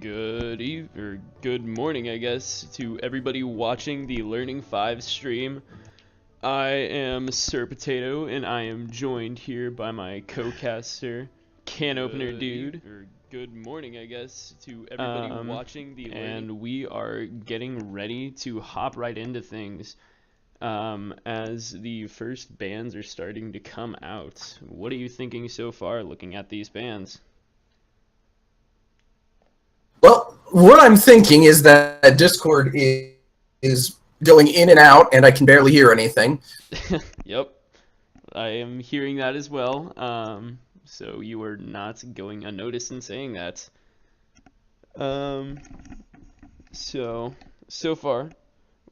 Good morning, I guess, to everybody watching the Learning 5 stream. I am Sir Potato, and I am joined here by my co-caster, Can Opener Dude. Good morning, I guess, to everybody watching the Learning. And we are getting ready to hop right into things, as the first bands are starting to come out. What are you thinking so far, looking at these bands? Well, what I'm thinking is that Discord is going in and out, and I can barely hear anything. Yep, I am hearing that as well. So you are not going unnoticed in saying that. Um, so far,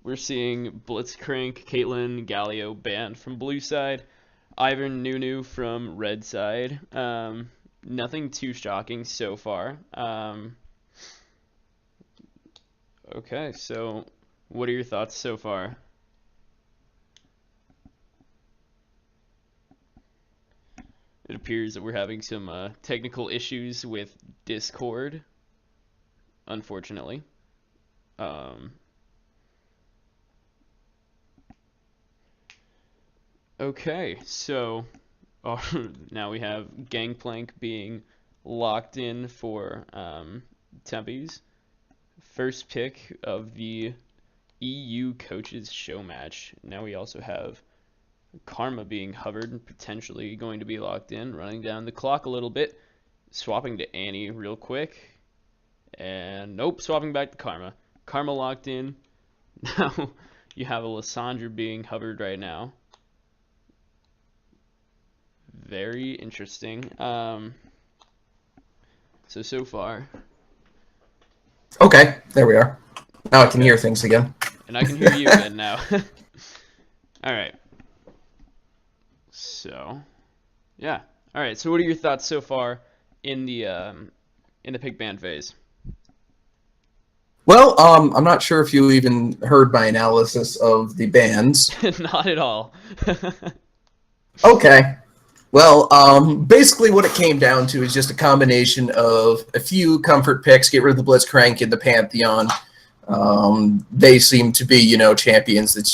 we're seeing Blitzcrank, Caitlyn, Galio banned from blue side, Ivan Nunu from red side. Nothing too shocking so far. Okay, so what are your thoughts so far? It appears that we're having some technical issues with Discord, unfortunately. Okay, so now we have Gangplank being locked in for Tempe's first pick of the EU Coaches Show match. Now we also have Karma being hovered and potentially going to be locked in, running down the clock a little bit, swapping to Annie real quick, and nope, swapping back to Karma. Karma locked in. Now you have a Lysandra being hovered right now. Very interesting. So far. Okay, there we are. Now I can hear things again. And I can hear you again now. Alright. So, yeah. Alright, so what are your thoughts so far in the pick band phase? Well, I'm not sure if you even heard my analysis of the bands. Not at all. Okay. Well, basically what it came down to is just a combination of a few comfort picks, get rid of the Blitzcrank and the Pantheon. They seem to be, champions that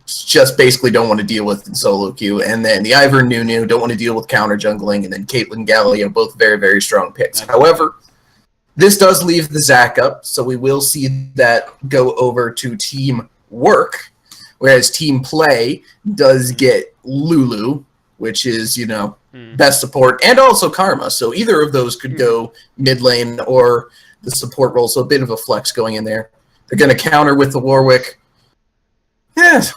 just basically don't want to deal with in solo queue. And then the Ivern Nunu don't want to deal with counter jungling. And then Caitlyn Galio, both very, very strong picks. Absolutely. However, this does leave the Zac up, so we will see that go over to team work, whereas team play does get Lulu, which is, best support, and also Karma. So either of those could go mid lane or the support role, so a bit of a flex going in there. They're going to counter with the Warwick.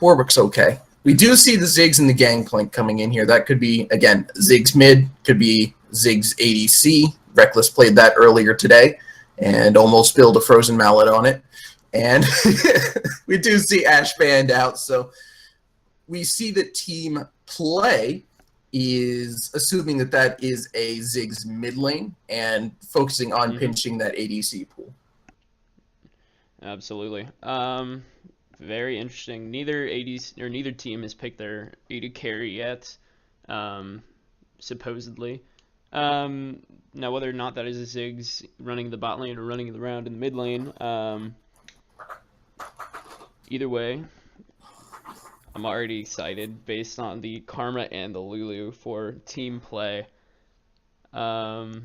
Warwick's okay. We do see the Ziggs and the Gangplank coming in here. That could be, again, Ziggs mid, could be Ziggs ADC. Reckless played that earlier today and almost spilled a frozen mallet on it. And we do see Ash banned out, so we see that team play is assuming that that is a Ziggs mid lane and focusing on pinching that ADC pool. Absolutely. Very interesting. Neither team has picked their AD carry yet, supposedly. Now whether or not that is a Ziggs running the bot lane or running the round in the mid lane, either way, I'm already excited based on the Karma and the Lulu for team play. Very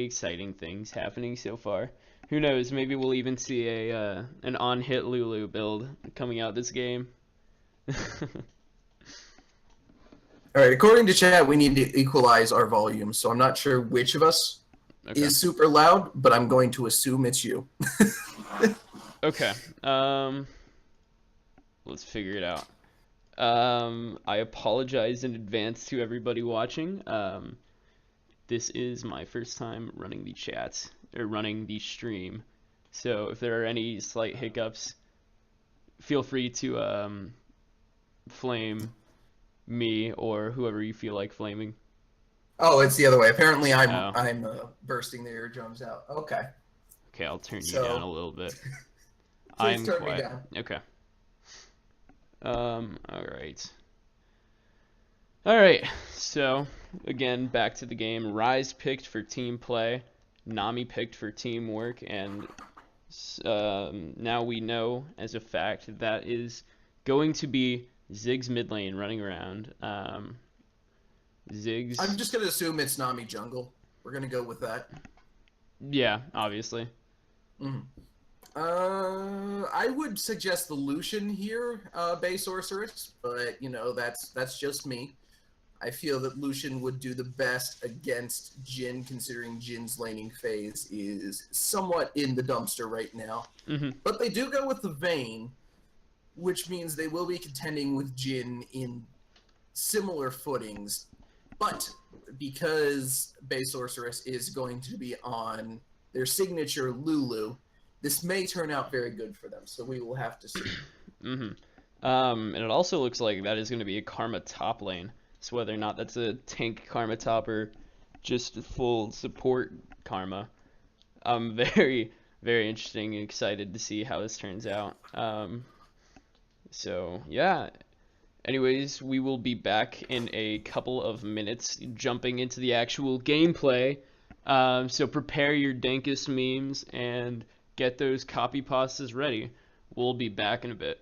exciting things happening so far. Who knows, maybe we'll even see an on-hit Lulu build coming out this game. All right, according to chat, we need to equalize our volume, so I'm not sure which of us is super loud, but I'm going to assume it's you. Okay. Let's figure it out. I apologize in advance to everybody watching. This is my first time running the chat, or running the stream. So if there are any slight hiccups, feel free to flame me or whoever you feel like flaming. Oh, it's the other way. Apparently I'm bursting the eardrums out. Okay. Okay, I'll turn you down a little bit. Please turn me down. Okay. Alright. Alright, so, again, back to the game. Ryze picked for team play. Nami picked for teamwork, and now we know as a fact that is going to be Ziggs mid lane running around. I'm Ziggs, just gonna assume it's Nami jungle. We're gonna go with that. yeah, obviously. Mm. I would suggest the Lucian here, base sorceress, but that's just me. I feel that Lucian would do the best against Jin, considering Jin's laning phase is somewhat in the dumpster right now. Hmm. But they do go with the Vayne, which means they will be contending with Jin in similar footings. But because base sorceress is going to be on their signature Lulu, this may turn out very good for them. So we will have to see. Hmm. And it also looks like that is going to be a Karma top lane. So whether or not that's a tank Karma top or just full support Karma, I'm very, very interesting and excited to see how this turns out. So yeah. Anyways, we will be back in a couple of minutes, jumping into the actual gameplay. So prepare your dankest memes and get those copy pastas ready. We'll be back in a bit.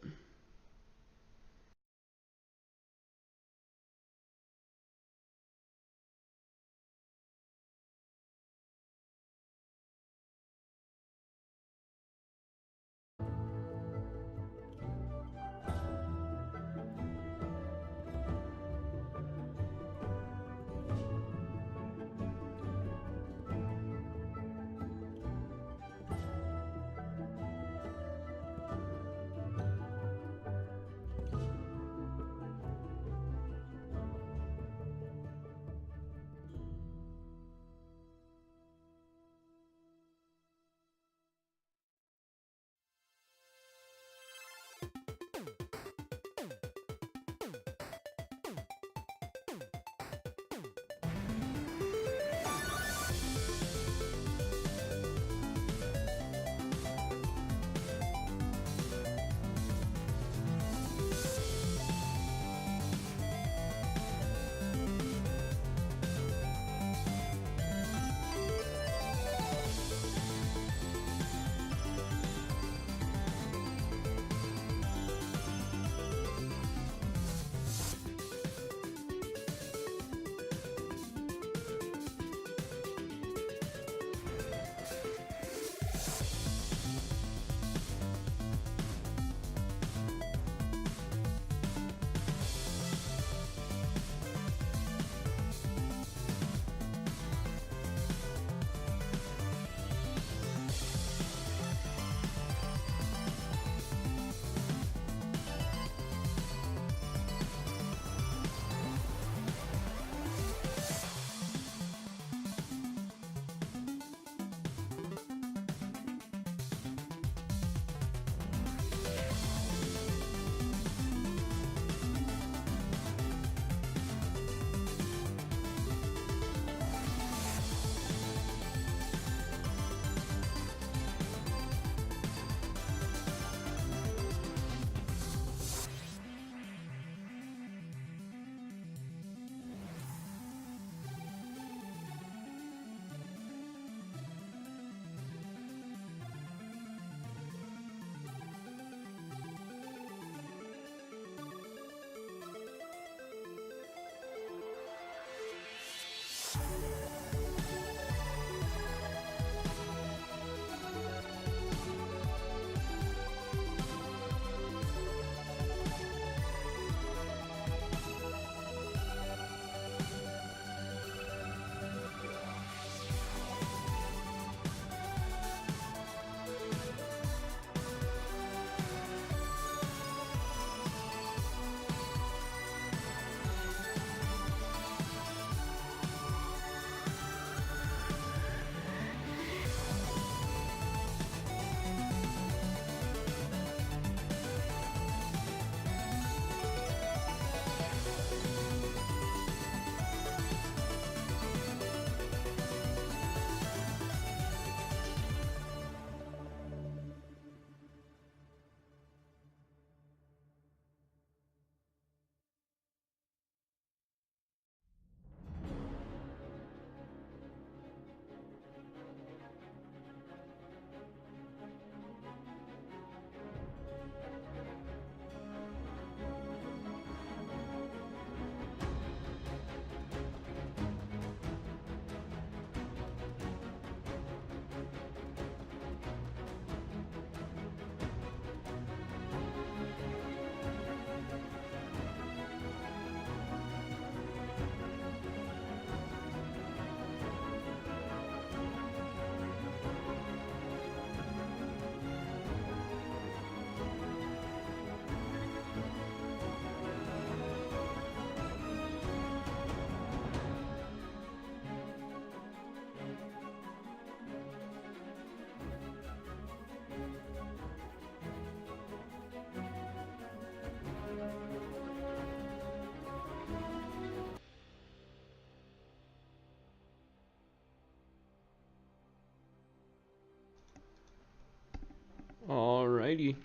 Alrighty.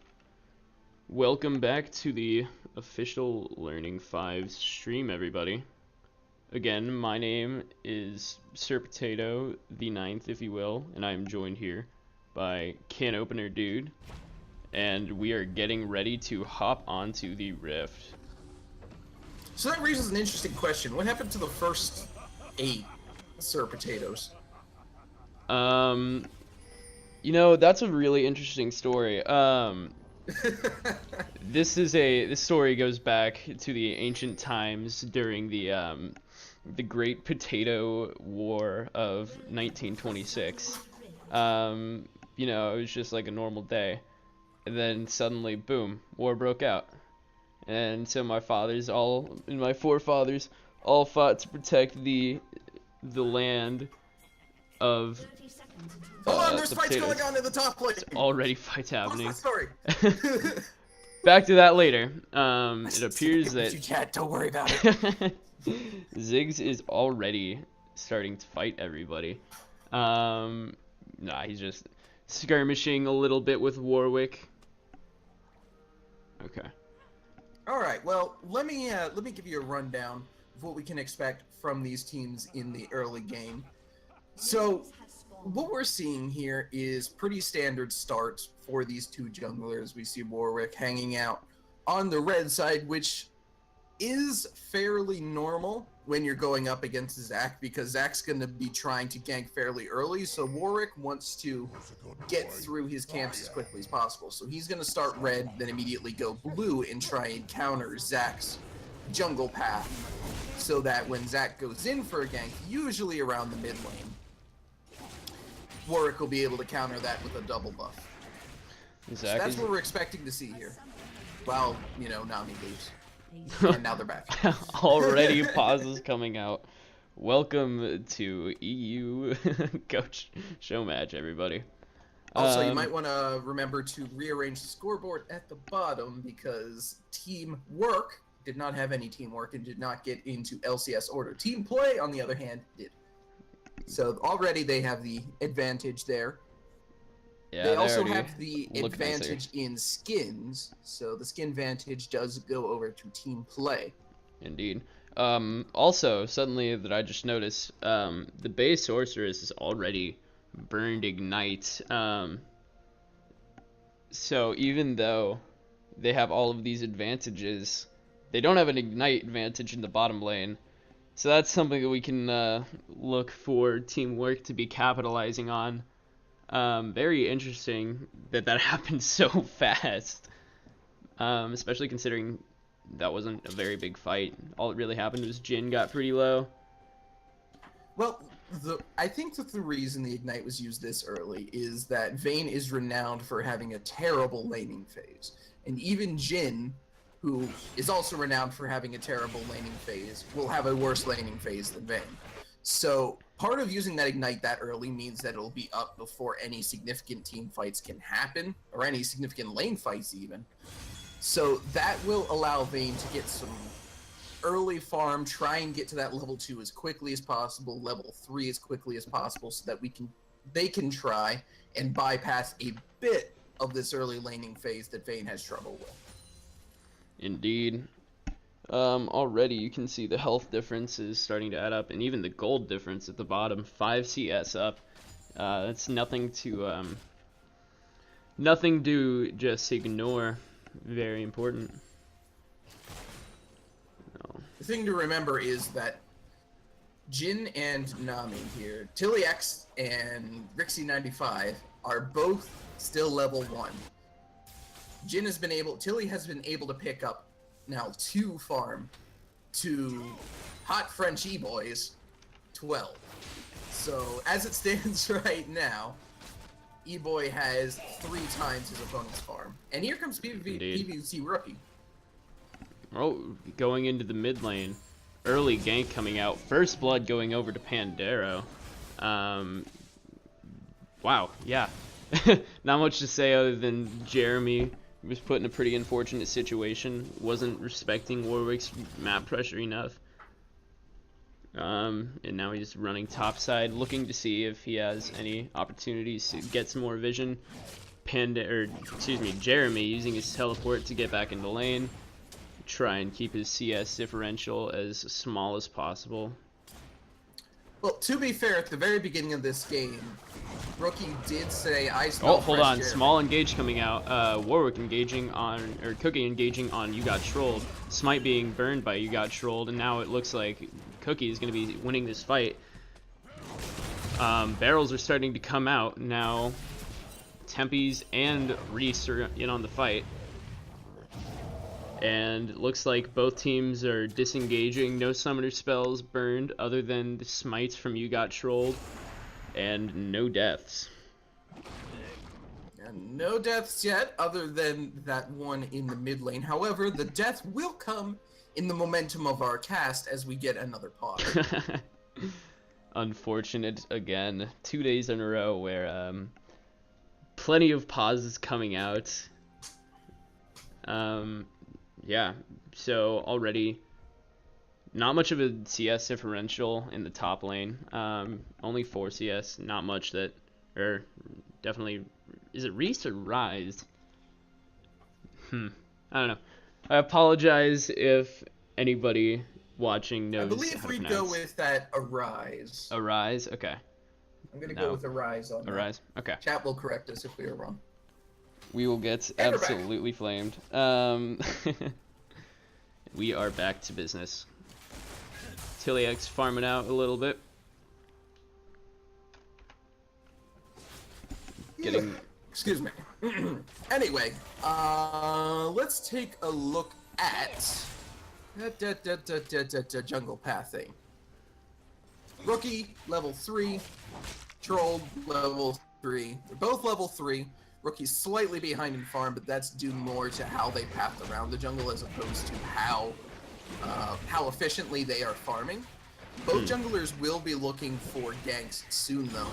Welcome back to the official Learning 5 stream, everybody. Again, my name is Sir Potato the Ninth, if you will, and I am joined here by Can Opener Dude, and we are getting ready to hop onto the Rift. So that raises an interesting question. What happened to the first 8 Sir Potatoes? You know, that's a really interesting story. This story goes back to the ancient times during the Great Potato War of 1926. You know, it was just like a normal day, and then suddenly, boom, war broke out, and so my forefathers all fought to protect the land of Hold on, there's the fights potatoes. going on in the top lane. Already fights happening. Sorry. Back to that later. It appears that Chat, don't worry about it. Ziggs is already starting to fight everybody. Nah, he's just skirmishing a little bit with Warwick. Okay. All right. Well, let me give you a rundown of what we can expect from these teams in the early game. So, what we're seeing here is pretty standard starts for these two junglers. We see Warwick hanging out on the red side, which is fairly normal when you're going up against Zac, because Zac's going to be trying to gank fairly early, so Warwick wants to get through his camps as quickly as possible. So he's going to start red, then immediately go blue and try and counter Zac's jungle path, so that when Zac goes in for a gank, usually around the mid lane, Warwick will be able to counter that with a double buff. So that's what we're expecting to see here. Well, you know, Nami leaves. And now they're back. Already pauses coming out. Welcome to EU Coach Showmatch, everybody. Also, you might want to remember to rearrange the scoreboard at the bottom, because Teamwork did not have any teamwork and did not get into LCS order. Team Play, on the other hand, did. So already they have the advantage there. Yeah, they also have the advantage in skins, so the skin advantage does go over to Team Play. Indeed. Also, suddenly that I just noticed, the base sorceress is already burned Ignite. So even though they have all of these advantages, they don't have an Ignite advantage in the bottom lane. So that's something that we can look for Teamwork to be capitalizing on. Very interesting that happened so fast, especially considering that wasn't a very big fight. All that really happened was Jhin got pretty low. Well, I think that the reason the Ignite was used this early is that Vayne is renowned for having a terrible laning phase. And even Jhin, who is also renowned for having a terrible laning phase, will have a worse laning phase than Vayne. So part of using that Ignite that early means that it'll be up before any significant team fights can happen, or any significant lane fights even. So that will allow Vayne to get some early farm, try and get to that level 2 as quickly as possible, level 3 as quickly as possible, so that they can try and bypass a bit of this early laning phase that Vayne has trouble with. Indeed. Already you can see the health difference is starting to add up, and even the gold difference at the bottom, 5 CS up. That's nothing to just ignore. Very important. No. The thing to remember is that Jhin and Nami here, Tilly X and Rixie95 are both still level 1. Tilly has been able to pick up now 2 farm to Hot French E-Boys 12. So as it stands right now, E-Boy has 3 times his opponent's farm. And here comes PvC Rookie. Oh, going into the mid lane. Early gank coming out. First blood going over to Pandero. Wow, yeah. Not much to say other than Jeremy was put in a pretty unfortunate situation. Wasn't respecting Warwick's map pressure enough. And now he's running topside, looking to see if he has any opportunities to get some more vision. Jeremy using his teleport to get back into lane, try and keep his CS differential as small as possible. Well, to be fair, at the very beginning of this game, Rookie did say, "I smell." Oh, hold on, Jeremy. Small engage coming out. Warwick engaging on, or Cookie engaging on You Got Trolled. Smite being burned by You Got Trolled, and now it looks like Cookie is going to be winning this fight. Barrels are starting to come out now. Tempe's and Reese are in on the fight. And it looks like both teams are disengaging. No summoner spells burned other than the smites from You Got Trolled. And no deaths. And no deaths yet, other than that one in the mid lane. However, the death will come in the momentum of our cast as we get another pause. Unfortunate again. 2 days in a row where plenty of pauses coming out. Yeah, so already not much of a CS differential in the top lane. Only 4 CS, not much that, or definitely, is it Reese or Rise? I don't know. I apologize if anybody watching knows. I believe we go with that Arise. Arise? Okay. I'm going to go with Arise on that. Arise? Okay. Chat will correct us if we are wrong. We will get absolutely flamed. We are back to business. Tiliax farming out a little bit. Getting... Excuse me. Anyway, let's take a look at jungle pathing. Rookie, level 3. Troll, level 3. They're both level 3. Rookie's slightly behind in farm, but that's due more to how they path around the jungle as opposed to how efficiently they are farming. Both junglers will be looking for ganks soon, though.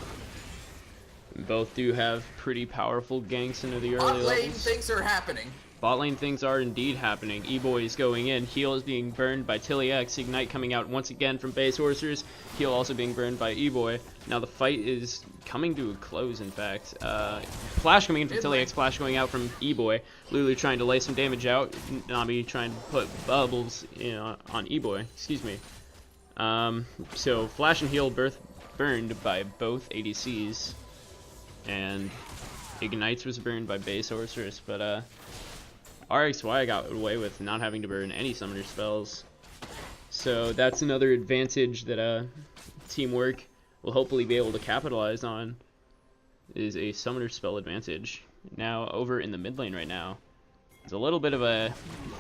Both do have pretty powerful ganks into the early levels. Bot lane things are happening. Bot lane things are indeed happening. E-Boy is going in. Heal is being burned by Tiliax. Ignite coming out once again from base Sorcerers. Heal also being burned by E-Boy. Now the fight is coming to a close, in fact. Flash coming in from Tiliax. Flash going out from E-Boy. Lulu trying to lay some damage out. Nami trying to put bubbles on E-Boy. Excuse me. So Flash and Heal burned by both ADCs. And Ignites was burned by base Sorceress, but RXY got away with not having to burn any summoner spells. So that's another advantage that Teamwork will hopefully be able to capitalize on, is a summoner spell advantage. Now over in the mid lane right now, there's a little bit of a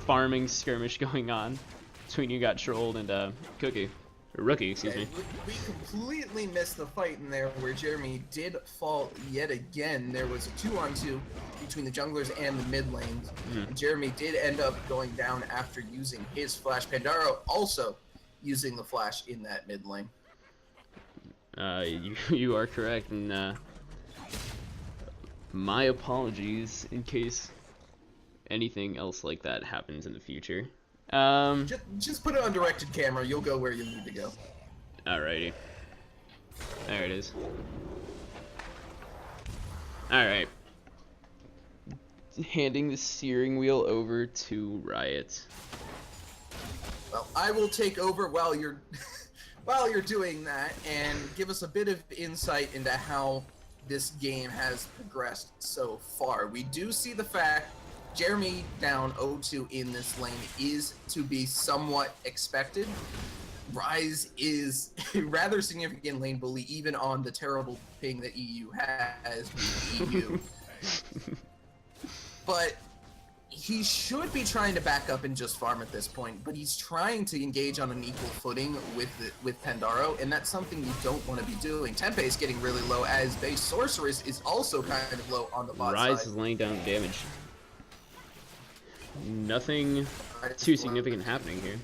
farming skirmish going on between You Got Trolled and Cookie. Rookie, excuse me. We completely missed the fight in there where Jeremy did fall yet again. There was a 2-on-2 between the junglers and the mid lanes. And Jeremy did end up going down after using his flash. Pandaro also using the flash in that mid lane. You are correct, and my apologies in case anything else like that happens in the future. Just put it on directed camera. You'll go where you need to go. Alrighty. There it is. Alright. Handing the steering wheel over to Riot. Well, I will take over while you're while you're doing that and give us a bit of insight into how this game has progressed so far. We do see the fact Jeremy down 0-2 in this lane is to be somewhat expected. Rise is a rather significant lane bully, even on the terrible ping that EU has with EU. But he should be trying to back up and just farm at this point, but he's trying to engage on an equal footing with Pandaro, and that's something you don't want to be doing. Tempe is getting really low, as base Sorceress is also kind of low on the bot side. Rise is laying down damage. Nothing too significant happening here.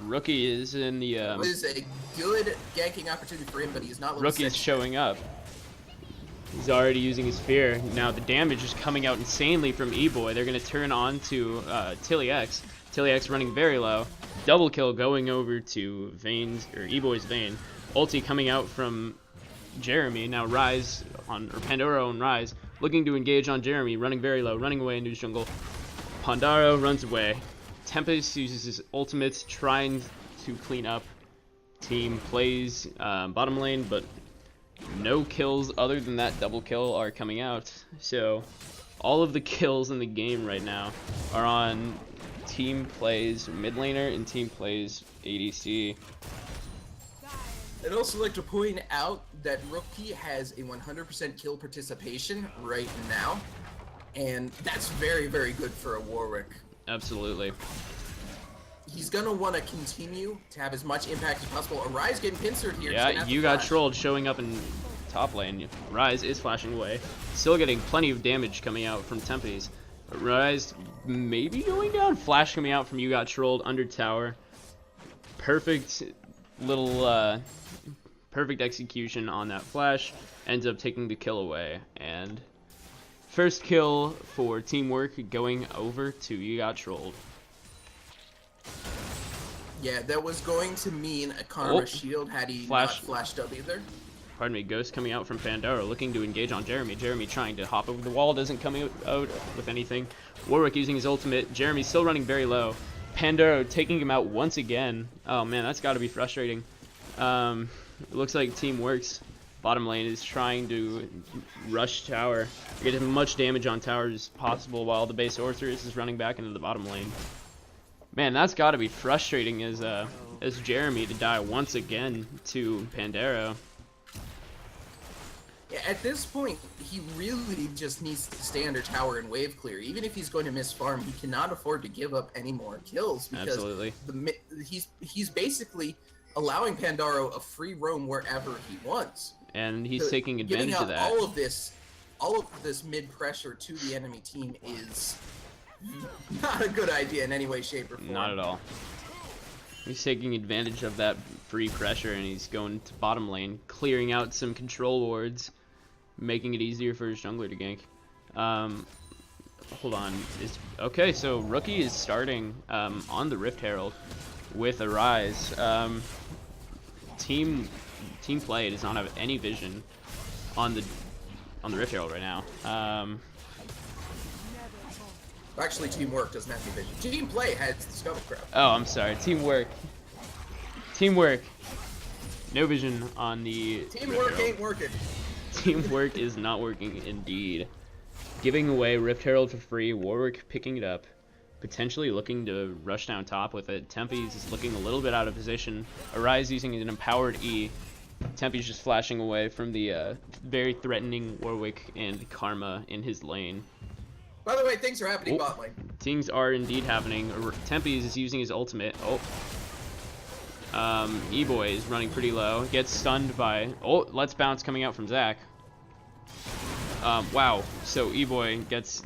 Rookie is in the. It is a good ganking opportunity for him, but he's not. Rookie is showing up. He's already using his fear. Now the damage is coming out insanely from E-Boy. They're going to turn on to Tiliax. Tiliax running very low. Double kill going over to Vayne's, or E-Boy's Vayne. Ulti coming out from Jeremy. Now Rise on, or Pandora on Rise, looking to engage on Jeremy, running very low, running away into his jungle. Pandaro runs away. Tempest uses his ultimate, trying to clean up. Team plays bottom lane, but no kills other than that double kill are coming out. So all of the kills in the game right now are on Team Plays mid laner and Team Plays ADC. I'd also like to point out that Rookie has a 100% kill participation right now, and that's very, very good for a Warwick. Absolutely. He's gonna want to continue to have as much impact as possible. Arise getting pincered here. Yeah, you got trolled showing up in top lane. Rise is flashing away. Still getting plenty of damage coming out from Tempest. Rise maybe going down. Flash coming out from You Got Trolled under tower. Perfect little perfect execution on that flash. Ends up taking the kill away. And first kill for Teamwork going over to You Got Trolled. Yeah, that was going to mean a Karma shield had he not flashed up either. Pardon me, Ghost coming out from Pandora, looking to engage on Jeremy. Jeremy trying to hop over the wall, doesn't come out with anything. Warwick using his ultimate. Jeremy still running very low. Pandora taking him out once again. Oh man, that's got to be frustrating. It looks like Teamworks bottom lane is trying to rush tower, get as much damage on tower as possible while the base Sorceress is running back into the bottom lane. Man, that's got to be frustrating as Jeremy to die once again to Pandora. Yeah, at this point, he really just needs to stay under tower and wave clear. Even if he's going to miss farm, he cannot afford to give up any more kills because Absolutely. He's basically allowing Pandaro a free roam wherever he wants. And he's taking advantage of that. All of this mid pressure to the enemy team is not a good idea in any way, shape, or form. Not at all. He's taking advantage of that free pressure, and he's going to bottom lane, clearing out some control wards, making it easier for his jungler to gank. Hold on. Okay, so Rookie is starting on the Rift Herald with a Rise. Team Play does not have any vision on the Rift Herald right now. Actually, Teamwork doesn't have any vision. Team Play has the Scuttle Crowd. Oh, I'm sorry. Teamwork. No vision on the Teamwork ain't working. Teamwork is not working indeed. Giving away Rift Herald for free. Warwick picking it up. Potentially looking to rush down top with it. Tempest is looking a little bit out of position. Arise using an empowered E. Tempest just flashing away from the very threatening Warwick and Karma in his lane. By the way, things are happening bot lane. Things are indeed happening. Tempest is using his ultimate. E-Boy is running pretty low. Gets stunned by... Oh, Let's Bounce coming out from Zach. Wow. So E-Boy gets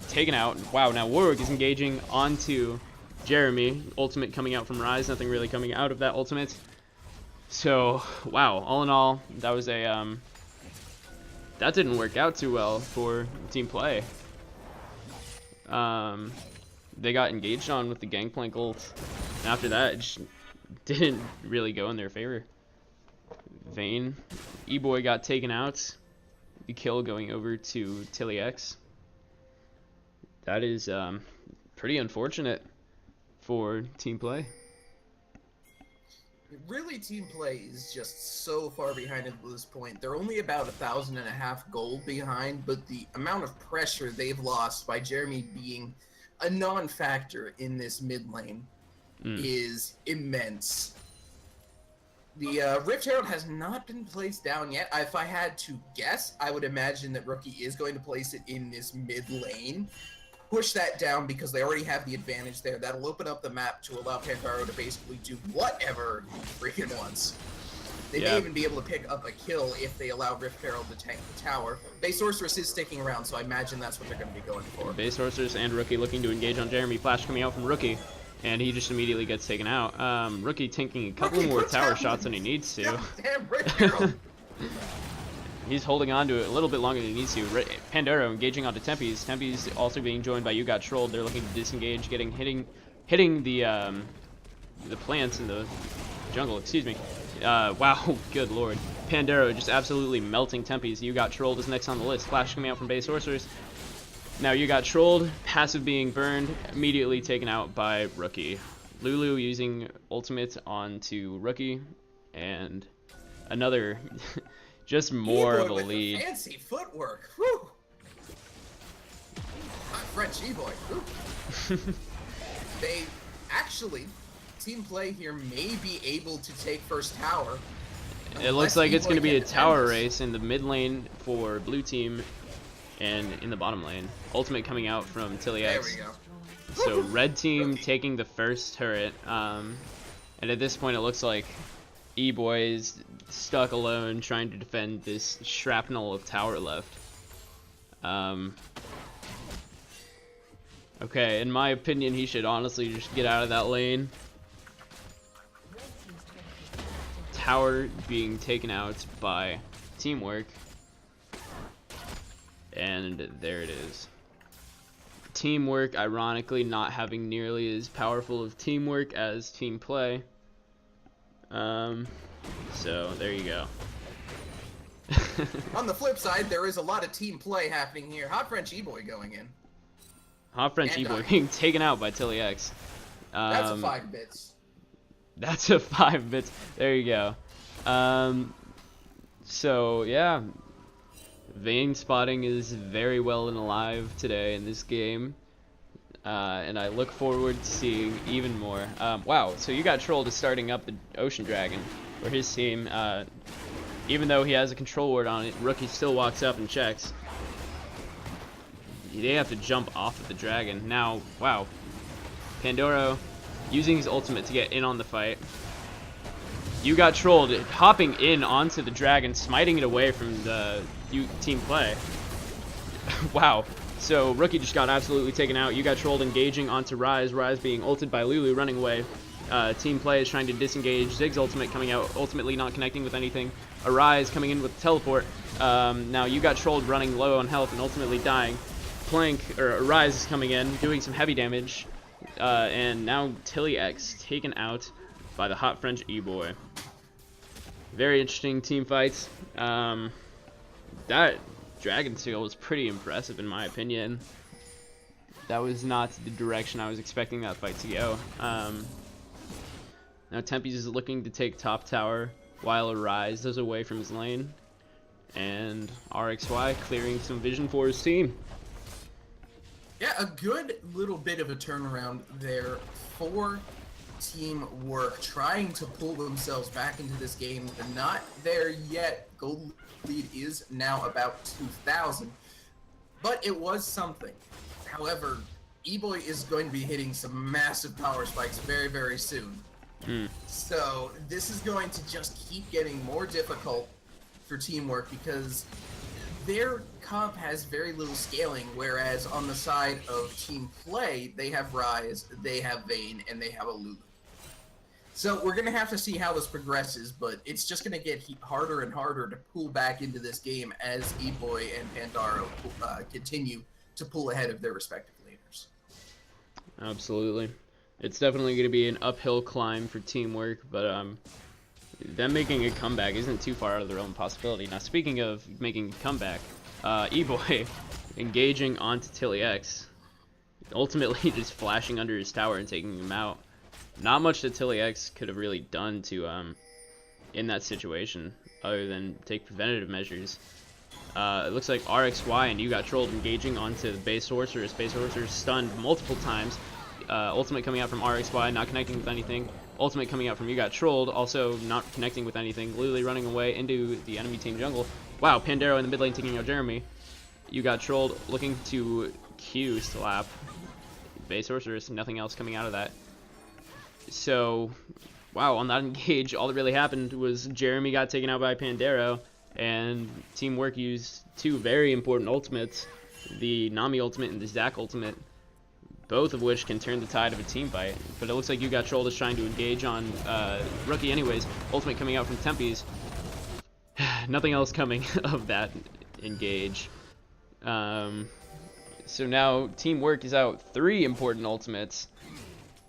taken out. Wow, now Warwick is engaging onto Jeremy. Ultimate coming out from Rise. Nothing really coming out of that ultimate. So, wow. All in all, that was a... that didn't work out too well for Team Play. They got engaged on with the Gangplank ult, and after that, it just didn't really go in their favor. Vayne, E-Boy got taken out, the kill going over to Tilly X. That is pretty unfortunate for Team Play. Really, Team Play is just so far behind at this point. They're only about 1,500 gold behind, but the amount of pressure they've lost by Jeremy being a non-factor in this mid lane is immense. The Rift Herald has not been placed down yet. If I had to guess, I would imagine that Rookie is going to place it in this mid lane. Push that down because they already have the advantage there. That'll open up the map to allow Pandaro to basically do whatever he freaking wants. They may even be able to pick up a kill if they allow Rift Herald to tank the tower. Base Sorceress is sticking around, so I imagine that's what they're going to be going for. Base Sorceress and Rookie looking to engage on Jeremy. Flash coming out from Rookie, and he just immediately gets taken out. Rookie tanking a couple more tower shots than he needs to. Damn Rift Herald! He's holding on to it a little bit longer than he needs to. Pandora engaging onto Tempest. Tempest also being joined by You Got Trolled. They're looking to disengage, hitting the plants in the jungle. Excuse me. Wow, good lord. Pandero just absolutely melting Tempest. You got trolled is next on the list. Flash coming out from base sorcerers. Now you got trolled, passive being burned, immediately taken out by Rookie. Lulu using ultimate onto Rookie, and another, just more of a with lead. The fancy footwork. Whew. Not French E-boy. They actually, team play here may be able to take first tower. It looks like it's going to be a tower race in the mid lane for blue team and in the bottom lane. Ultimate coming out from Tilly X. There we go. So red team taking the first turret. And at this point it looks like E-boy is stuck alone trying to defend this shrapnel of tower left. Okay, in my opinion, he should honestly just get out of that lane. Tower being taken out by teamwork. And there it is. Teamwork, ironically, not having nearly as powerful of teamwork as team play. So there you go. On the flip side, there is a lot of team play happening here. Hot French E-boy going in. Hot French E-boy being taken out by Tilly X. That's a 5 bits. That's a 5 bits. There you go. So yeah, Vayne spotting is very well and alive today in this game, and I look forward to seeing even more. Wow, so you got trolled is starting up the Ocean Dragon for his team. Even though he has a control ward on it, Rookie still walks up and checks. They have to jump off of the dragon. Now, wow, Pandoro using his ultimate to get in on the fight. You got trolled, hopping in onto the dragon, smiting it away from the team play. Wow. So Rookie just got absolutely taken out. You got trolled engaging onto Rise. Rise being ulted by Lulu, running away. Team play is trying to disengage. Zig's ultimate coming out, ultimately not connecting with anything. Arise coming in with teleport. Now you got trolled running low on health and ultimately dying. Arise is coming in, doing some heavy damage. And now Tilly X taken out by the Hot French E-boy. Very interesting team fights. That Dragon Seal was pretty impressive in my opinion. That was not the direction I was expecting that fight to go. Now Tempest is looking to take top tower while Arise does away from his lane. And RXY clearing some vision for his team. Yeah, a good little bit of a turnaround there for teamwork, trying to pull themselves back into this game. They're not there yet. Gold lead is now about 2,000, but it was something. However, E-boy is going to be hitting some massive power spikes very, very soon. So this is going to just keep getting more difficult for teamwork because their comp has very little scaling, whereas on the side of team play, they have Rise, they have Vayne, and they have a Lulu. So we're going to have to see how this progresses, but it's just going to get harder and harder to pull back into this game as E-boy and Pandaro continue to pull ahead of their respective leaders. Absolutely. It's definitely going to be an uphill climb for teamwork, but them making a comeback isn't too far out of their own possibility. Now, speaking of making a comeback, E-boy engaging onto Tilly X, ultimately just flashing under his tower and taking him out. Not much that Tilly X could have really done to in that situation other than take preventative measures. It looks like RXY and you got trolled engaging onto the base sorceress. Base sorceress stunned multiple times. Ultimate coming out from RXY, not connecting with anything. Ultimate coming out from you got trolled, also not connecting with anything. Literally running away into the enemy team jungle. Wow, Pandero in the mid lane taking out Jeremy. You got trolled, looking to Q slap. Base sorceress, nothing else coming out of that. So, wow, on that engage, all that really happened was Jeremy got taken out by Pandero, and teamwork used two very important ultimates, the Nami ultimate and the Zac ultimate, both of which can turn the tide of a team fight. But it looks like you got trolled is trying to engage on Rookie anyways. Ultimate coming out from Tempest. Nothing else coming of that engage. So now teamwork is out 3 important ultimates,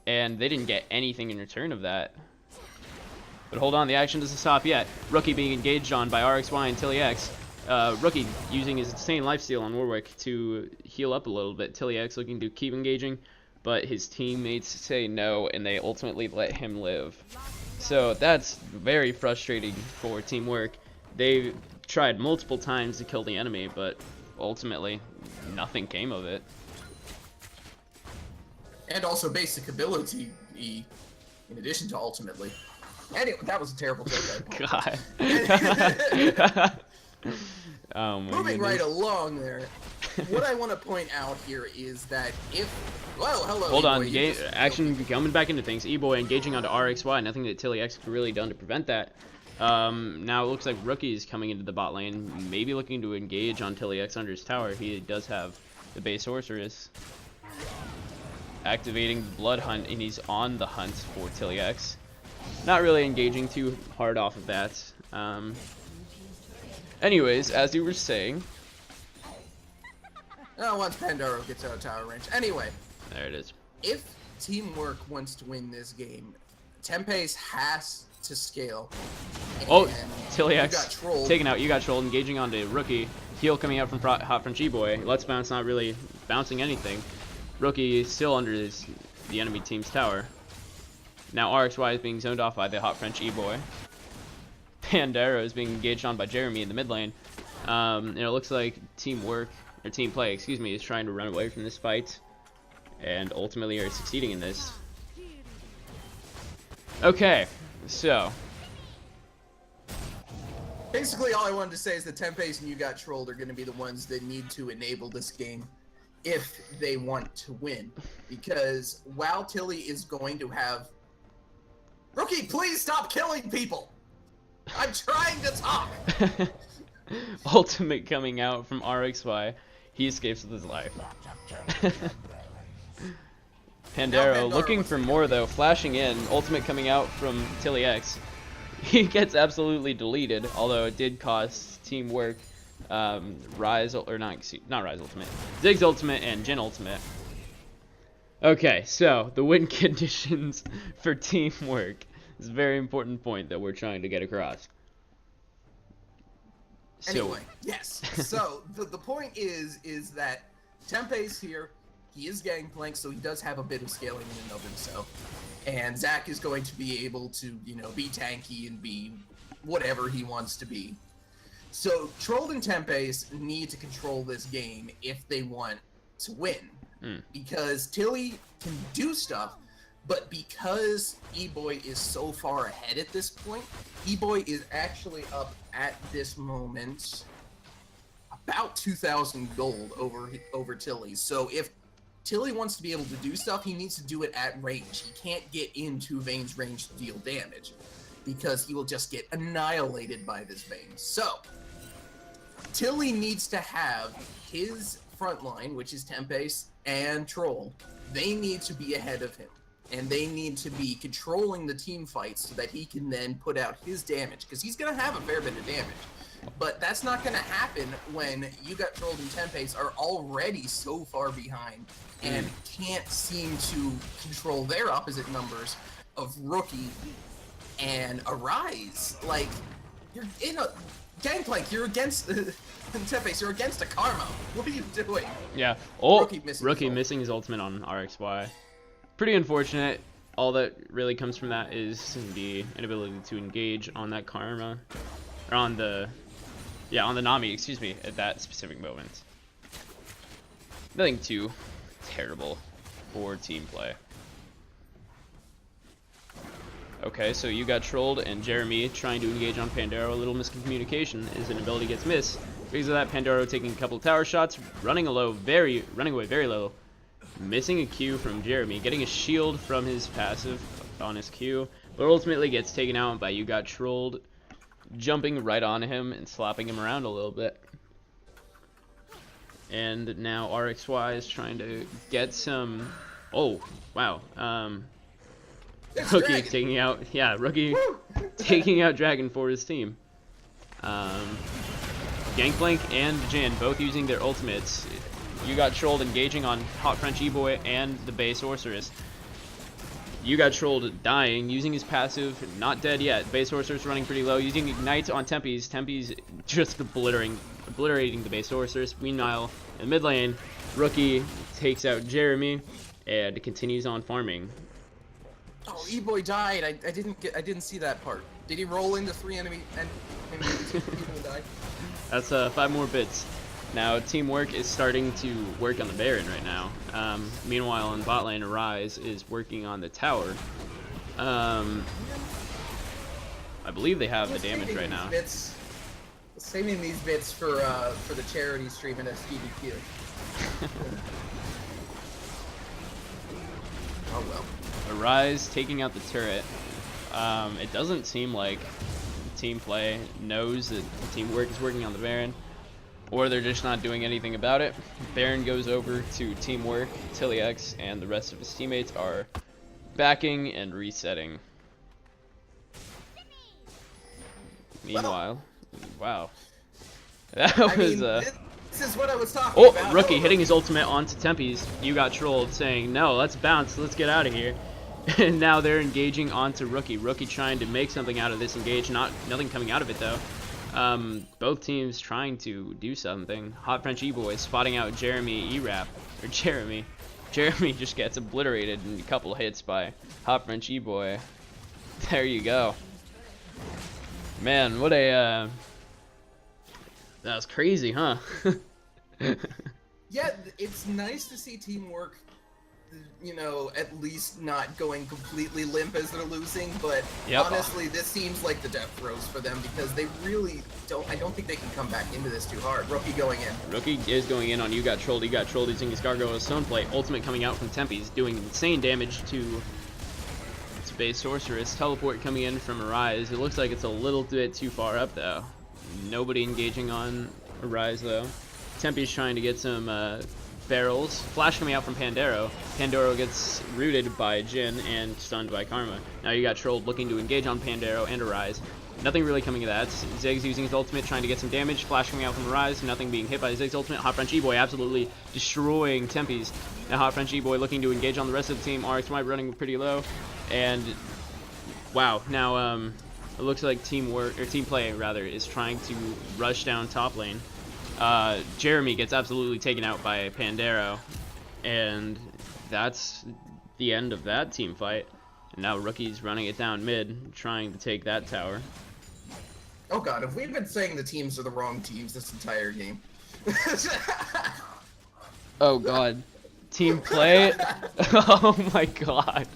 and they didn't get anything in return of that. But hold on, the action doesn't stop yet. Rookie being engaged on by RXY and Tilly X. Rookie using his insane lifesteal on Warwick to heal up a little bit. Tilly X looking to keep engaging, but his teammates say no, and they ultimately let him live. So that's very frustrating for teamwork. They tried multiple times to kill the enemy, but ultimately nothing came of it. And also basic ability, in addition to ultimately. Anyway, that was a terrible joke. God. Oh my Moving goodness. right along there, what I want to point out here is that well, hello. Hold on, E-boy, action coming back into things. E-boy engaging onto RXY. Nothing that Tilly X could really done to prevent that. Now it looks like Rookie's coming into the bot lane, maybe looking to engage on Tilly X under his tower. He does have the base sorceress. Activating the blood hunt, and he's on the hunt for Tilly X. Not really engaging too hard off of that. Anyways, as you were saying. Oh, once Pandora gets out of tower range. Anyway. There it is. If teamwork wants to win this game, Tempe's has to scale. Oh, Tilly got X trolled. taken out. You got trolled. Engaging onto Rookie. Heal coming out from Hot French E-boy. Let's Bounce not really bouncing anything. Rookie is still under the enemy team's tower. Now RXY is being zoned off by the Hot French E-boy. Pandora is being engaged on by Jeremy in the mid lane. And it looks like team play, excuse me, is trying to run away from this fight, and ultimately are succeeding in this. Okay, so basically all I wanted to say is that Tempe's and You Got Trolled are going to be the ones that need to enable this game if they want to win. Because while Tilly is going to have... Rookie, please stop killing people! I'm trying to talk! Ultimate coming out from RXY. He escapes with his life. Pandora looking for more though, flashing in. Ultimate coming out from Tilly X. He gets absolutely deleted, although it did cost teamwork. Rise, or not Rise Ultimate, Ziggs Ultimate and Jhin Ultimate. Okay, so the win conditions for teamwork is a very important point that we're trying to get across. Anyway, yes. So the point is that Tempe's here. He is Gangplank, so he does have a bit of scaling in and of himself. And Zach is going to be able to, be tanky and be whatever he wants to be. So Trolled and Tempe's need to control this game if they want to win. Because Tilly can do stuff, but because E-boy is so far ahead at this point, E-boy is actually up at this moment about 2,000 gold over Tilly. So if Tilly wants to be able to do stuff, he needs to do it at range. He can't get into Vayne's range to deal damage, because he will just get annihilated by this Vayne. So Tilly needs to have his front line, which is Tempe's and Troll. They need to be ahead of him, and they need to be controlling the team fights so that he can then put out his damage, because he's going to have a fair bit of damage. But that's not going to happen when You Got Trolled and Tempe's are already so far behind and can't seem to control their opposite numbers of Rookie and Arise. Like, you're in a... Gangplank, you're against Tempe's, you're against a Karma. What are you doing? Yeah. Oh, Rookie missing his ultimate on RXY. Pretty unfortunate. All that really comes from that is the inability to engage on that Karma, or on the Nami, excuse me, at that specific moment. Nothing too terrible for team play. Okay, so You Got Trolled and Jeremy trying to engage on Pandora. A little miscommunication as an ability gets missed. Because of that, Pandora taking a couple of tower shots, running away very low, missing a Q from Jeremy, getting a shield from his passive on his Q, but ultimately gets taken out by You Got Trolled, jumping right on him and slapping him around a little bit. And now RXY is trying to get some... Oh, wow. Rookie taking out, Rookie taking out Dragon for his team. Gangplank and Jhin both using their ultimates. You Got Trolled engaging on Hot French E-boy and the base sorceress. You Got Trolled dying, using his passive, not dead yet. Base Sorceress running pretty low, using Ignite on Tempe's. Tempe's just obliterating the Base Sorceress. Meanwhile, in the mid lane, Rookie takes out Jeremy and continues on farming. Oh, E-Boy died. I didn't see that part. Did he roll into 3 enemy people and die? That's 5 more bits. Now, Teamwork is starting to work on the Baron right now. Meanwhile, in bot lane, Arise is working on the tower. I believe they have the damage right now. Saving these bits for the charity stream at SDDQ. Oh well. Arise taking out the turret. It doesn't seem like team play knows that Teamwork is working on the Baron, or they're just not doing anything about it. Baron goes over to Teamwork, Tillyx, and the rest of his teammates are backing and resetting. Meanwhile, wow. That was this is what I was talking about. Oh, Rookie hitting his ultimate onto Tempe's. You Got Trolled, saying, no, let's bounce, let's get out of here. And now they're engaging onto Rookie. Rookie trying to make something out of this engage. Nothing coming out of it, though. Both teams trying to do something. Hot French E-Boy spotting out Jeremy E-Rap. Or Jeremy. Jeremy just gets obliterated in a couple hits by Hot French E-Boy. There you go. Man, what a... That was crazy, huh? Yeah, it's nice to see Teamwork, you know, at least not going completely limp as they're losing, but honestly, this seems like the death throes for them because they really don't, I don't think they can come back into this too hard. Rookie going in. Rookie is going in on You Got Trolled. You Got Trolled using his Gargoyle Stoneplate. Ultimate coming out from Tempe's, doing insane damage to its Base Sorceress. Teleport coming in from Arise. It looks like it's a little bit too far up, though. Nobody engaging on Arise, though. Tempe's trying to get some barrels. Flash coming out from Pandero. Pandero gets rooted by Jin and stunned by Karma. Now You Got Trolled looking to engage on Pandero and Arise. Nothing really coming of that. Ziggs using his ultimate, trying to get some damage. Flash coming out from Arise. Nothing being hit by Ziggs' ultimate. Hot French E-Boy absolutely destroying Tempe's. Now Hot French E-Boy looking to engage on the rest of the team. RXY running pretty low. And wow, now it looks like team play rather is trying to rush down top lane. Jeremy gets absolutely taken out by Pandero, and that's the end of that team fight. And now Rookie's running it down mid, trying to take that tower. Oh god, have we been saying the teams are the wrong teams this entire game? Oh god. Team play? Oh my god.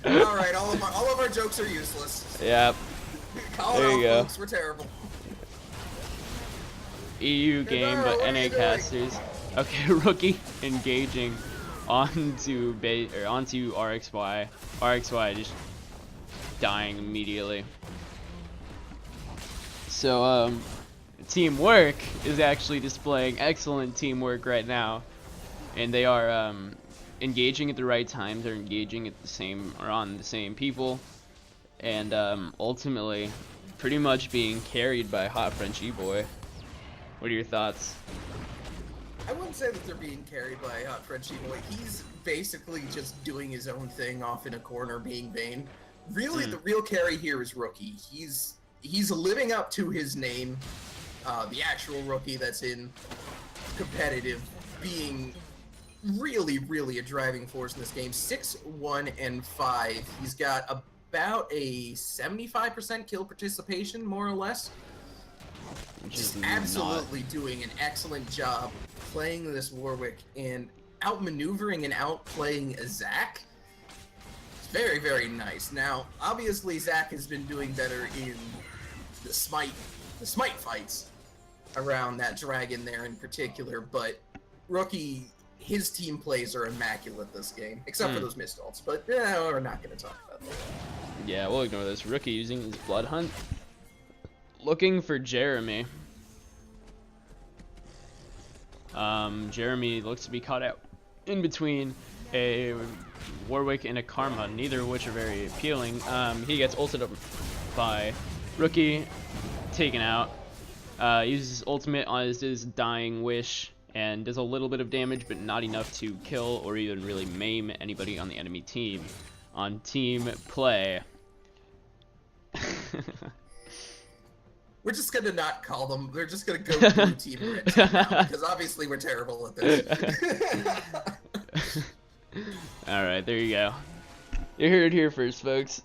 Alright, all of our jokes are useless. Yep. There you go. Folks, we're terrible. EU game, but NA casters. Okay, Rookie engaging onto RXY. RXY just dying immediately. So Teamwork is actually displaying excellent teamwork right now, and they are engaging at the right times. They're engaging at the same or on the same people, and ultimately pretty much being carried by Hot French E-Boy. What are your thoughts? I wouldn't say that they're being carried by Hot French E-Boy. He's basically just doing his own thing off in a corner, being vain. Really, the real carry here is Rookie. He's living up to his name. The actual Rookie that's in competitive, being really, really a driving force in this game. 6-1-5. He's got about a 75% kill participation, more or less. Just absolutely doing an excellent job playing this Warwick and outmaneuvering and outplaying Zac. It's very, very nice. Now, obviously, Zac has been doing better in the smite fights around that dragon there in particular, but Rookie, his team plays are immaculate this game, except for those missed ults, but we're not going to talk about that. Yeah, we'll ignore this. Rookie using his Blood Hunt. Looking for Jeremy. Jeremy looks to be caught out in between a Warwick and a Karma, neither of which are very appealing. He gets ulted up by Rookie, taken out. Uses his ultimate on his dying wish and does a little bit of damage, but not enough to kill or even really maim anybody on the enemy team. on team play. We're just gonna not call them. We're just gonna go blue team, red team now, because obviously we're terrible at this. All right, there you go. You heard it here first, folks.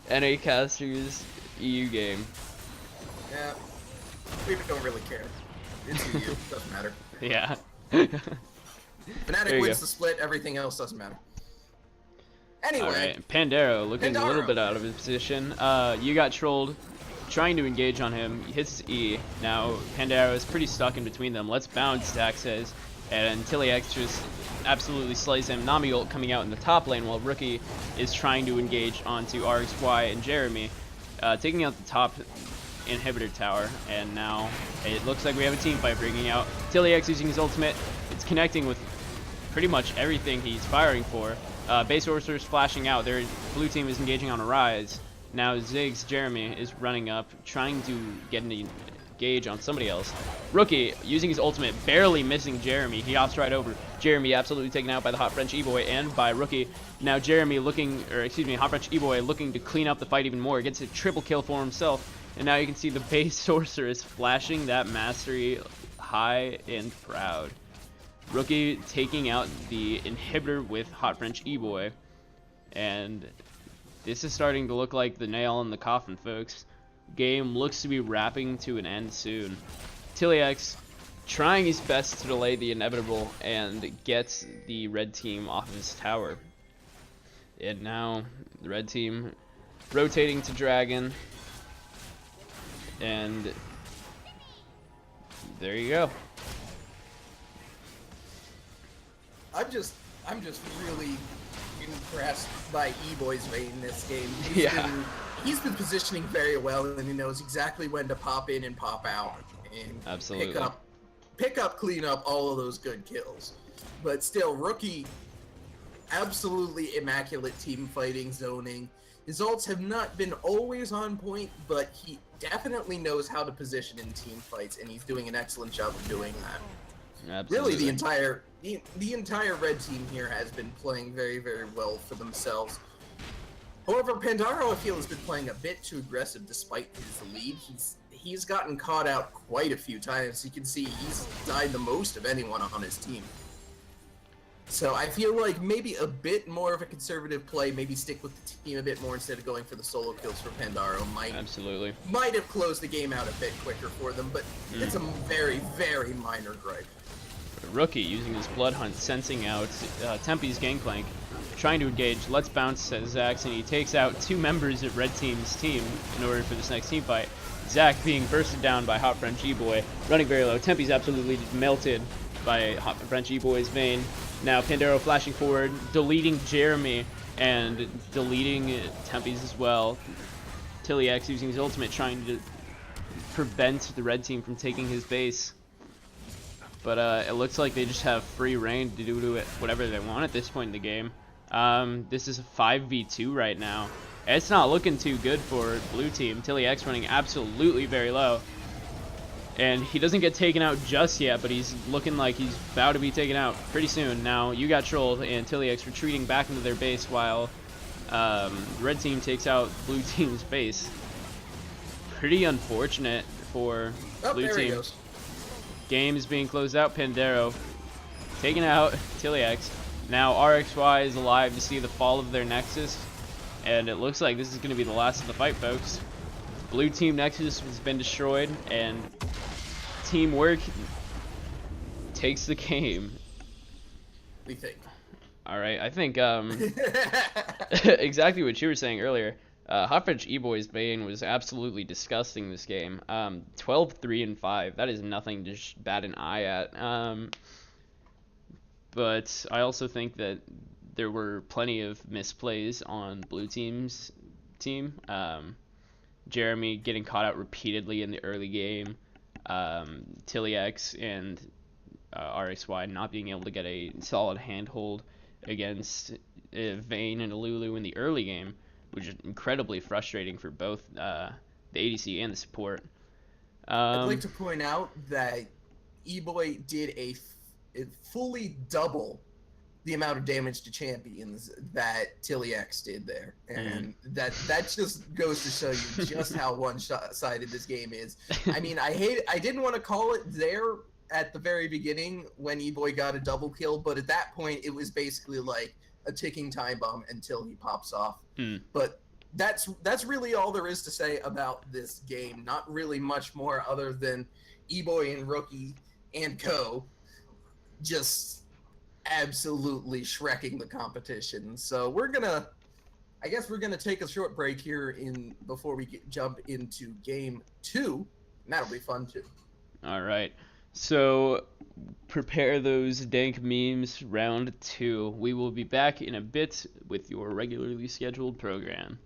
NA Casters EU game. Yeah, we don't really care. It's EU, doesn't matter. Yeah. Fnatic wins the split. Everything else doesn't matter. Anyway. All right, Pandaro looking a little bit out of his position. You got trolled. Trying to engage on him, he hits E. Now Pandaro is pretty stuck in between them. Let's bounce, Dak says, and Tillyx just absolutely slays him. Nami ult coming out in the top lane while Rookie is trying to engage onto RXY and Jeremy, taking out the top inhibitor tower. And now it looks like we have a team fight breaking out. Tillyx using his ultimate. It's connecting with pretty much everything he's firing for. Base Sorcerer's flashing out. Their blue team is engaging on a rise. Now Ziggs, Jeremy, is running up, trying to get an engage on somebody else. Rookie, using his ultimate, barely missing Jeremy. He hops right over. Jeremy absolutely taken out by the Hot French E-Boy and by Rookie. Now Jeremy Hot French E-Boy looking to clean up the fight even more. Gets a triple kill for himself. And now you can see the base Sorceress flashing that mastery high and proud. Rookie taking out the inhibitor with Hot French E-Boy. And this is starting to look like the nail in the coffin, folks. Game looks to be wrapping to an end soon. Tillyx trying his best to delay the inevitable and gets the red team off of his tower. And now the red team rotating to Dragon. And there you go. I'm just really impressed by E-Boy's rate in this game. He's been positioning very well, and he knows exactly when to pop in and pop out, and absolutely pick up, clean up all of those good kills. But still, Rookie, absolutely immaculate team fighting, zoning. His ults have not been always on point, but he definitely knows how to position in team fights, and he's doing an excellent job of doing that. Absolutely. Really, the entire red team here has been playing very, very well for themselves. However, Pandaro, I feel, has been playing a bit too aggressive despite his lead. He's gotten caught out quite a few times. You can see he's died the most of anyone on his team. So I feel like maybe a bit more of a conservative play, maybe stick with the team a bit more instead of going for the solo kills for Pandaro might have closed the game out a bit quicker for them, but it's a very, very minor gripe. Rookie using his Blood Hunt, sensing out Tempe's Gangplank, trying to engage. Let's bounce, says Zax, and he takes out two members of Red Team's team in order for this next team fight. Zac being bursted down by Hot French E-Boy, running very low. Tempe's absolutely melted by Hot French E-Boy's Vayne. Now Pandaro flashing forward, deleting Jeremy, and deleting Tempe's as well. Tillyx using his ultimate, trying to prevent the red team from taking his base. But it looks like they just have free reign to do whatever they want at this point in the game. This is a 5v2 right now. It's not looking too good for blue team. Tillyx running absolutely very low. And he doesn't get taken out just yet, but he's looking like he's about to be taken out pretty soon. Now you got trolled, and Tillyx retreating back into their base while red team takes out blue team's base. Pretty unfortunate for blue team. Game is being closed out. Pandaro taking out Tillyx. Now RXY is alive to see the fall of their Nexus, and it looks like this is going to be the last of the fight, folks. Blue team Nexus has been destroyed, and teamwork takes the game. We think. All right, I think exactly what you were saying earlier. Hot French E-Boy's Vayne was absolutely disgusting this game. 12-3-5. That is nothing to bat an eye at. But I also think that there were plenty of misplays on blue team's team. Jeremy getting caught out repeatedly in the early game. Tillyx and RXY not being able to get a solid handhold against Vayne and Lulu in the early game, which is incredibly frustrating for both the ADC and the support. I'd like to point out that E-Boy did a fully double the amount of damage to champions that Tilly X did there, and that just goes to show you just how one-sided this game is. I mean, I didn't want to call it there at the very beginning when E-Boy got a double kill, but at that point it was basically like a ticking time bomb until he pops off. But that's really all there is to say about this game. Not really much more other than E-Boy and Rookie and Co. just absolutely shrekking the competition. So I guess we're gonna take a short break here before we jump into game 2, and that'll be fun too. All right. So prepare those dank memes, round 2. We will be back in a bit with your regularly scheduled program.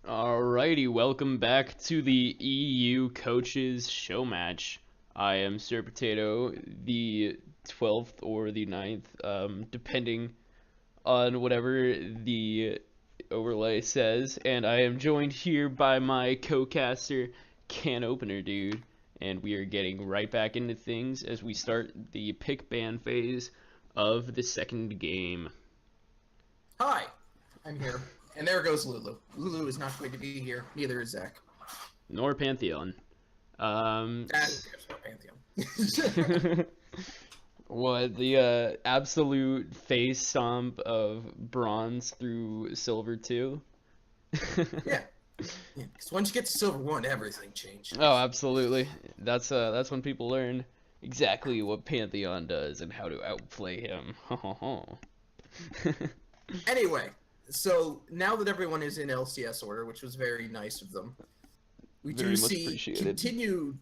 Alrighty, welcome back to the EU Coaches Showmatch. I am Sir Potato, the 12th or the ninth, depending on whatever the overlay says, and I am joined here by my co-caster, Can Opener Dude, and we are getting right back into things as we start the pick ban phase of the second game. Hi, I'm here. And there goes Lulu. Lulu is not going to be here. Neither is Zach. Nor Pantheon. Who cares about Pantheon? What the absolute face stomp of bronze through silver 2? Yeah. Because once you get to silver 1, everything changes. Oh, absolutely. That's when people learn exactly what Pantheon does and how to outplay him. Anyway, so now that everyone is in LCS order, which was very nice of them, we Very do much see appreciated. continued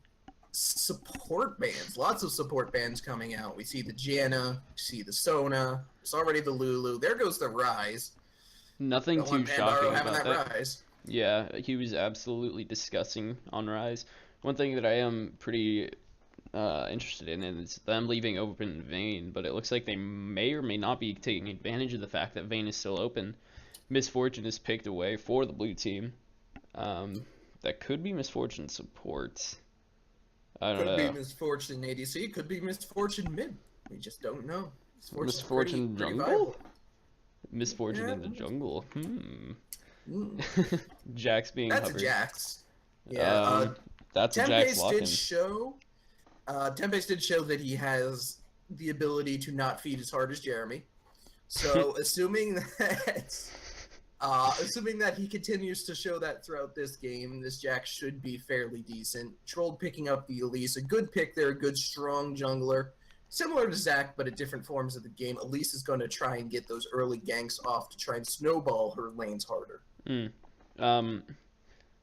support bands. Lots of support bands coming out. We see the Janna, we see the Sona. It's already the Lulu. There goes the Rise. Nothing Don't too want shocking Pandaro having about that that. Rise. Yeah, he was absolutely disgusting on Rise. One thing that I am pretty interested in is them leaving open Vayne, but it looks like they may or may not be taking advantage of the fact that Vayne is still open. Misfortune is picked away for the blue team. That could be Misfortune support. I don't Could be know. Misfortune ADC, could be Misfortune mid. We just don't know. Misfortune's Misfortune pretty jungle? viable. Misfortune Yeah, in the jungle. mm, Jax being that's a hovered. Jax. Yeah, That's a Jax Tempest did lock-in. show. Tempest did show that he has the ability to not feed as hard as Jeremy. So assuming that he continues to show that throughout this game, this Jax should be fairly decent. Troll picking up the Elise, a good pick there, a good strong jungler. Similar to Zach, but at different forms of the game. Elise is going to try and get those early ganks off to try and snowball her lanes harder. Mm. Um,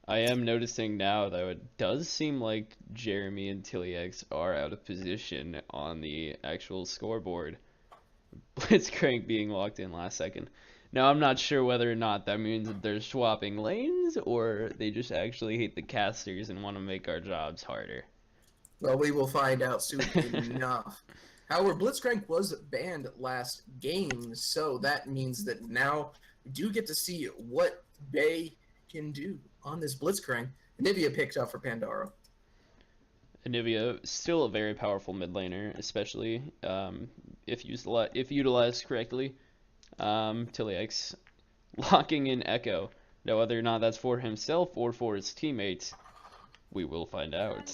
I am noticing now, though, it does seem like Jeremy and Tillyx are out of position on the actual scoreboard. Blitzcrank being locked in last second. Now, I'm not sure whether or not that means that they're swapping lanes or they just actually hate the casters and want to make our jobs harder. Well, we will find out soon enough. However, Blitzcrank was banned last game, so that means that now we do get to see what Bay can do on this Blitzcrank. Nivea picked up for Pandaro. Anivia, still a very powerful mid laner, especially if utilized correctly. Tillyx locking in Echo. Now, whether or not that's for himself or for his teammates, we will find out.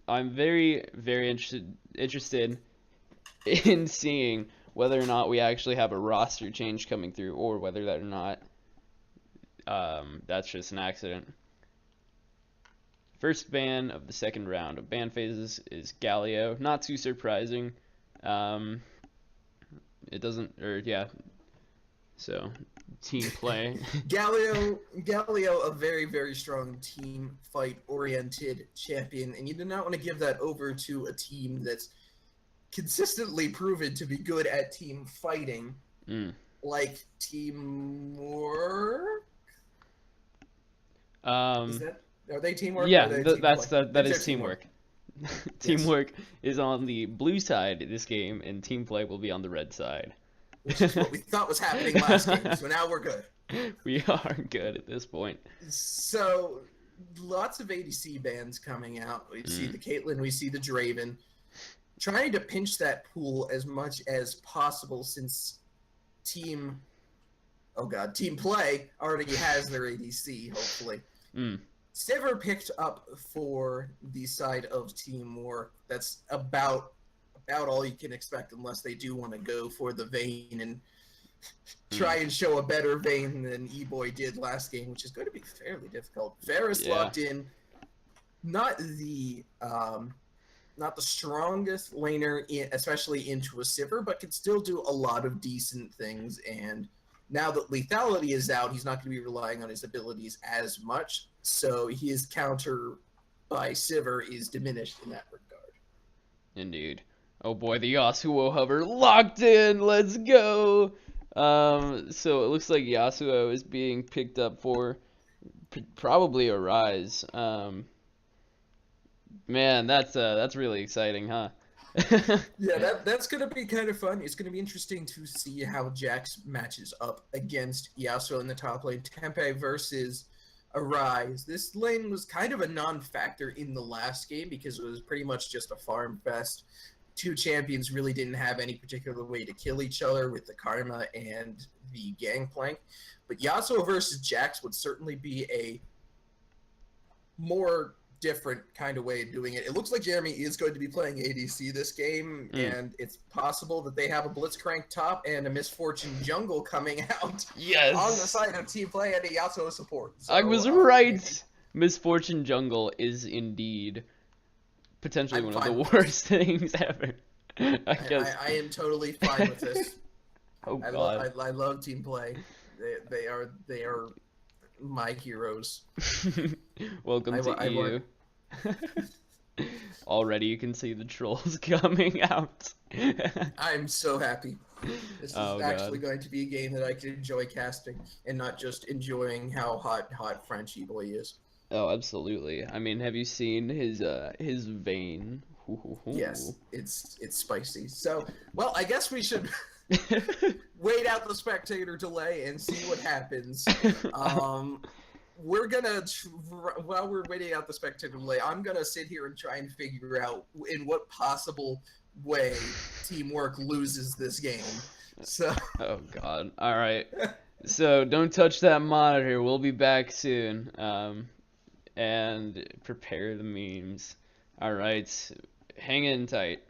I'm very, very interested in seeing whether or not we actually have a roster change coming through, or whether that or not that's just an accident. First ban of the second round of ban phases is Galio. Not too surprising. It doesn't, or yeah. So, team play. Galio, a very, very strong team fight oriented champion, and you do not want to give that over to a team that's consistently proven to be good at team fighting, like Teamwork. Are they teamwork? Yeah, or are they that is teamwork. Teamwork Yes. is on the blue side this game, and team play will be on the red side. Which is what we thought was happening last game, so now we're good. We are good at this point. So, lots of ADC bans coming out. We see the Caitlyn, we see the Draven. Trying to pinch that pool as much as possible since Team Play already has their ADC, hopefully. Sivir picked up for the side of Teamwork. That's about all you can expect unless they do want to go for the Vayne and try and show a better Vayne than E-Boy did last game, which is going to be fairly difficult. Varus locked in, not the strongest laner, especially into a Sivir, but can still do a lot of decent things. And now that lethality is out, he's not going to be relying on his abilities as much. So his counter by Sivir is diminished in that regard. Indeed. Oh boy, the Yasuo hover locked in. Let's go. So it looks like Yasuo is being picked up for probably a rise. Man, that's really exciting, huh? Yeah, that's gonna be kind of fun. It's gonna be interesting to see how Jax matches up against Yasuo in the top lane. Tempe versus Arise. This lane was kind of a non-factor in the last game because it was pretty much just a farm fest. Two champions really didn't have any particular way to kill each other with the Karma and the Gangplank. But Yasuo versus Jax would certainly be a more different kind of way of doing it. It looks like Jeremy is going to be playing ADC this game, Mm. and it's possible that they have a Blitzcrank top and a Misfortune jungle coming out on the Yes, side of Team Play and a Yasuo support. I So was right. Misfortune Jungle is indeed potentially I'm one of the fine with this. worst things ever. I guess. I am totally fine with this. Oh God. I love Team Play. They are my heroes. Welcome to I want. EU. Already you can see the trolls coming out. I'm so happy. This is Oh actually God. going to be a game that I can enjoy casting and not just enjoying how hot Frenchy boy is. Oh, absolutely. I mean, have you seen his vein? Hoo, hoo, hoo. Yes, it's spicy. So, well, I guess we should wait out the spectator delay and see what happens. Um, we're gonna while we're waiting out the spectator delay, I'm gonna sit here and try and figure out in what possible way Teamwork loses this game. So, Oh God. All right. So don't touch that monitor. We'll be back soon. And prepare the memes. All right. Hang in tight.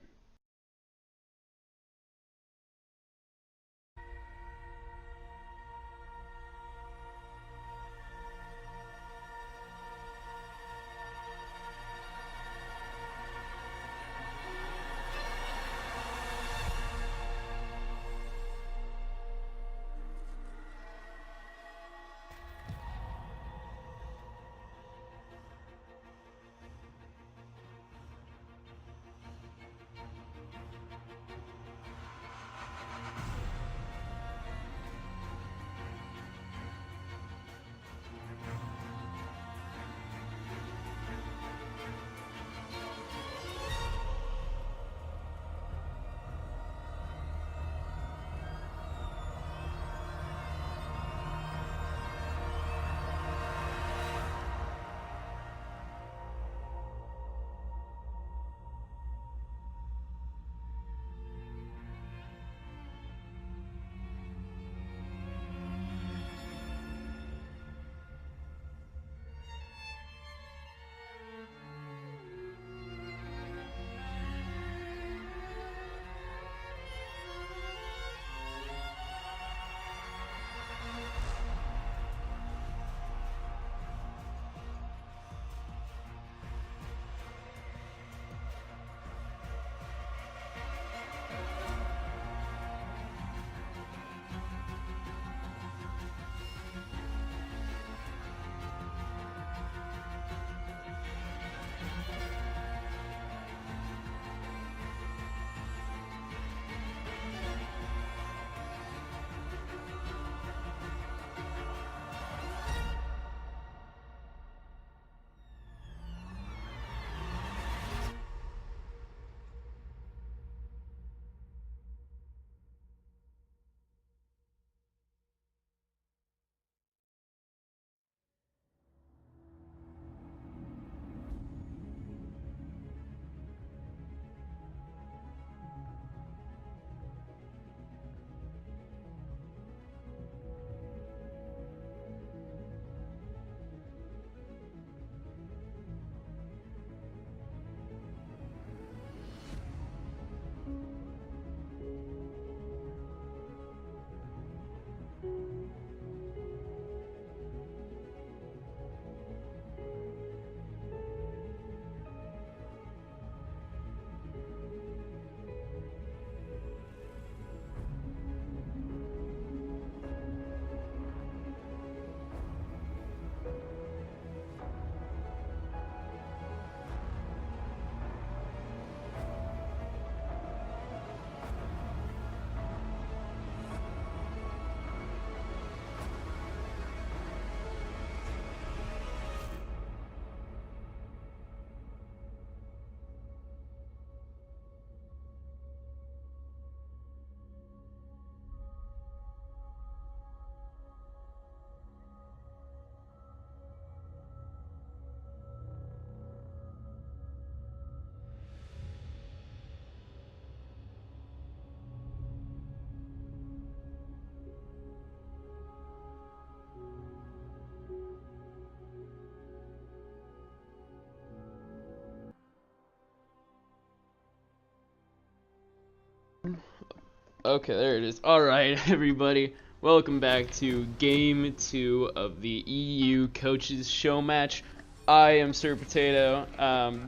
Okay, there it is. Alright, everybody. Welcome back to Game 2 of the EU Coaches Show Match. I am Sir Potato,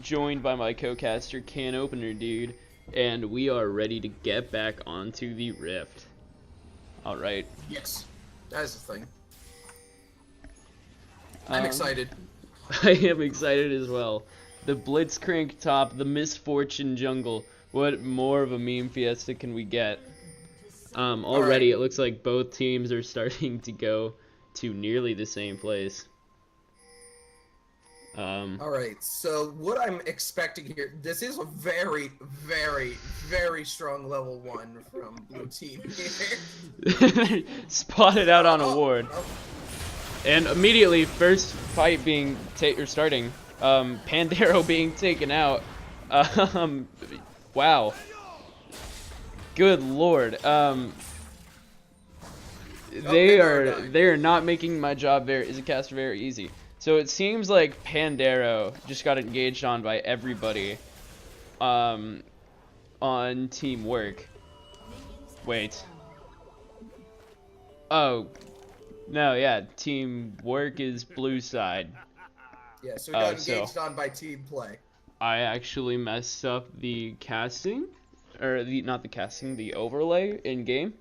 joined by my co-caster, Can Opener Dude, and we are ready to get back onto the Rift. Alright. Yes, that is the thing. I'm excited. I am excited as well. The Blitzcrank top, the Misfortune jungle. What more of a meme fiesta can we get? Already it looks like both teams are starting to go to nearly the same place. Alright, so what I'm expecting here, this is a very, very, very strong level 1 from Blue Team here. Spotted out on a ward. And immediately, first fight being starting, Pandero being taken out. Wow. Good lord. They are not making my job as a caster very easy. So it seems like Pandero just got engaged on by everybody on teamwork. Wait. Oh. No, yeah, teamwork is blue side. Yeah, so we got engaged on by team play. I actually messed up the casting, or not the casting, the overlay in game.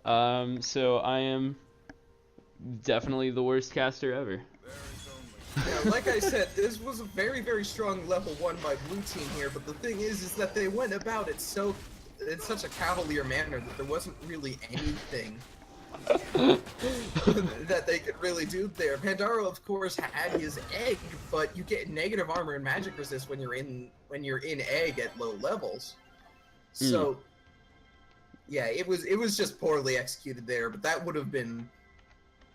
So I am definitely the worst caster ever. Yeah, like I said, this was a very, very strong level 1 by Blue Team here, but the thing is that they went about it in such a cavalier manner that there wasn't really anything that they could really do there. Pandaro, of course, had his egg, but you get negative armor and magic resist when you're in egg at low levels. So yeah, it was just poorly executed there, but that would have been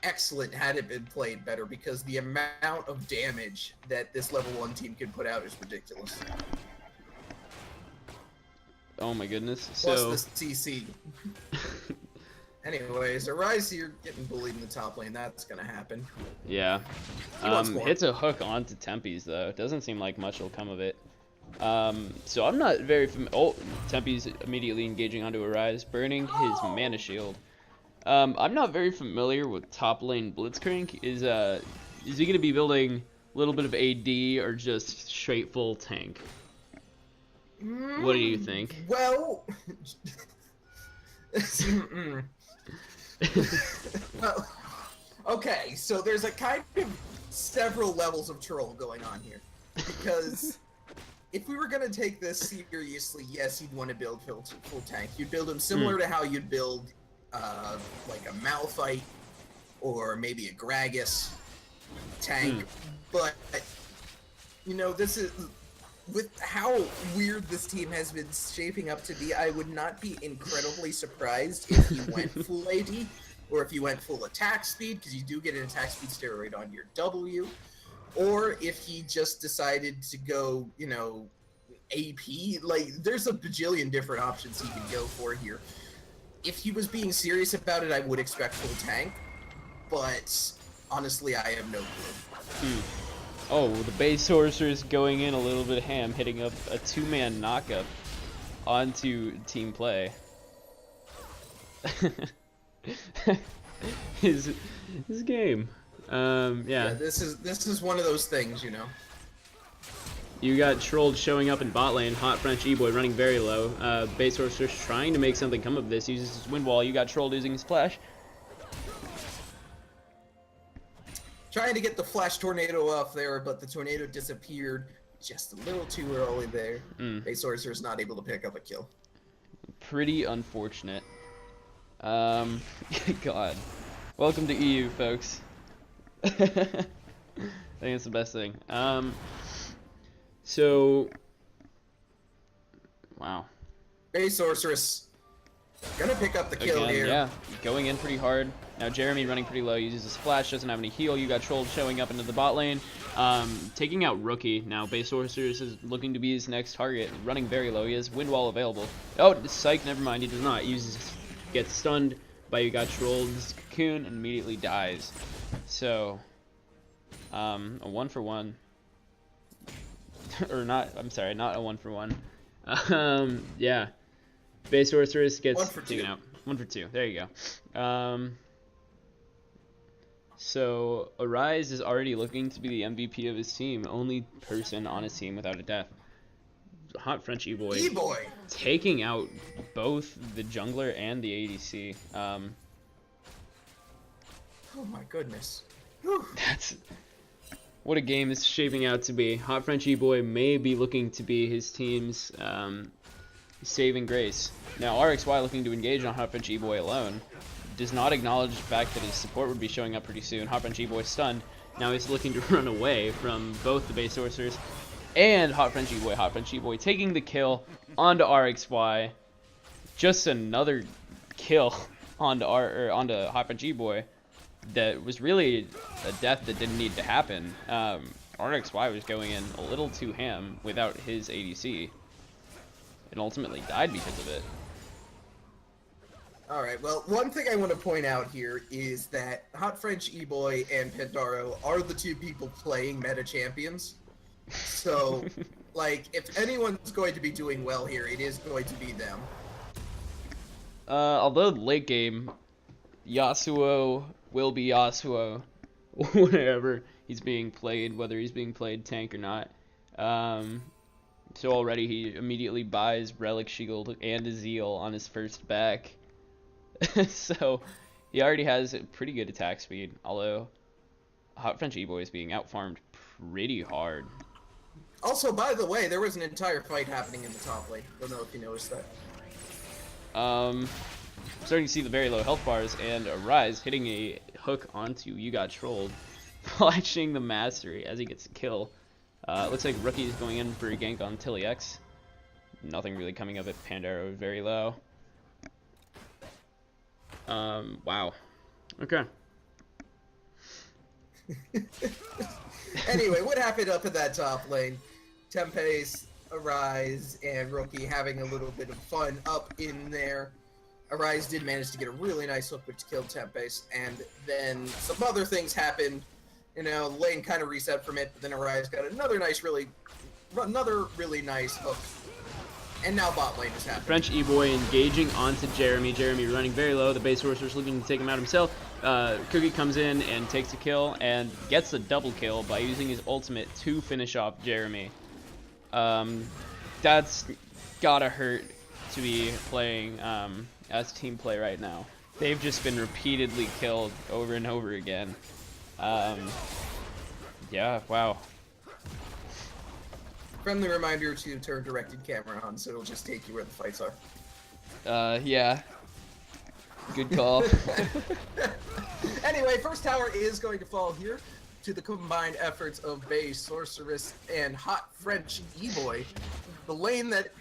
excellent had it been played better, because the amount of damage that this level 1 team can put out is ridiculous. Oh my goodness. Plus the CC. Anyways, Arise here getting bullied in the top lane. That's gonna happen. Yeah. Hits a hook onto Tempe's though. It doesn't seem like much will come of it. So I'm not very familiar. Oh, Tempe's immediately engaging onto Arise, burning his mana shield. I'm not very familiar with top lane Blitzcrank. Is he gonna be building a little bit of AD or just straight full tank? What do you think? Well, well, okay, so there's a kind of several levels of troll going on here, because if we were gonna take this seriously, yes, you'd want to build full tank. You'd build him similar to how you'd build like a Malphite or maybe a Gragas tank, but you know, this is, with how weird this team has been shaping up to be, I would not be incredibly surprised if he went full AD, or if he went full attack speed, because you do get an attack speed steroid on your W, or if he just decided to go, you know, AP. Like, there's a bajillion different options he could go for here. If he was being serious about it, I would expect full tank, but honestly, I have no clue. Oh, the base sorceress going in a little bit ham, hitting up a 2-man knockup onto team play. his game. Yeah. This is one of those things, you know. You got trolled showing up in bot lane. Hot French E-boy running very low. Base sorceress trying to make something come of this. Uses his wind wall. You got trolled using his splash. Trying to get the flash tornado off there, but the tornado disappeared just a little too early there. Base sorcerer is not able to pick up a kill. Pretty unfortunate. God. Welcome to EU, folks. I think it's the best thing. So, wow. Base sorceress gonna pick up the kill again, here. Yeah, going in pretty hard. Now Jeremy running pretty low, uses a splash, doesn't have any heal. You got trolled showing up into the bot lane, taking out Rookie. Now Base Sorceress is looking to be his next target, running very low. He has wind wall available. Oh, psych, never mind, he does not. Gets stunned by you got trolled cocoon and immediately dies. So, a 1-for-1. Or not, I'm sorry, not a 1-for-1. Yeah. Base Sorceress gets 1 for 2. taken out. 1 for 2. There you go. So Arise is already looking to be the MVP of his team. Only person on his team without a death. Hot French E-Boy. E-Boy! Taking out both the jungler and the ADC. Oh my goodness. That's what a game is shaping out to be. Hot French E-Boy may be looking to be his team's saving grace. Now RXY looking to engage on Hot French E-Boy alone. Does not acknowledge the fact that his support would be showing up pretty soon. Hot French E-Boy stunned. Now he's looking to run away from both the base sorcerers and Hot French E-Boy. Hot French E-Boy taking the kill onto RXY. Just another kill onto Hot French E-Boy. That was really a death that didn't need to happen. RXY was going in a little too ham without his ADC. And ultimately died because of it. Alright, well, one thing I want to point out here is that Hot French E-Boy and Pandaro are the two people playing meta champions. So, like, if anyone's going to be doing well here, it is going to be them. Although late game, Yasuo will be Yasuo whenever he's being played, whether he's being played tank or not. So already he immediately buys Relic Shield and a Zeal on his first back. So he already has a pretty good attack speed, although Hot French E-Boy is being outfarmed pretty hard. Also, by the way, there was an entire fight happening in the top lane. Don't know if you noticed that. Starting to see the very low health bars and Arise hitting a hook onto You Got Trolled, flashing the mastery as he gets a kill. Looks like Rookie is going in for a gank on Tilly X. Nothing really coming of it. Pandaro very low. Wow. Okay. Anyway, what happened up in that top lane? Tempest, Arise, and Rookie having a little bit of fun up in there. Arise did manage to get a really nice hook which killed Tempest, and then some other things happened. You know, the lane kind of reset from it, but then Arise got another really nice hook. And now bot lane is happening. French E-Boy engaging onto Jeremy. Jeremy running very low. The base sorcerer's looking to take him out himself. Cookie comes in and takes a kill and gets a double kill by using his ultimate to finish off Jeremy. That's gotta hurt to be playing as team play right now. They've just been repeatedly killed over and over again. Yeah, wow. Friendly reminder to turn directed camera on, so it'll just take you where the fights are. Yeah. Good call. Anyway, first tower is going to fall here to the combined efforts of Base, Sorceress, and Hot French E-Boy. The lane that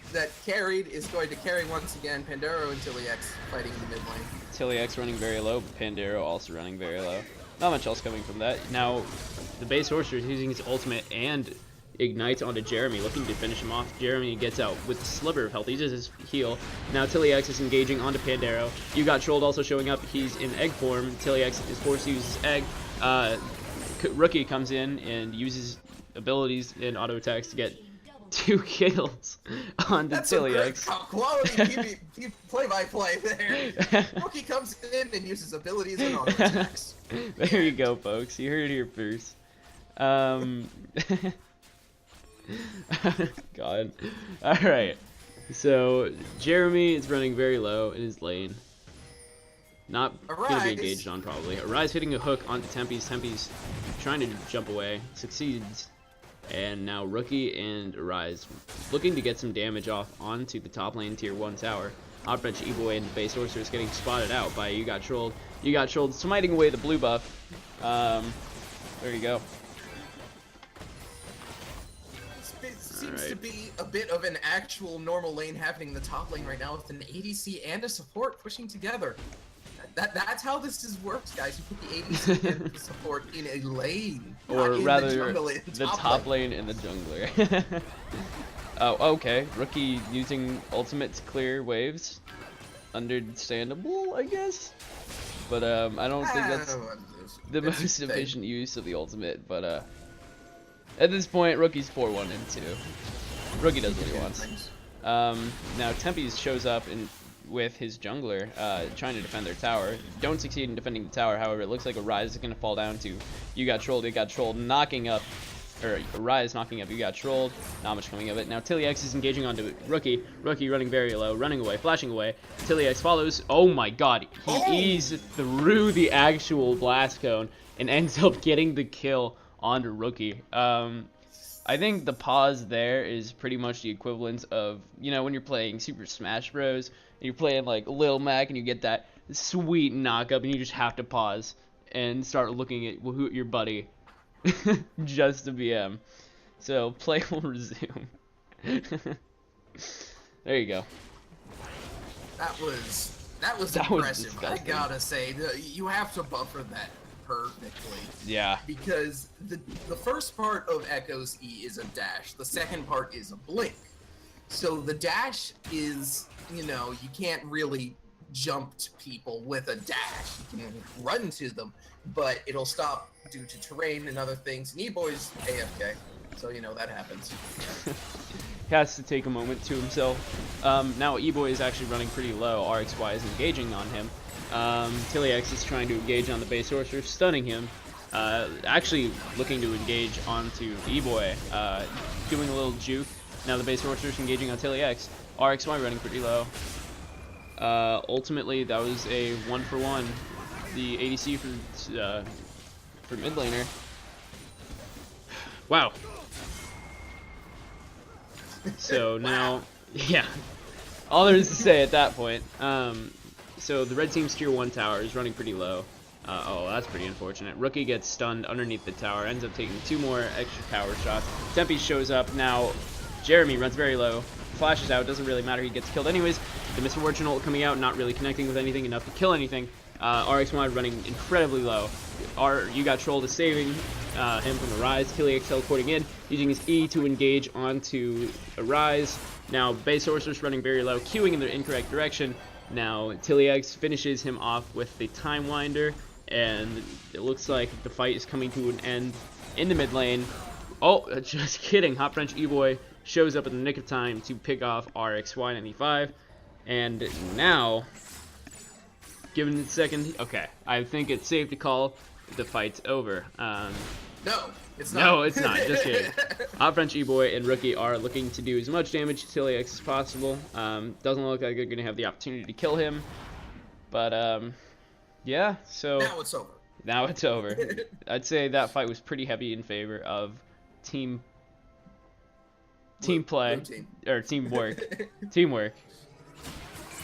carried is going to carry once again. Pandaro and Tilly X fighting in the mid lane. Tilly X running very low, but Pandaro also running very low. Not much else coming from that. Now, the base sorcerer is using his ultimate and ignites onto Jeremy, looking to finish him off. Jeremy gets out with a sliver of health. He uses his heal. Now Tilly X is engaging onto Pandaro. You Got Trolled also showing up. He's in egg form. Tilly X is forced to use his egg. Rookie comes in and uses abilities and auto attacks to get 2 kills onto Tilly X. That's quality play-by-play there. Rookie comes in and uses abilities and auto attacks. There you go, folks. You heard it here first. God. Alright. So, Jeremy is running very low in his lane. Not going to be engaged on, probably. Arise hitting a hook onto Tempe's. Tempe's trying to jump away. Succeeds. And now Rookie and Arise looking to get some damage off onto the top lane tier 1 tower. Hot French E-Boy and Base Sorcerer is getting spotted out by You Got Trolled. You Got Trolled smiting away the blue buff. There you go. It seems to be a bit of an actual normal lane happening in the top lane right now with an ADC and a support pushing together. That's how this works, guys. You put the ADC and the support in a lane, or rather, the top lane and the jungler. Oh, okay. Rookie using ultimate to clear waves. Understandable, I guess. But I don't think that's the most efficient use of the ultimate. But at this point, Rookie's 4-1 and 2. Rookie does what he wants. Now Tempest shows up with his jungler, trying to defend their tower. Don't succeed in defending the tower, however, it looks like a Rise is going to fall down to You Got Trolled, It Got Trolled, knocking up, or a Rise knocking up You Got Trolled, not much coming of it. Now Tillyx is engaging onto Rookie, Rookie running very low, running away, flashing away. Tillyx follows, oh my god, he eased through the actual blast cone and ends up getting the kill onto Rookie. I think the pause there is pretty much the equivalent of, you know, when you're playing Super Smash Bros. And you're playing like Lil Mac and you get that sweet knock-up and you just have to pause and start looking at your buddy just to BM. So play will resume. There you go. That was impressive. I gotta say, you have to buffer that perfectly. Yeah. Because the first part of Echo's E is a dash. The second part is a blink. So the dash is, you know, you can't really jump to people with a dash. You can run to them, but it'll stop due to terrain and other things. And E-Boy's AFK, so you know that happens. He has to take a moment to himself. Now E-Boy is actually running pretty low. RXY is engaging on him. Tillyx is trying to engage on the base sorcerer, stunning him. Actually looking to engage onto E-Boy, doing a little juke. Now the base sorcerer is engaging on Tillyx. RXY running pretty low. Ultimately, that was a 1-for-1. The ADC for mid laner. Wow. So now, yeah, all there is to say at that point. So the red team's tier 1 tower is running pretty low. Oh, that's pretty unfortunate. Rookie gets stunned underneath the tower, ends up taking 2 more extra tower shots. Tempe shows up. Now Jeremy runs very low, flashes out, doesn't really matter, he gets killed anyways. The Misfortune ult coming out, not really connecting with anything enough to kill anything. RXY running incredibly low. You Got Trolled is saving him from a Rise. Tillyx teleporting in, using his E to engage onto a Rise. Now base sorcerer's running very low, queuing in the incorrect direction. Now Tillyx finishes him off with the Time Winder, and it looks like the fight is coming to an end in the mid lane. Oh, just kidding. Hot French E-Boy shows up in the nick of time to pick off RXY95. And now, given the second, okay, I think it's safe to call the fight's over. No, it's not. No, it's not. Just kidding. Hot French E-Boy and Rookie are looking to do as much damage to Tillyx as possible. Doesn't look like they're going to have the opportunity to kill him. But, yeah, so... Now it's over. Now it's over. I'd say that fight was pretty heavy in favor of team play, or teamwork. Teamwork.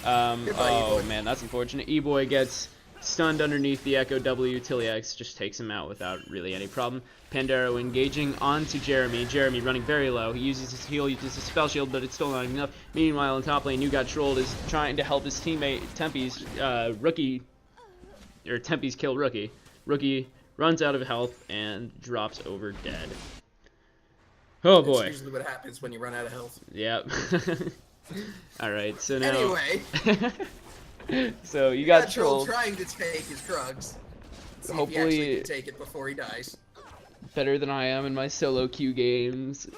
Oh man, that's unfortunate. E-Boy gets stunned underneath the Echo W. Tillyx just takes him out without really any problem. Pandero engaging onto Jeremy. Jeremy running very low. He uses his heal, uses his spell shield, but it's still not enough. Meanwhile, in top lane, You Got Trolled is trying to help his teammate Tempe's Tempe's kill Rookie. Rookie runs out of health and drops over dead. Oh boy. That's usually what happens when you run out of health. Yep. Alright, so now... Anyway. So You Got Trolled. Trying to take his drugs. See Hopefully... if he actually can take it before he dies. Better than I am in my solo queue games.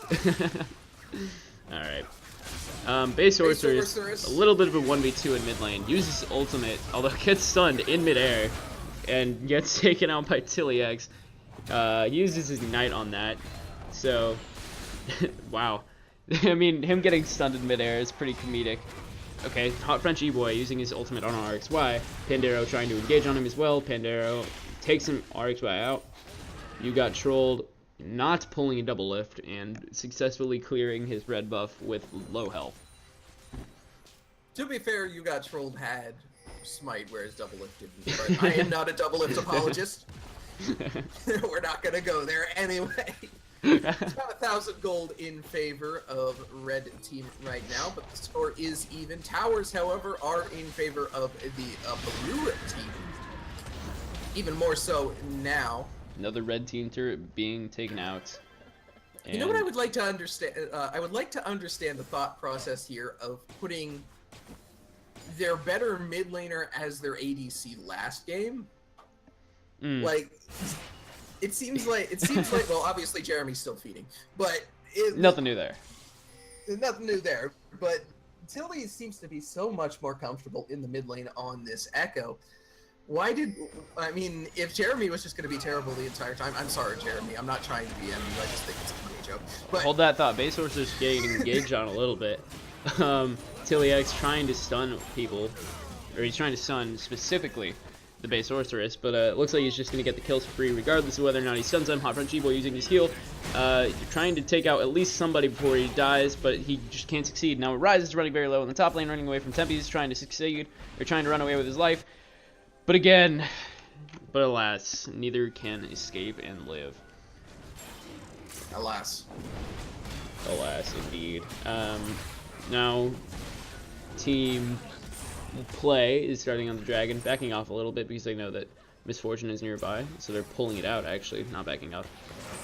Alright. Base Sorceress, a little bit of a 1v2 in mid lane. Uses his ultimate, although gets stunned in midair. And gets taken out by Tillyx. Uses his Ignite on that. So... wow. I mean, him getting stunned in midair is pretty comedic. Okay, Hot French E-Boy using his ultimate on RXY. Pandero trying to engage on him as well. Pandero takes him RXY out. You Got Trolled, not pulling a double lift and successfully clearing his red buff with low health. To be fair, You Got Trolled had Smite, whereas double lift didn't. But I am not a double lift apologist. We're not gonna go there anyway. It's about 1,000 gold in favor of red team right now, but the score is even. Towers, however, are in favor of the blue team. Even more so now. Another red team turret being taken out. And... You know what I would like to understand? I would like to understand the thought process here of putting their better mid laner as their ADC last game. Like... It seems like well, obviously Jeremy's still feeding, but nothing new there. Nothing new there, but Tilly seems to be so much more comfortable in the mid lane on this Echo. If Jeremy was just going to be terrible the entire time, I'm sorry, Jeremy. I'm not trying to be enemy. I just think it's a funny joke. But Hold that thought. Base Sorcerer's getting engaged on a little bit. Tilly X trying to stun people, or he's trying to stun specifically the Base Sorceress, but it looks like he's just going to get the kills for free regardless of whether or not he stuns them. Hot Front G-Boy using his heal, trying to take out at least somebody before he dies, but he just can't succeed. Now Rise is running very low in the top lane, running away from Tempe's, trying to succeed, or trying to run away with his life. But again, alas, neither can escape and live. Alas, indeed. Now, Team Play is starting on the Dragon, backing off a little bit because they know that Misfortune is nearby, so they're pulling it out, actually, not backing up.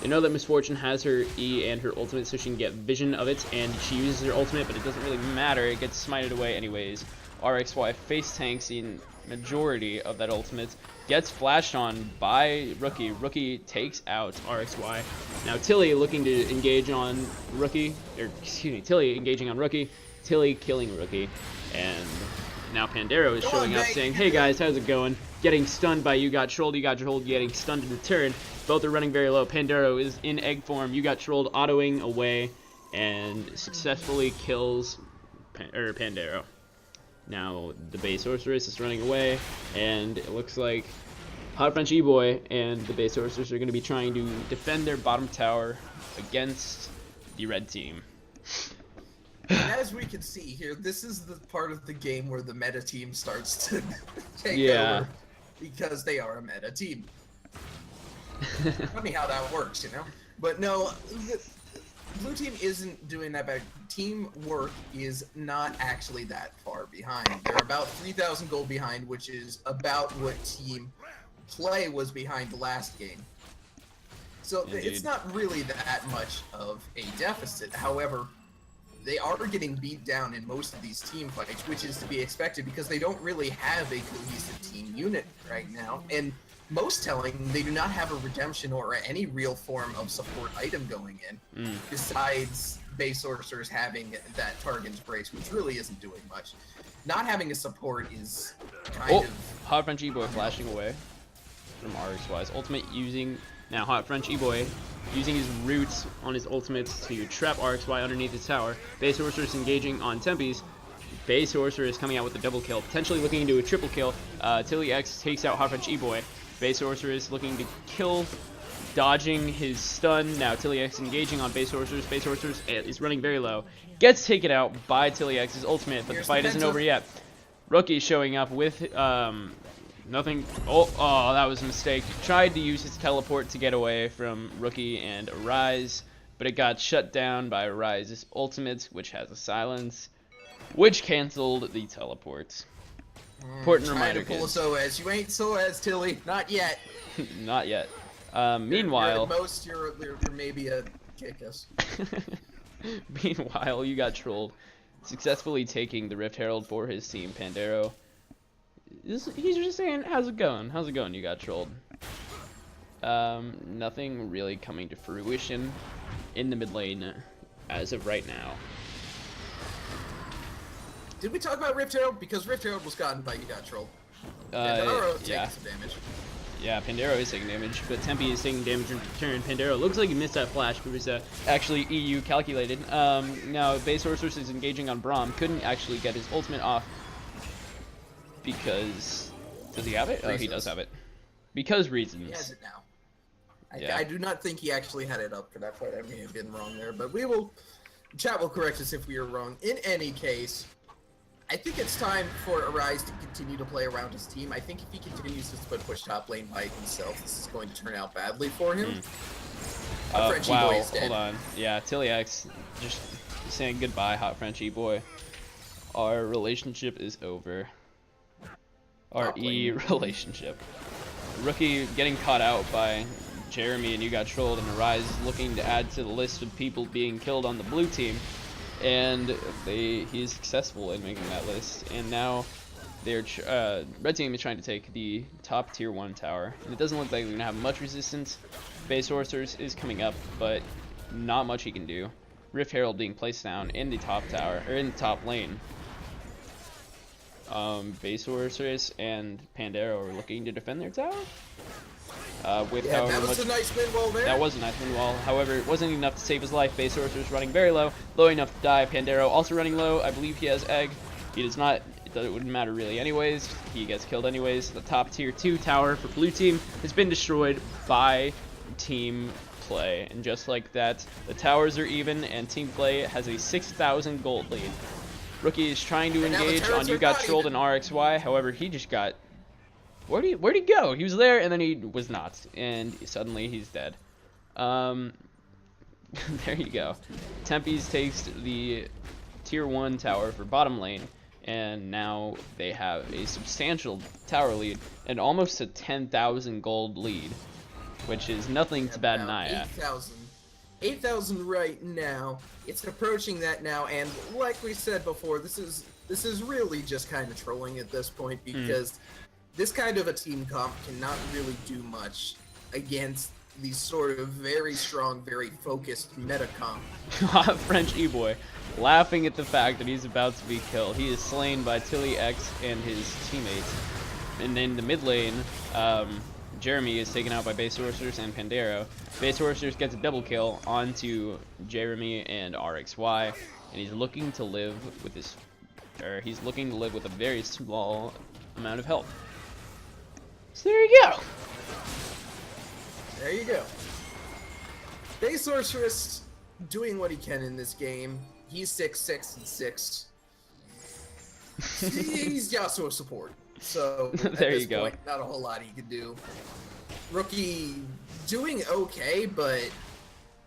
They know that Misfortune has her E and her ultimate, so she can get vision of it, and she uses her ultimate, but it doesn't really matter. It gets smited away anyways. RXY face tanks the majority of that ultimate, gets flashed on by Rookie. Rookie takes out RXY. Now Tilly looking to engage on Rookie, Tilly engaging on Rookie, Tilly killing Rookie, and now Pandero is showing up saying, hey guys, how's it going? Getting stunned by You Got Trolled, getting stunned in return. Both are running very low. Pandero is in egg form. You Got Trolled autoing away and successfully kills Pandero. Now the Base Sorceress is running away, and it looks like Hot French E-Boy and the Base Sorceress are going to be trying to defend their bottom tower against the red team. as we can see here, this is the part of the game where the meta team starts to take over, because they are a meta team. Funny how that works, you know? But no, Blue team isn't doing that bad. Teamwork is not actually that far behind. They're about 3,000 gold behind, which is about what Team Play was behind the last game. So it's not really that much of a deficit. However, they are getting beat down in most of these team fights, which is to be expected because they don't really have a cohesive team unit right now. And most telling, they do not have a redemption or any real form of support item going in, besides Base Sorcerers having that Targan's Brace, which really isn't doing much. Not having a support is kind of... Hot French E-Boy flashing away from RXY's ultimate, using... Now Hot French E-Boy using his roots on his ultimates to trap RXY underneath the tower. Base Sorceress engaging on Tempe's. Base Sorceress coming out with a double kill, potentially looking to do a triple kill. Tilly X takes out Hot French E-Boy. Base Sorceress looking to kill, dodging his stun. Now Tilly X engaging on Base Sorceress. Base Sorceress is running very low. Gets taken out by Tilly X's ultimate, but the fight isn't over yet. Rookie showing up with nothing. Oh, that was a mistake. Tried to use his teleport to get away from Rookie and Rise, but it got shut down by Rise's ultimate, which has a silence, which canceled the teleport. Important reminder, pull a Soaz. You ain't Soaz, Tilly. Not yet. Not yet. Meanwhile... You're at most, you're maybe a kick-us. Meanwhile, You Got Trolled, successfully taking the Rift Herald for his team. Pandero, he's just saying, how's it going? How's it going, You Got Trolled? Nothing really coming to fruition in the mid lane as of right now. Did we talk about Rift Herald? Because Rift Herald was gotten by You Got Trolled. Pandero takes some damage. Yeah, Pandero is taking damage, but Tempe is taking damage in return. Pandero looks like he missed that flash, but it was actually EU calculated. Now, Base Sorceress is engaging on Braum. Couldn't actually get his ultimate off because... Does he have it? Oh, he does have it. Because reasons. He has it now. I do not think he actually had it up for that fight. I may have been wrong there, but we will... Chat will correct us if we are wrong. In any case... I think it's time for Arise to continue to play around his team. I think if he continues to push top lane by himself, this is going to turn out badly for him. Wow, hold on. Yeah, Tilly X just saying goodbye, Hot French E-Boy. Our relationship is over. Our E-relationship. Rookie getting caught out by Jeremy and You Got Trolled, and Arise looking to add to the list of people being killed on the blue team. And he's successful in making that list, and now red team is trying to take the top tier 1 tower, and it doesn't look like they're gonna have much resistance. Base Sorceress is coming up, but not much he can do. Rift Herald being placed down in the top tower, or in the top lane. Base Sorceress and Pandero are looking to defend their tower. With Yeah, however that was much, a nice win wall there. that was a nice win wall. However, it wasn't enough to save his life. Base Sorceress running very low, low enough to die. Pandero also running low. I believe he has egg. He does not. It wouldn't matter really anyways. He gets killed anyways. The top tier 2 tower for blue team has been destroyed by team play. And just like that, the towers are even and team play has a 6,000 gold lead. Rookie is trying to engage on You Got Trolled and RXY. However, he just got... Where'd he go? He was there and then he was not. And suddenly he's dead. There you go. Tempe's takes the tier 1 tower for bottom lane. And now they have a substantial tower lead and almost a 10,000 gold lead, which is nothing to bat an eye at. 8,000 right now. It's approaching that now, and like we said before, this is really just kind of trolling at this point because this kind of a team comp cannot really do much against these sort of very strong, very focused meta comp. French E-Boy laughing at the fact that he's about to be killed. He is slain by Tilly X and his teammates. And in the mid lane, Jeremy is taken out by Base Sorcerers and Pandero. Base Sorcerers gets a double kill onto Jeremy and RXY, and he's looking to live with his, he's looking to live with a very small amount of health. So there you go. There you go. Base Sorceress doing what he can in this game. He's 6'6" and 6. He's also a support. So at there this you go. point, not a whole lot he can do. Rookie doing okay, but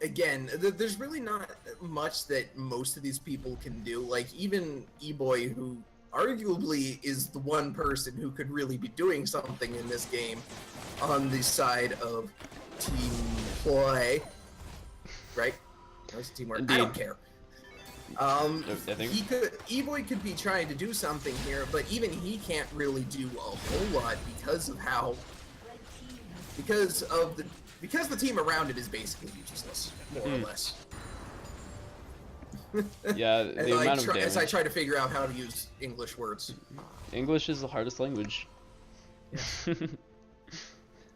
again, there's really not much that most of these people can do. Like even E-Boy, who arguably is the one person who could really be doing something in this game on the side of team play, right? That was teamwork. Indeed. I don't care. I think E-Boy could be trying to do something here, but even he can't really do a whole lot because of the team around it is basically useless, more or less. Yeah, the amount of damage. As I try to figure out how to use English words. English is the hardest language.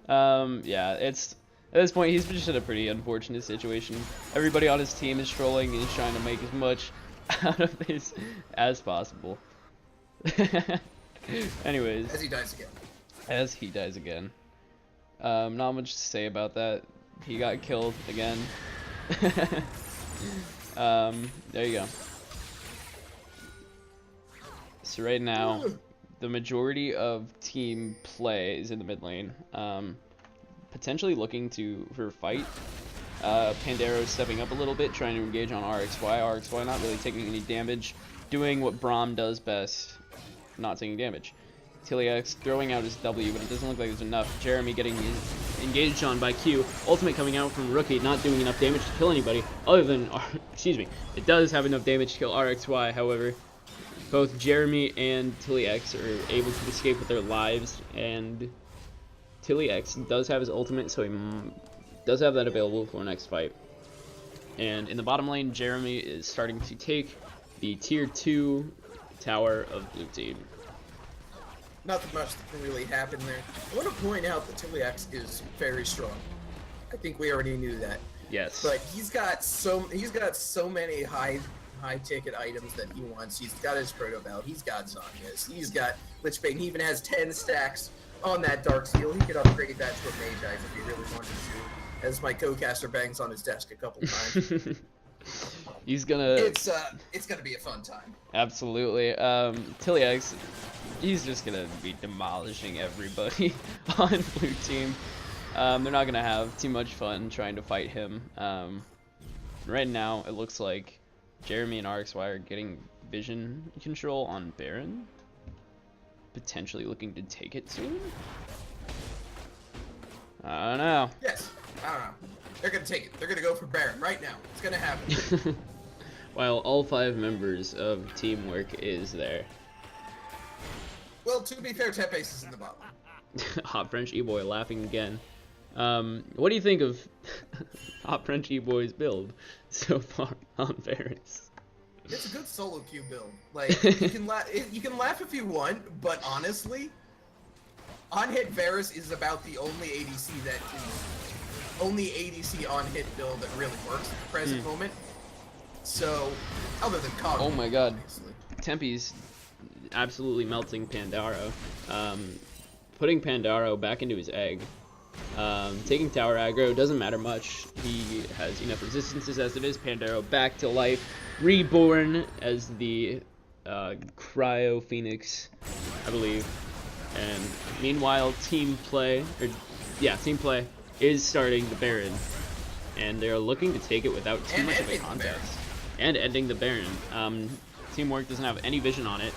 Yeah. Yeah, it's at this point he's just in a pretty unfortunate situation. Everybody on his team is trolling and is trying to make as much out of this as possible. Anyways, As he dies again. As he dies again. Not much to say about that. He got killed again. There you go. So right now, the majority of team play is in the mid lane. Potentially looking for a fight. Pandero stepping up a little bit, trying to engage on RXY. RXY not really taking any damage, doing what Braum does best, not taking damage. Tilly-X throwing out his W, but it doesn't look like there's enough. Jeremy getting engaged on by Q. Ultimate coming out from Rookie, not doing enough damage to kill anybody, other than, excuse me, it does have enough damage to kill RXY, however. Both Jeremy and Tilly-X are able to escape with their lives, and Tilly-X does have his ultimate, so he does have that available for next fight. And in the bottom lane, Jeremy is starting to take the tier 2 tower of blue team. Nothing much that can really happen there. I want to point out that Tilly-X is very strong. I think we already knew that. Yes. But he's got so many high ticket items that he wants. He's got his Proto Belt, he's got Zonias, he's got Lichbane, he even has 10 stacks on that Dark Seal. He could upgrade that to a Mage Eyes if he really wanted to, as my co-caster bangs on his desk a couple times. He's gonna... It's gonna be a fun time. Absolutely. Tilly-X, he's just gonna be demolishing everybody on blue team. They're not gonna have too much fun trying to fight him. Right now, it looks like Jeremy and RXY are getting vision control on Baron. Potentially looking to take it soon? I don't know. Yes, I don't know. They're gonna take it. They're gonna go for Baron right now. It's gonna happen. While all 5 members of Teamwork is there. Well, to be fair, Tepe's is in the bottom. Hot French E-Boy laughing again. What do you think of Hot French E-Boy's build so far on Varus? It's a good solo queue build. Like, you can laugh if you want, but honestly, on hit Varus is about the only ADC on hit build that really works at the present moment. So, other than Cog. Oh my god. Obviously. Tempe's absolutely melting Pandaro. Putting Pandaro back into his egg. Taking tower aggro doesn't matter much. He has enough resistances as it is. Pandaro back to life. Reborn as the Cryo Phoenix, I believe. And meanwhile, Team Play is starting the Baron. And they're looking to take it without too much of a contest. And ending the Baron. Teamwork doesn't have any vision on it.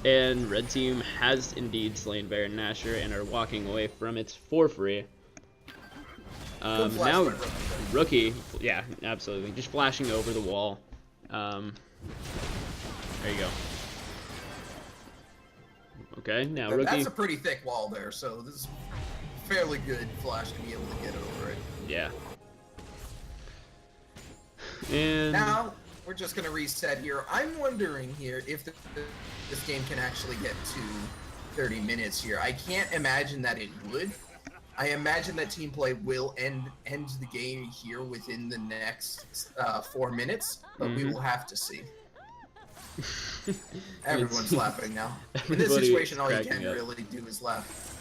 And Red Team has indeed slain Baron Nashor and are walking away from it for free. Now, Rookie, yeah, absolutely, just flashing over the wall. There you go. Okay, now Rookie. That's a pretty thick wall there, so this is fairly good Flash to be able to get over it. Yeah. And now we're just gonna reset here. I'm wondering here if this game can actually get to 30 minutes here. I can't imagine that it would. I imagine that Team Play will end the game here within the next 4 minutes, but we will have to see. Everyone's laughing now. In this situation, all you can really do is laugh.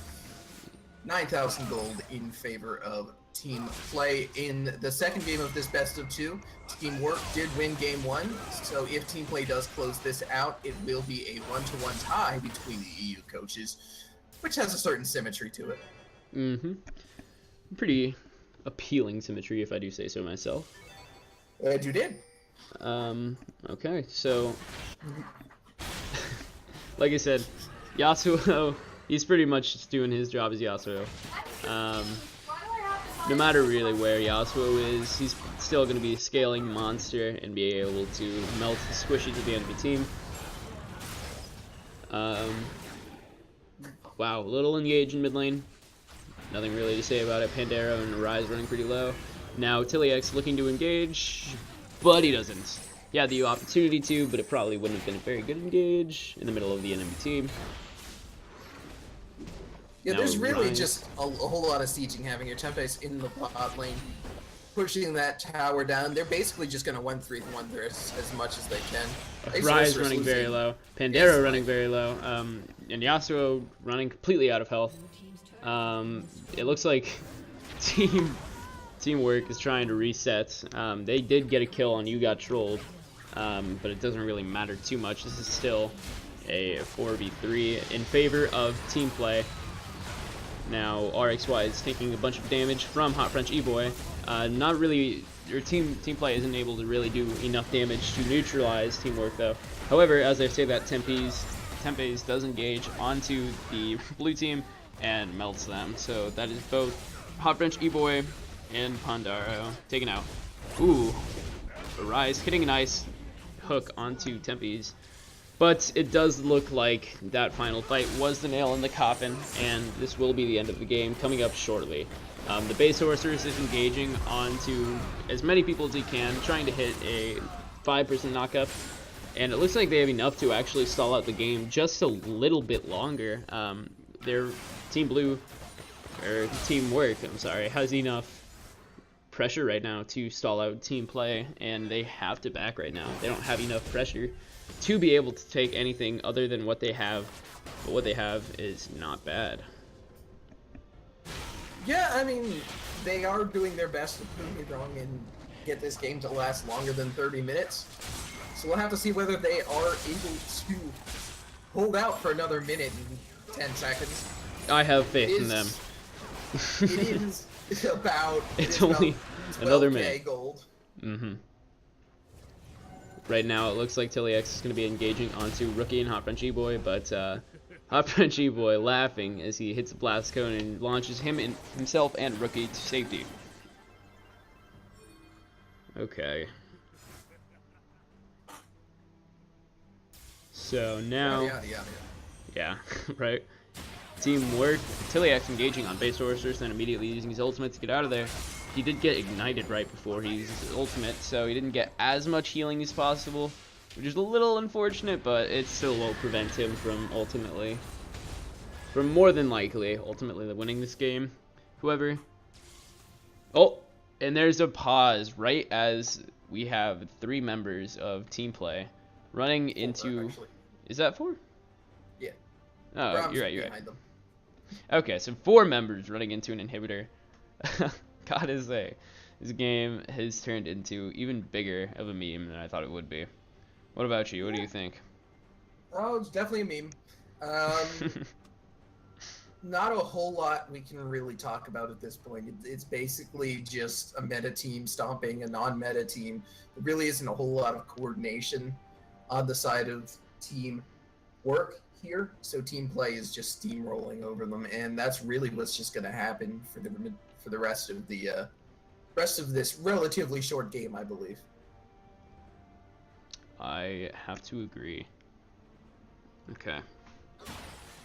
9,000 gold in favor of Team Play. In the second game of this best of 2, Teamwork did win game 1, so if Team Play does close this out, it will be a 1-to-1 tie between the EU coaches, which has a certain symmetry to it. Pretty appealing symmetry, if I do say so myself. You did. Okay, so like I said, Yasuo, he's pretty much just doing his job as Yasuo. No matter really where Yasuo is, he's still going to be a scaling monster and be able to melt the squishy to the enemy team. Wow, little engage in mid lane. Nothing really to say about it. Pandaro and Rise running pretty low. Now Tillyx looking to engage, but he doesn't. He had the opportunity to, but it probably wouldn't have been a very good engage in the middle of the enemy team. Yeah, now there's really just a whole lot of sieging having your Tempest in the bot lane, pushing that tower down. They're basically just going to 1-3-1 this as much as they can. Rise running very low, Pandaro running very low, and Yasuo running completely out of health. It looks like Teamwork is trying to reset. They did get a kill on You Got Trolled, but it doesn't really matter too much. This is still a 4v3 in favor of Team Play. Now RXY is taking a bunch of damage from Hot French E-Boy. Not really, your Team Play isn't able to really do enough damage to neutralize Teamwork though. However, as I say that, Tempest does engage onto the blue team and melts them. So that is both Hot French E-Boy and Pandaro taken out. Ooh, Rise hitting a nice hook onto Tempest. But it does look like that final fight was the nail in the coffin, and this will be the end of the game coming up shortly. The base Sorceress is engaging onto as many people as he can, trying to hit a 5% knockup, and it looks like they have enough to actually stall out the game just a little bit longer. Their Teamwork, I'm sorry, has enough pressure right now to stall out Team Play, and they have to back right now. They don't have enough pressure to be able to take anything other than what they have, but what they have is not bad. Yeah, I mean, they are doing their best to prove me wrong and get this game to last longer than 30 minutes. So we'll have to see whether they are able to hold out for another minute and 10 seconds. I have faith in them. It is about... It's only another minute. Gold. Right now, it looks like Tillyx is going to be engaging onto Rookie and Hot French E-Boy, but Hot French E-Boy laughing as he hits the blast cone and launches himself and Rookie to safety. Okay. So now... Yeah, yeah, right? Teamwork. Tiliak's engaging on base sorcerers, then immediately using his ultimate to get out of there. He did get ignited right before he used his ultimate, so he didn't get as much healing as possible, which is a little unfortunate, but it still won't prevent him from more than likely, ultimately winning this game. Whoever. Oh, and there's a pause right as we have 3 members of team play running into. Actually. Is that 4? Yeah. Oh, you're right. Behind them. Okay, so 4 members running into an inhibitor. Gotta say, this game has turned into even bigger of a meme than I thought it would be. What about you? What do you think? Oh, it's definitely a meme. Not a whole lot we can really talk about at this point. It's basically just a meta team stomping a non-meta team. There really isn't a whole lot of coordination on the side of team work here. So team play is just steamrolling over them, and that's really what's just going to happen for the rest of this relatively short game, I believe. I have to agree. Okay.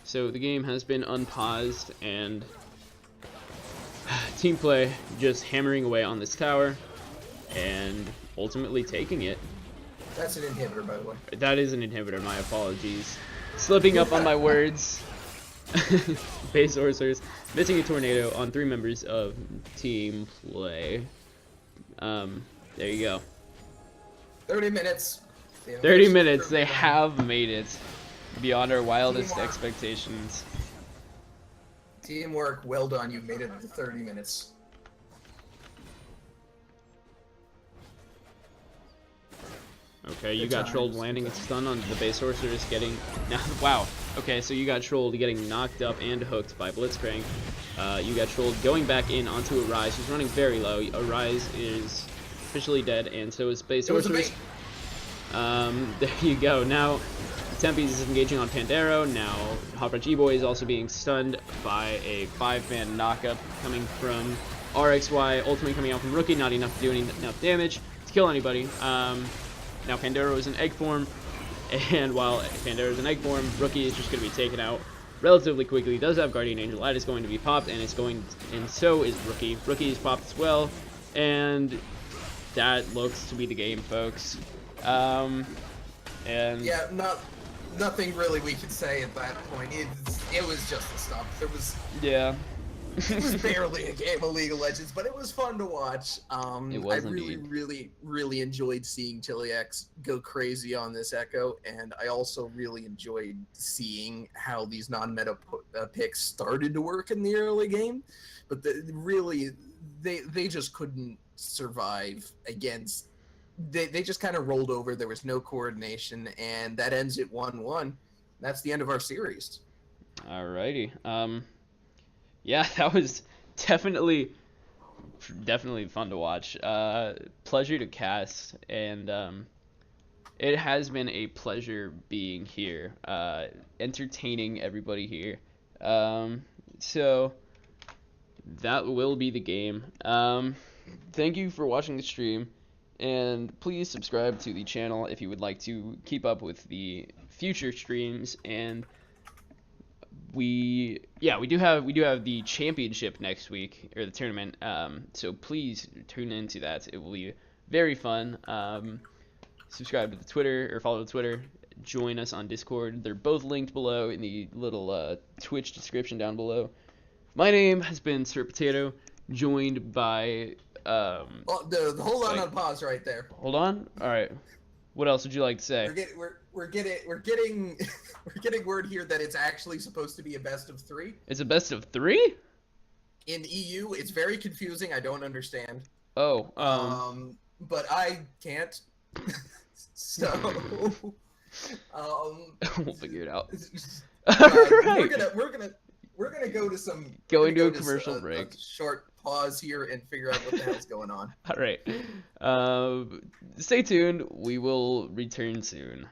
So the game has been unpaused, and team play just hammering away on this tower and ultimately taking it. That's an inhibitor, by the way. That is an inhibitor, my apologies. Slipping up on my words. Base sorcerers missing a tornado on 3 members of team play. There you go. 30 minutes. 30 minutes, they have made it beyond our wildest expectations. Teamwork, well done. You've made it to 30 minutes. Okay, you got trolled landing a stun on the base sorcerers getting... Wow. Okay, so you got trolled getting knocked up and hooked by Blitzcrank. You got trolled going back in onto Arise, who's running very low. Arise is officially dead, and so is base sorcerers. There you go. Now, Tempest is engaging on Pandero. Now, Hot Rich E-Boy is also being stunned by a 5-man knockup coming from RXY. Ultimate coming out from Rookie, not enough to do enough damage to kill anybody. Now Pandero is in egg form, and while Pandero is in egg form, Rookie is just going to be taken out relatively quickly. He does have Guardian Angel. Light is going to be popped, and so is Rookie. Rookie is popped as well, and that looks to be the game, folks. And yeah, nothing really we could say at that point. It was just a stop. It was barely a game of League of Legends, but it was fun to watch. It was I really enjoyed seeing Tiliax go crazy on this Echo, and I also really enjoyed seeing how these non-meta picks started to work in the early game, but they just couldn't survive against. They just kind of rolled over. There was no coordination, and that ends at 1-1. That's the end of our series. Alrighty. Yeah, that was definitely fun to watch. Pleasure to cast, and it has been a pleasure being here, entertaining everybody here. So that will be the game. Thank you for watching the stream, and please subscribe to the channel if you would like to keep up with the future streams. And we do have the championship next week, or the tournament, so please tune into that. It will be very fun. Subscribe to the Twitter, or follow the Twitter, join us on Discord. They're both linked below in the little Twitch description down below. My name has been Sir Potato, joined by hold on pause right there. Hold on. All right, what else would you like to say? We're getting word here that it's actually supposed to be a best of 3. It's a best of 3? In EU, it's very confusing. I don't understand. Oh. But I can't. So. We'll figure it out. Right. We're gonna go to some. Into a commercial break. A short pause here and figure out what the hell's going on. All right. Stay tuned. We will return soon.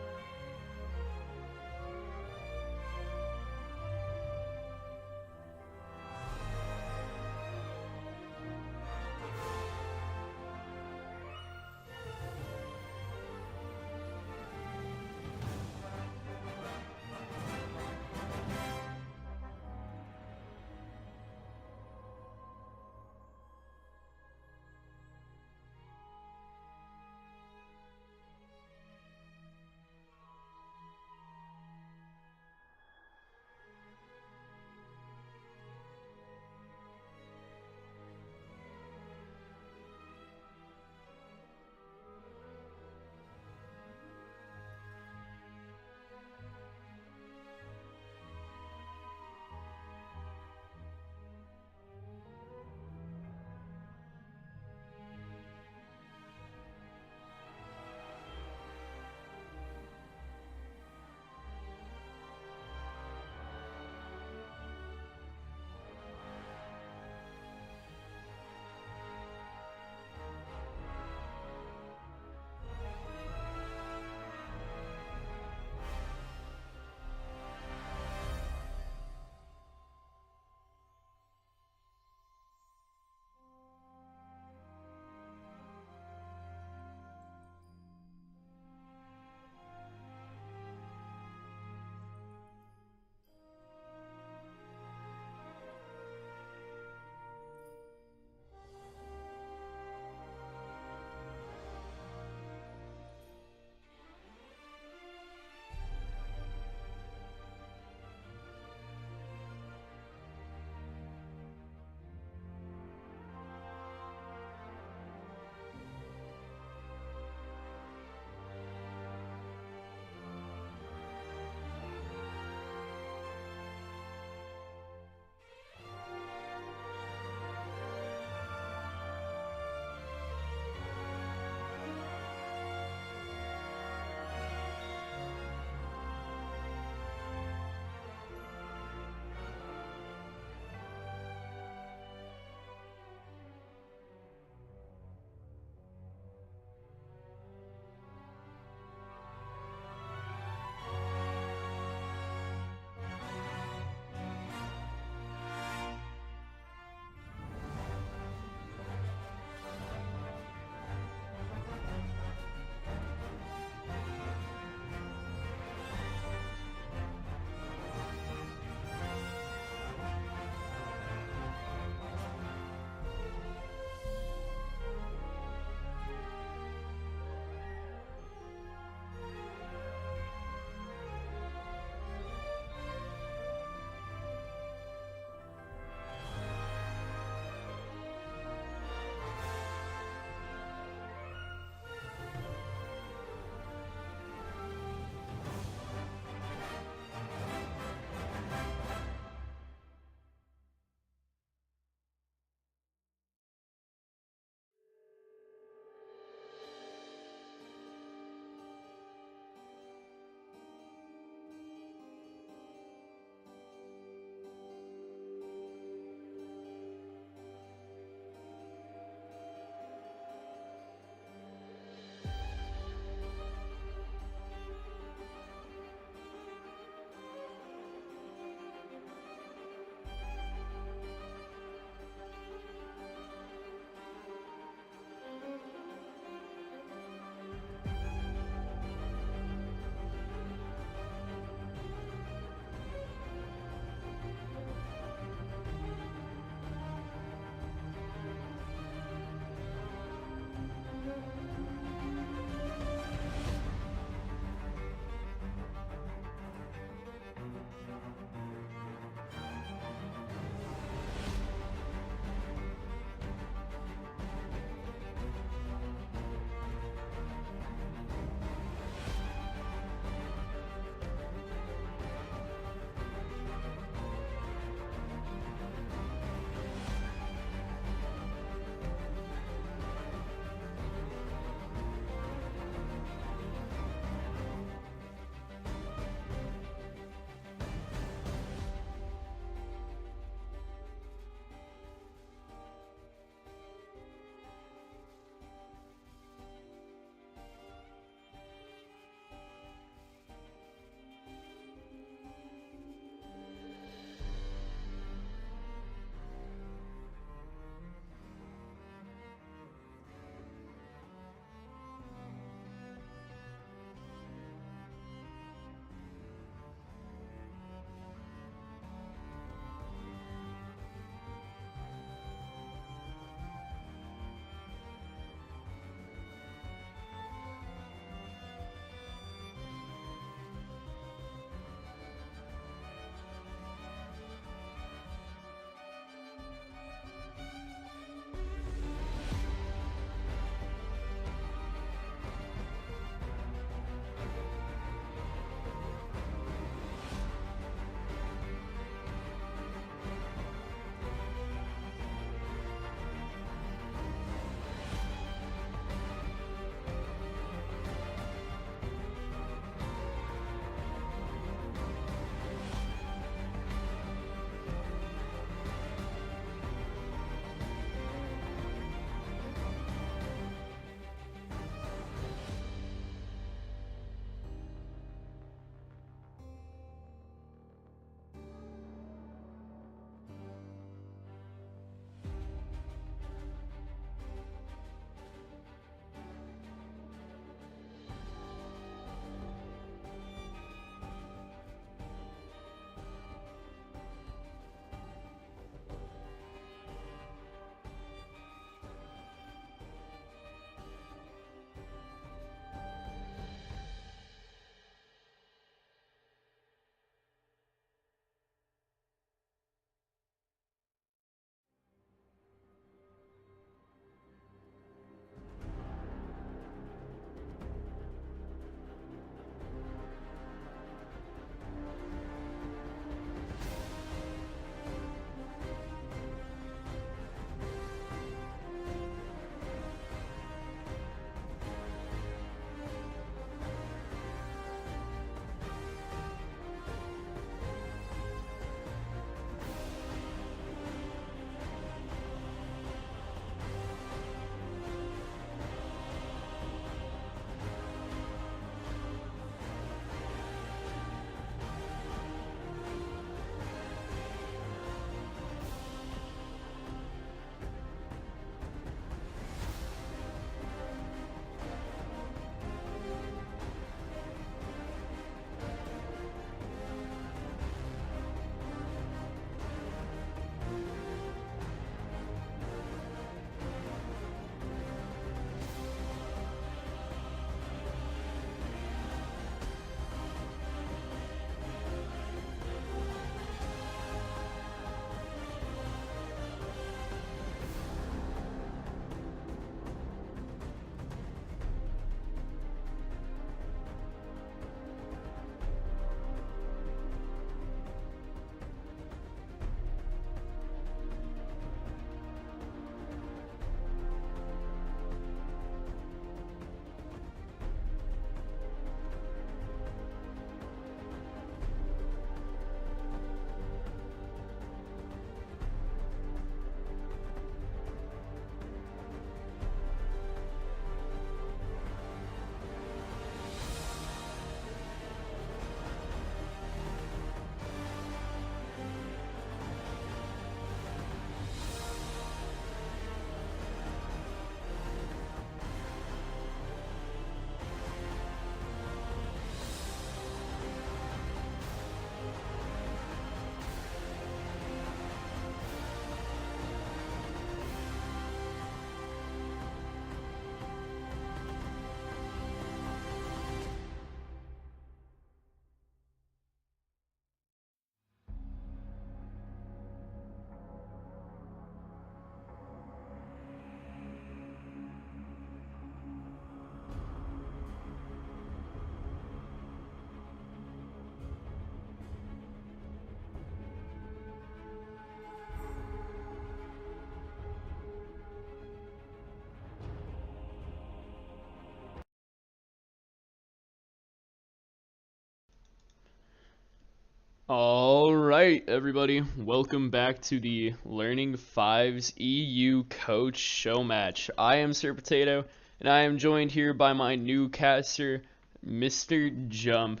All right, everybody, welcome back to the Learning Fives EU Coach Show Match. I am Sir Potato, and I am joined here by my new caster, Mr. Jump.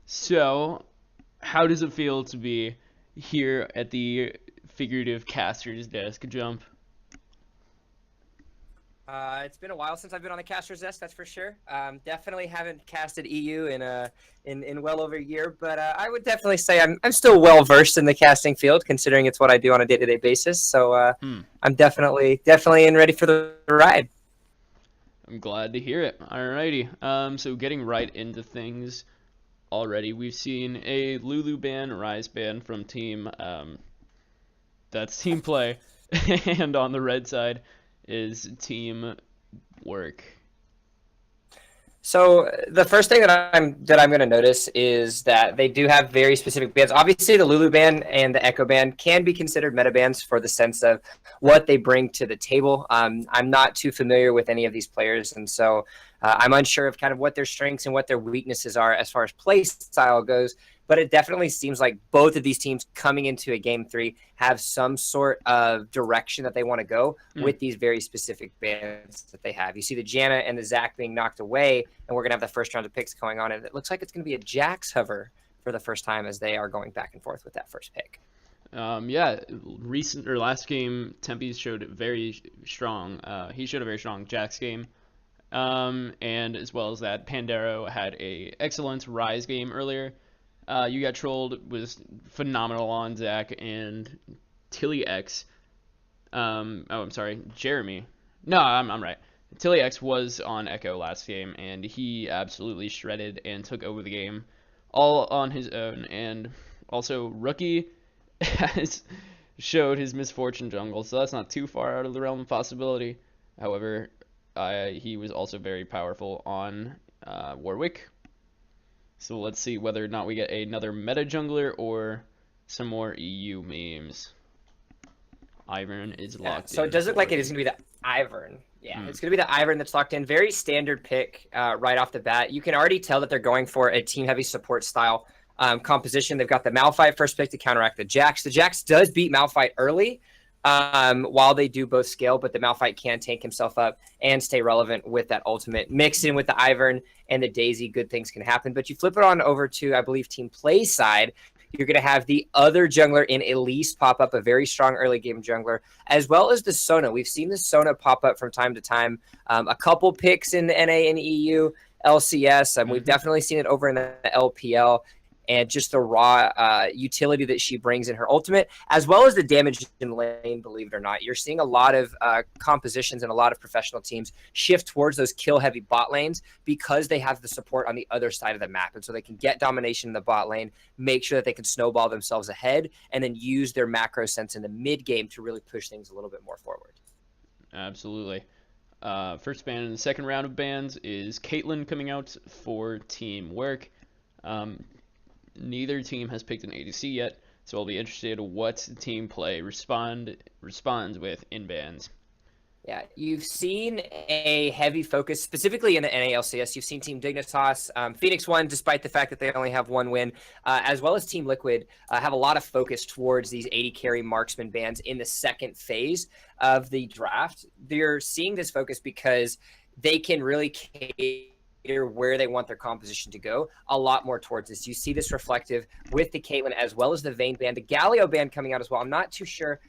So, how does it feel to be here at the figurative caster's desk, Jump? It's been a while since I've been on the caster's desk, that's for sure. Definitely haven't casted EU in well over a year, but I would definitely say I'm still well versed in the casting field, considering it's what I do on a day-to-day basis. So I'm definitely in ready for the ride. I'm glad to hear it. Alrighty. So getting right into things already, we've seen a Lulu ban, Rise ban from team. That's team play, and on the red side is team work. So the first thing that I'm going to notice is that they do have very specific bans. Obviously, the Lulu ban and the Echo ban can be considered meta bans for the sense of what they bring to the table. I'm not too familiar with any of these players, and so I'm unsure of kind of what their strengths and what their weaknesses are as far as play style goes. But it definitely seems like both of these teams coming into a game 3 have some sort of direction that they want to go with these very specific bans that they have. You see the Janna and the Zac being knocked away, and we're going to have the first round of picks going on. And it looks like it's going to be a Jax hover for the first time as they are going back and forth with that first pick. Yeah, recent or last game, Tempe showed very strong. He showed a very strong Jax game. And as well as that, Pandero had a excellent Rise game earlier. You Got Trolled was phenomenal on Zac and Tilly X. I'm sorry, Jeremy. No, I'm right. Tilly X was on Echo last game, and he absolutely shredded and took over the game all on his own. And also, Rookie has showed his misfortune jungle, so that's not too far out of the realm of possibility. However, he was also very powerful on Warwick. So let's see whether or not we get another meta jungler or some more EU memes. Ivern is locked in. So it does look like it is going to be the Ivern. Yeah, it's going to be the Ivern that's locked in. Very standard pick right off the bat. You can already tell that they're going for a team-heavy support style composition. They've got the Malphite first pick to counteract the Jax. The Jax does beat Malphite early while they do both scale, but the Malphite can tank himself up and stay relevant with that ultimate. Mix in with the Ivern and the Daisy, good things can happen. But you flip it on over to, I believe, team play side. You're going to have the other jungler in Elise pop up, a very strong early game jungler, as well as the Sona. We've seen the Sona pop up from time to time. A couple picks in the NA and EU, LCS. We've definitely seen it over in the LPL. And just the raw utility that she brings in her ultimate, as well as the damage in lane, believe it or not. You're seeing a lot of compositions and a lot of professional teams shift towards those kill-heavy bot lanes because they have the support on the other side of the map. And so they can get domination in the bot lane, make sure that they can snowball themselves ahead, and then use their macro sense in the mid-game to really push things a little bit more forward. Absolutely. First ban in the second round of bans is Caitlyn coming out for teamwork. Neither team has picked an ADC yet, so I'll be interested what team play responds with in bans. Yeah, you've seen a heavy focus, specifically in the NALCS. You've seen Team Dignitas, Phoenix One, despite the fact that they only have one win, as well as Team Liquid, have a lot of focus towards these 80 carry marksman bans in the second phase of the draft. They're seeing this focus because they can really cater where they want their composition to go a lot more towards this. You see this reflective with the Caitlyn as well as the Vayne ban, the Galio ban coming out as well. I'm not too sure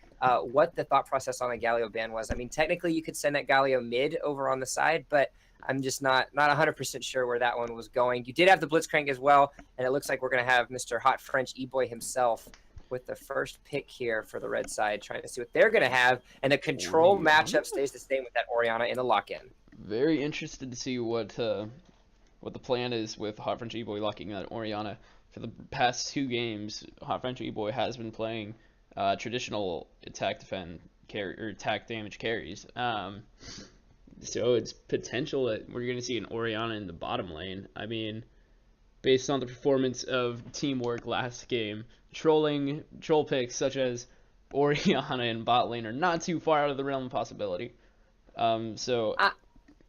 what the thought process on the Galio ban was. I mean, technically you could send that Galio mid over on the side, but I'm just not 100% sure where that one was going. You did have the Blitzcrank as well, and it looks like we're going to have Mr. Hot French E-Boy himself with the first pick here for the red side, trying to see what they're going to have, and the control matchup stays the same with that Orianna in the lock-in. Very interested to see what the plan is with Hot French E-Boy locking that Orianna. For the past 2 games, Hot French E-Boy has been playing traditional attack defend or attack damage carries. So it's potential that we're going to see an Orianna in the bottom lane. I mean, based on the performance of Teamwork last game, troll picks such as Orianna in bot lane are not too far out of the realm of possibility.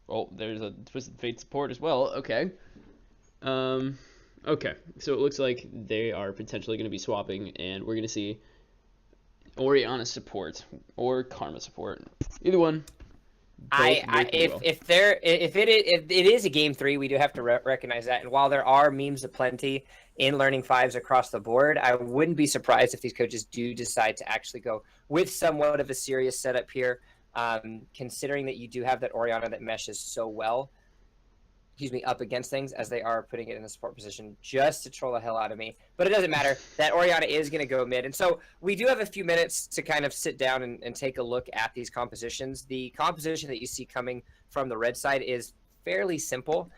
Oh, there's a Twisted Fate support as well. Okay. Okay, so it looks like they are potentially going to be swapping, and we're going to see Oriana support or Karma support. Either one. Both work pretty well. If it is a game 3, we do have to recognize that. And while there are memes aplenty in Learning Fives across the board, I wouldn't be surprised if these coaches do decide to actually go with somewhat of a serious setup here, considering that you do have that Oriana that meshes so well. Up against things as they are putting it in the support position just to troll the hell out of me. But it doesn't matter. That Oriana is going to go mid. And so we do have a few minutes to kind of sit down and take a look at these compositions. The composition that you see coming from the red side is fairly simple.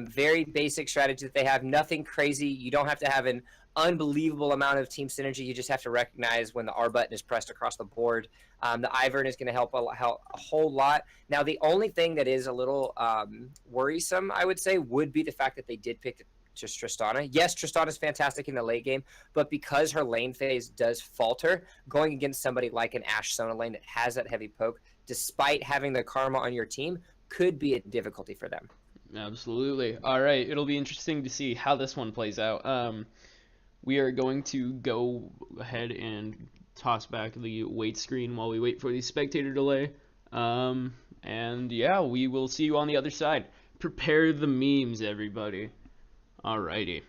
Very basic strategy that they have. Nothing crazy. You don't have to have an unbelievable amount of team synergy. You just have to recognize when the R button is pressed across the board. The Ivern is going to help a whole lot. Now, the only thing that is a little worrisome, I would say, would be the fact that they did pick just Tristana. Yes, Tristana's fantastic in the late game, but because her lane phase does falter, going against somebody like an Ashe Sona lane that has that heavy poke, despite having the Karma on your team, could be a difficulty for them. Absolutely. All right, it'll be interesting to see how this one plays out. We are going to go ahead and toss back the wait screen while we wait for the spectator delay. And yeah, we will see you on the other side. Prepare the memes, everybody. Alrighty.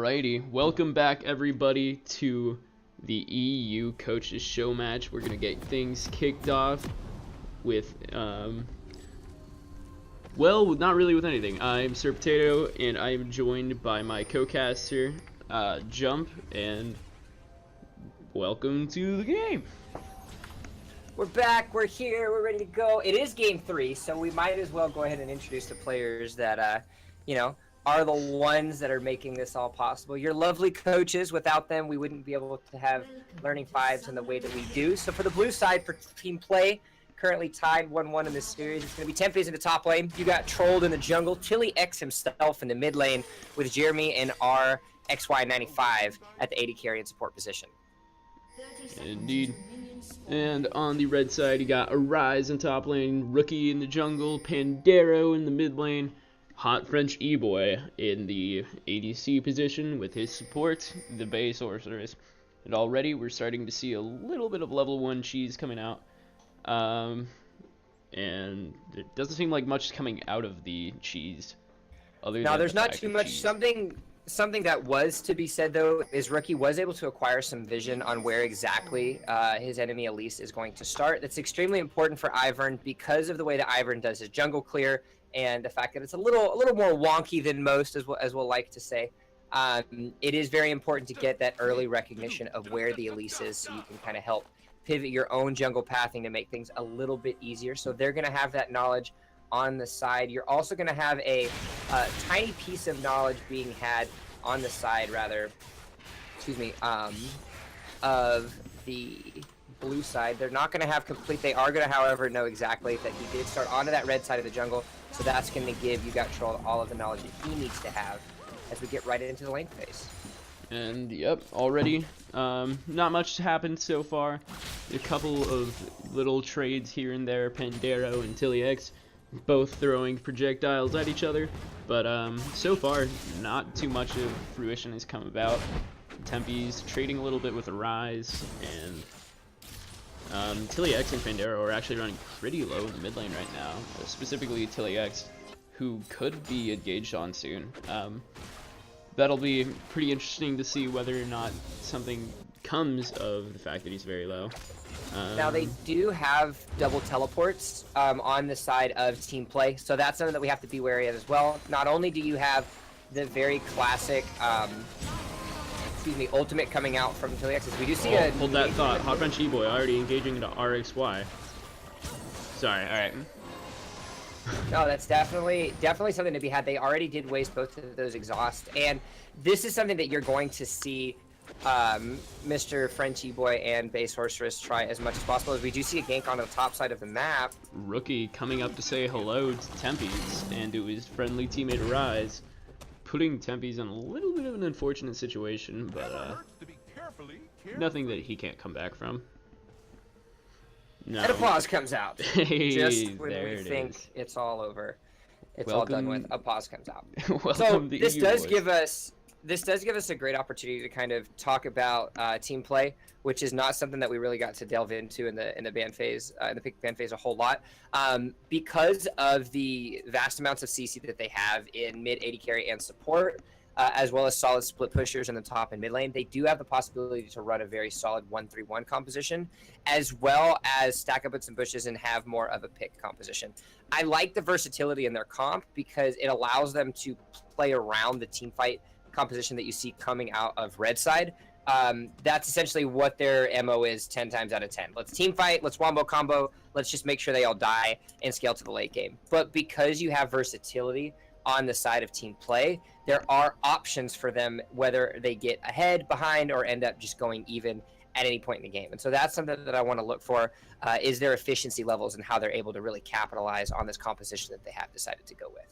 Alrighty, welcome back everybody to the EU Coaches Showmatch. We're gonna get things kicked off with, well, not really with anything. I'm Sir Potato, and I am joined by my co-caster, Jump, and welcome to the game. We're back, we're here, we're ready to go. It is game 3, so we might as well go ahead and introduce the players that, are the ones that are making this all possible. Your lovely coaches. Without them, we wouldn't be able to have Learning Fives in the way that we do. So for the blue side, for team play, currently tied 1-1 in this series, it's going to be Tempe's in the top lane. You got Trolled in the jungle, Tilly X himself in the mid lane, with Jeremy and our XY95 at the AD carry and support position. Indeed. And on the red side, you got Arise in top lane, Rookie in the jungle, Pandero in the mid lane, Hot French E-Boy in the ADC position with his support, the Bay Sorceress. And already we're starting to see a little bit of level 1 cheese coming out. And it doesn't seem like much coming out of the cheese. No, there's not too much. Something that was to be said, though, is Rookie was able to acquire some vision on where exactly his enemy Elise is going to start. That's extremely important for Ivern because of the way that Ivern does his jungle clear and the fact that it's a little more wonky than most, as we'll like to say. It is very important to get that early recognition of where the Elise is so you can kind of help pivot your own jungle pathing to make things a little bit easier. So they're going to have that knowledge on the side. You're also going to have a tiny piece of knowledge being had on the side, of the blue side. They're not going to have complete. They are going to, however, know exactly that he did start onto that red side of the jungle. So that's going to give You Got Trolled all of the knowledge that he needs to have as we get right into the lane phase. And yep, already not much happened so far. A couple of little trades here and there, Pandero and Tilly X, both throwing projectiles at each other, but so far not too much of fruition has come about. Tempe's trading a little bit with Arise, and Tilly X and Pandero are actually running pretty low in the mid lane right now, specifically Tilly X, who could be engaged on soon. That'll be pretty interesting to see whether or not something comes of the fact that he's very low. Now they do have double teleports on the side of team play, so that's something that we have to be wary of as well. Not only do you have the very classic, ultimate coming out from Tilly X, we do see a... Hold that thought. Hot French E-Boy already engaging into RXY. Sorry, alright. No, that's definitely something to be had. They already did waste both of those exhausts, and this is something that you're going to see Mr. Frenchie Boy and Bay Sorceress try as much as possible, as we do see a gank on the top side of the map. Rookie coming up to say hello to Tempe's and to his friendly teammate Arise, putting Tempe's in a little bit of an unfortunate situation, but nothing that he can't come back from. No. And applause comes out. Hey, just when there we think it's all over, it's Welcome. all done with. Applause comes out. Welcome So to this EU does boys. give us a great opportunity to kind of talk about team play, which is not something that we really got to delve into in the ban phase, in the pick ban phase a whole lot, because of the vast amounts of CC that they have in mid AD carry and support. As well as solid split pushers in the top and mid lane. They do have the possibility to run a very solid 1-3-1 composition, as well as stack up with some bushes and have more of a pick composition. I like the versatility in their comp because it allows them to play around the team fight composition that you see coming out of red side. That's essentially what their MO is 10 times out of 10. Let's team fight, let's wombo combo, let's just make sure they all die and scale to the late game. But because you have versatility on the side of team play, there are options for them whether they get ahead, behind, or end up just going even at any point in the game. And so that's something that I want to look for, is their efficiency levels and how they're able to really capitalize on this composition that they have decided to go with.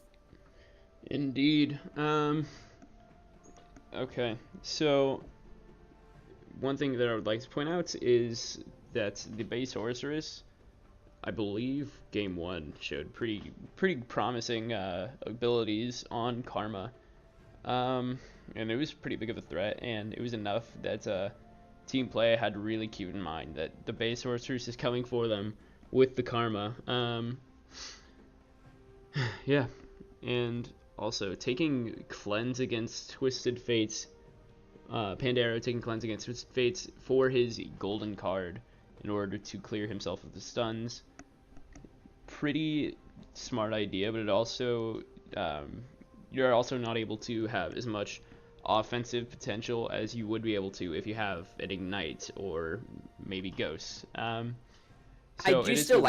Indeed. Okay, so one thing that I would like to point out is that the Bay Sorceress, I believe game 1 showed pretty promising abilities on Karma, and it was pretty big of a threat, and it was enough that team play had to really keep in mind that the Bay Sorceress is coming for them with the Karma. Yeah, and also taking Cleanse against Twisted Fates Pandero taking cleanse against his fates for his golden card in order to clear himself of the stuns. Pretty smart idea, but it also you're also not able to have as much offensive potential as you would be able to if you have an ignite or maybe ghosts. So I do still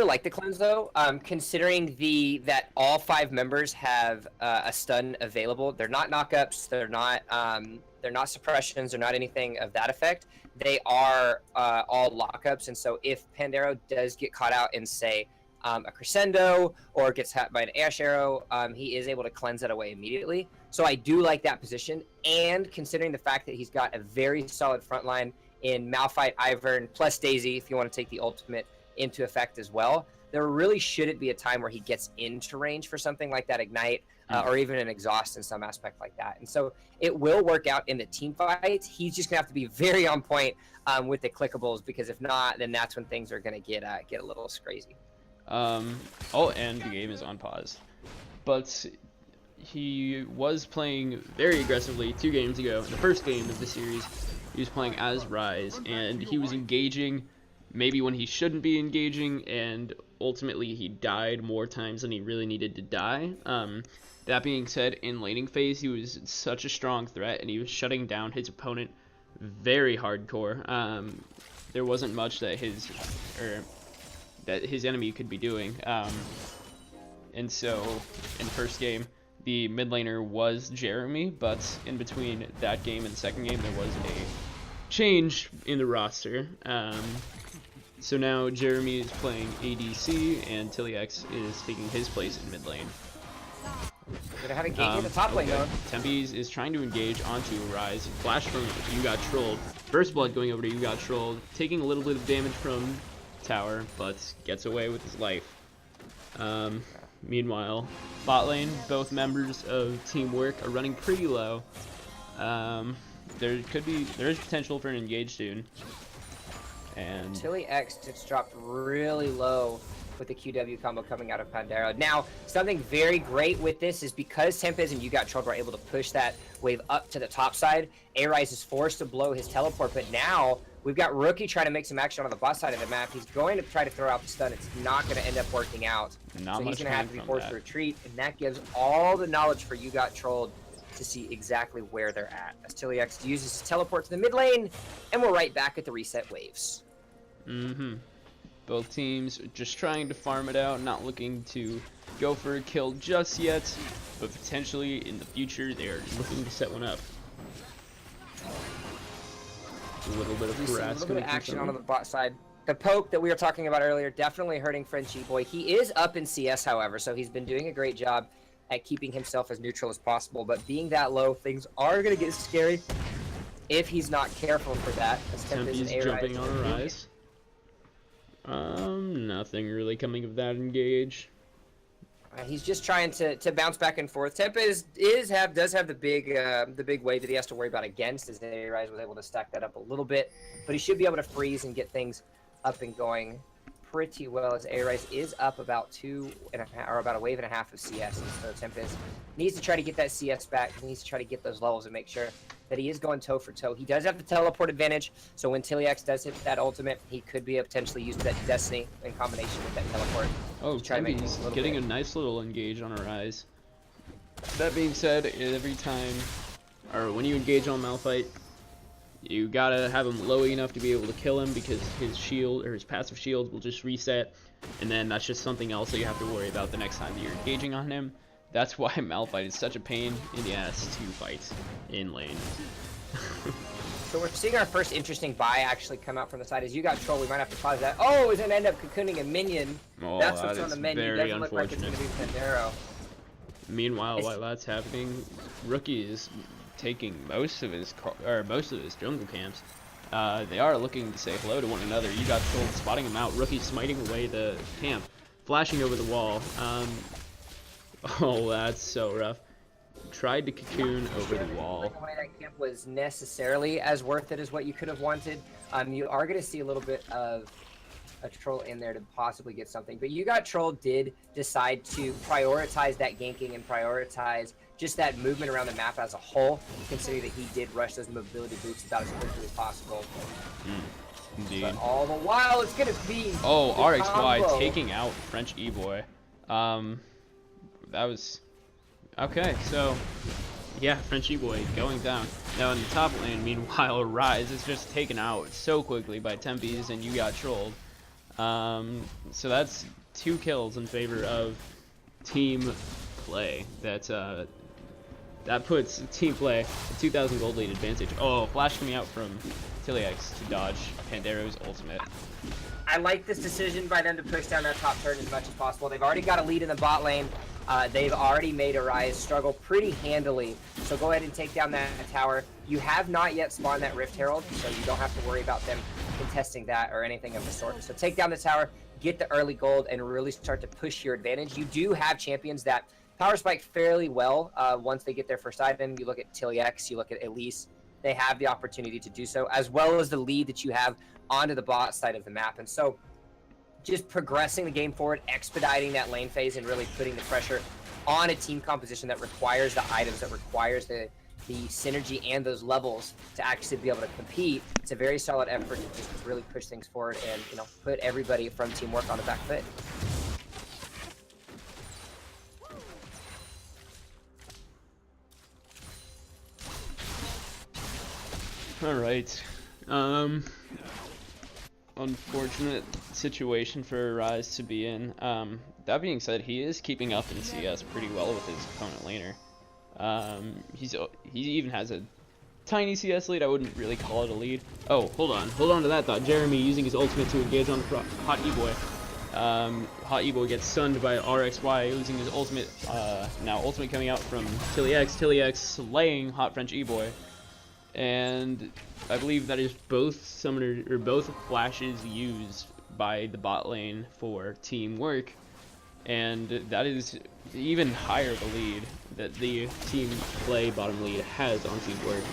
like the cleanse though. Considering that all 5 members have a stun available, they're not knockups, they're not suppressions, they're not anything of that effect. They are all lockups, and so if Pandero does get caught out in, say, a crescendo or gets hit by an ash arrow, he is able to cleanse that away immediately. So I do like that position, and considering the fact that he's got a very solid front line in Malphite, Ivern, plus Daisy, if you want to take the ultimate into effect as well, there really shouldn't be a time where he gets into range for something like that Ignite, or even an Exhaust in some aspect like that. And so it will work out in the team fights. He's just going to have to be very on point with the clickables, because if not, then that's when things are going to get a little crazy. Oh, and the game is on pause. But he was playing very aggressively 2 games ago. In the first game of the series, he was playing as Ryze, and he was engaging maybe when he shouldn't be engaging, and ultimately he died more times than he really needed to die. That being said, in laning phase, he was such a strong threat, and he was shutting down his opponent very hardcore. There wasn't much that his enemy could be doing. And so, in the first game, the mid laner was Jeremy, but in between that game and the second game, there was a change in the roster. So now Jeremy is playing ADC, and Tillyx is taking his place in mid lane. Gonna have engage in the top lane though. Tempest is trying to engage onto Ryze. Flash from You Got Trolled. First blood going over to You Got Trolled, taking a little bit of damage from tower, but gets away with his life. Meanwhile, bot lane, both members of Teamwork are running pretty low. There is potential for an engage soon. And Tillyx just dropped really low with the QW combo coming out of Pandero. Now, something very great with this is because Tempest and You Got Trolled were able to push that wave up to the top side, Ryze is forced to blow his teleport, but now we've got Rookie trying to make some action on the bot side of the map. He's going to try to throw out the stun. It's not going to end up working out. So he's going to have to be forced to retreat, and that gives all the knowledge for You Got Trolled to see exactly where they're at. As Tillyx uses his teleport to the mid lane, and we're right back at the reset waves. Both teams just trying to farm it out, not looking to go for a kill just yet, but potentially in the future they are looking to set one up. A little bit of harass, a little bit of action on the bot side. The poke that we were talking about earlier definitely hurting Frenchie Boy. He is up in CS, however, so he's been doing a great job at keeping himself as neutral as possible. But being that low, things are going to get scary if he's not careful for that. Tempest jumping on a Rise. Nothing really coming of that engage. He's just trying to bounce back and forth. Tempest does have the big wave that he has to worry about against, as Ryze was able to stack that up a little bit, but he should be able to freeze and get things up and going pretty well, as Ryze is up about 2.5 or about a wave and a half of CS, and so Tempest needs to try to get that CS back. He needs to try to get those levels and make sure that he is going toe for toe. He does have the teleport advantage, so when Tillyx does hit that ultimate, he could be potentially used that Destiny in combination with that teleport. Oh, Tempest getting a nice little engage on a Rise. That being said, every time, or when you engage on Malphite, you gotta have him low enough to be able to kill him, because his shield or his passive shield will just reset, and then that's just something else that you have to worry about the next time that you're engaging on him. That's why Malphite is such a pain in the ass to fight in lane. So we're seeing our first interesting buy actually come out from the side. As You Got Troll, we might have to pause that. Oh, he's gonna end up cocooning a minion. Oh, that's what's on the menu. Doesn't look like it's gonna be Pandero. Meanwhile, while that's happening, Rookie is taking most of his jungle camps. They are looking to say hello to one another. You Got Trolled spotting him out. Rookie smiting away the camp, flashing over the wall. Oh, that's so rough. Tried to cocoon over the wall. That camp was necessarily as worth it as what you could have wanted. You are going to see a little bit of a troll in there to possibly get something. But You Got Trolled did decide to prioritize that ganking and prioritize just that movement around the map as a whole, considering that he did rush those mobility boots about as quickly as possible. Indeed. But all the while, it's going to be Oh, RXY combo. taking out French E-Boy. That was... Okay, so... Yeah, French E-Boy going down. Now in the top lane, meanwhile, Rise is just taken out so quickly by Tempest, and You Got Trolled. So that's 2 kills in favor of Team Play. That puts Team Play a 2,000 gold lead advantage. Oh, flash coming out from Tillyx to dodge Pandero's ultimate. I like this decision by them to push down that top turn as much as possible. They've already got a lead in the bot lane. They've already made Arise struggle pretty handily. So go ahead and take down that tower. You have not yet spawned that Rift Herald, so you don't have to worry about them contesting that or anything of the sort. So take down the tower, get the early gold, and really start to push your advantage. You do have champions that power spike fairly well once they get their first item. You look at Tillyx, you look at Elise. They have the opportunity to do so, as well as the lead that you have onto the bot side of the map. And so just progressing the game forward, expediting that lane phase, and really putting the pressure on a team composition that requires the items, that requires the synergy and those levels to actually be able to compete. It's a very solid effort to just really push things forward and, you know, put everybody from teamwork on the back foot. All right. Unfortunate situation for Rise to be in. That being said, he is keeping up in CS pretty well with his opponent laner. He even has a tiny CS lead. I wouldn't really call it a lead. Oh, hold on to that thought. Jeremy using his ultimate to engage on Hot E-Boy. Hot E-Boy gets stunned by RXY using his ultimate. Now ultimate coming out from Tillyx slaying Hot French E-Boy. And I believe that is both flashes used by the bot lane for teamwork, and that is even higher the lead that the Team Play bottom lead has on teamwork,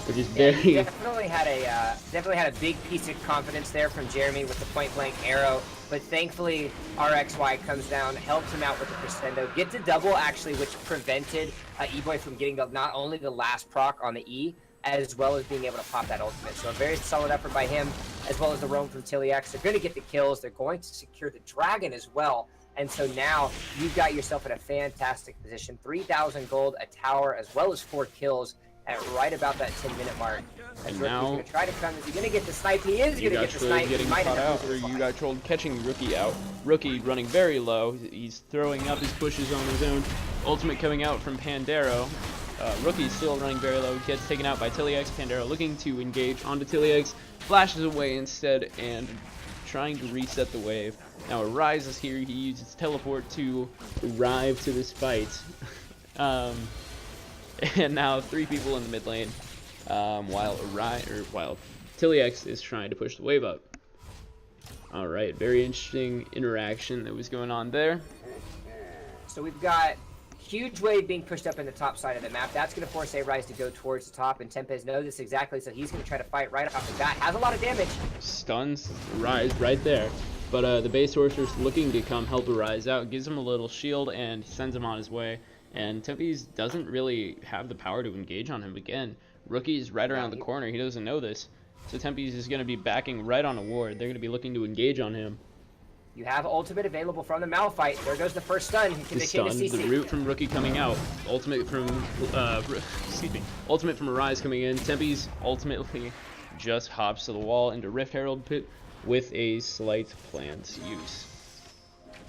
which is very. He definitely had a big piece of confidence there from Jeremy with the point blank arrow, but thankfully RXY comes down, helps him out with the crescendo, gets a double actually, which prevented E-Boy from getting not only the last proc on the E, as well as being able to pop that ultimate. So a very solid effort by him, as well as the roam from Tillyx. They're going to get the kills. They're going to secure the dragon as well. And so now you've got yourself in a fantastic position. 3,000 gold, a tower, as well as 4 kills at right about that 10-minute mark. And Rookie's now going to try to come. Is he going to get the snipe? He is going to get the snipe. Getting caught out, or You Got Trolled catching Rookie out. Rookie running very low. He's throwing up his pushes on his own. Ultimate coming out from Pandero. Rookie still running very low, gets taken out by Tillyx. Pandero looking to engage onto Tillyx, flashes away instead and trying to reset the wave. Now Arise is here, he uses teleport to arrive to this fight. And now 3 people in the mid lane, while Tillyx is trying to push the wave up. Alright, very interesting interaction that was going on there. So we've got huge wave being pushed up in the top side of the map. That's going to force A-Rise to go towards the top, and Tempest knows this exactly, so he's going to try to fight right off the bat. Has a lot of damage. Stuns Rise right there. But the base sorcerer's looking to come help Rise out, gives him a little shield, and sends him on his way. And Tempest doesn't really have the power to engage on him again. Rookie's right around the corner. He doesn't know this. So Tempest is going to be backing right on a ward. They're going to be looking to engage on him. You have ultimate available from the Malphite. There goes the first stun. The stun, the root from Rookie coming out. Ultimate from, ultimate from Arise coming in. Tempest ultimately just hops to the wall into Rift Herald pit with a slight plant use.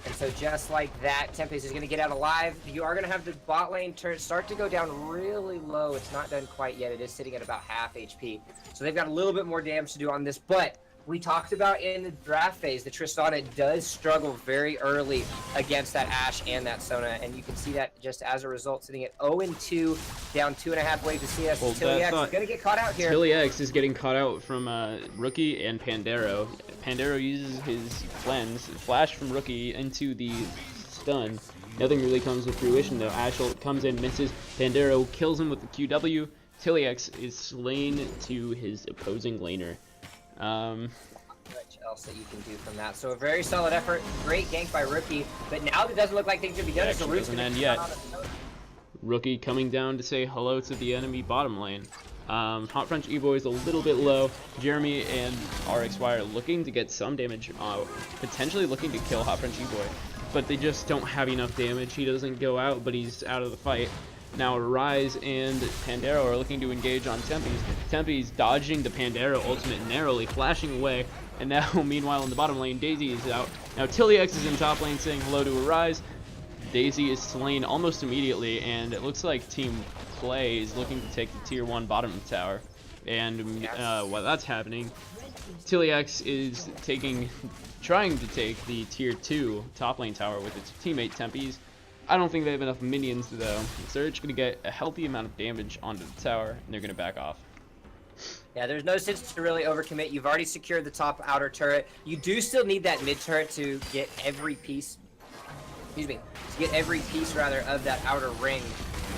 And so just like that, Tempest is going to get out alive. You are going to have the bot lane start to go down really low. It's not done quite yet. It is sitting at about half HP. So they've got a little bit more damage to do on this, but we talked about in the draft phase, the Tristana does struggle very early against that Ashe and that Sona, and you can see that just as a result, sitting at 0-2, down 2.5 waves to CS. Well, Tillyx is going to get caught out here. Tillyx is getting caught out from Rookie and Pandero. Pandero uses his cleanse, flash from Rookie into the stun. Nothing really comes to fruition though. Ashe comes in, misses. Pandero kills him with the QW. Tillyx is slain to his opposing laner. else that you can do from that. So a very solid effort, great gank by Rookie, but now it doesn't look like things are going to be done. So Root's doesn't going end to yet. Rookie coming down to say hello to the enemy bottom lane. Hot French E-Boy is a little bit low. Jeremy and RXY are looking to get some damage, potentially looking to kill Hot French E-Boy, but they just don't have enough damage. He doesn't go out, but he's out of the fight. Now Rise and Pandero are looking to engage on Tempe's. Tempe's dodging the Pandero ultimate narrowly, flashing away, and now meanwhile in the bottom lane, Daisy is out. Now Tillyx is in top lane saying hello to Rise. Daisy is slain almost immediately, and it looks like Team Play is looking to take the tier 1 bottom tower. And while that's happening, Tillyx is trying to take the tier 2 top lane tower with its teammate Tempe's. I don't think they have enough minions though, so they're just going to get a healthy amount of damage onto the tower, and they're going to back off. Yeah, there's no sense to really overcommit. You've already secured the top outer turret. You do still need that mid turret to get every piece, of that outer ring.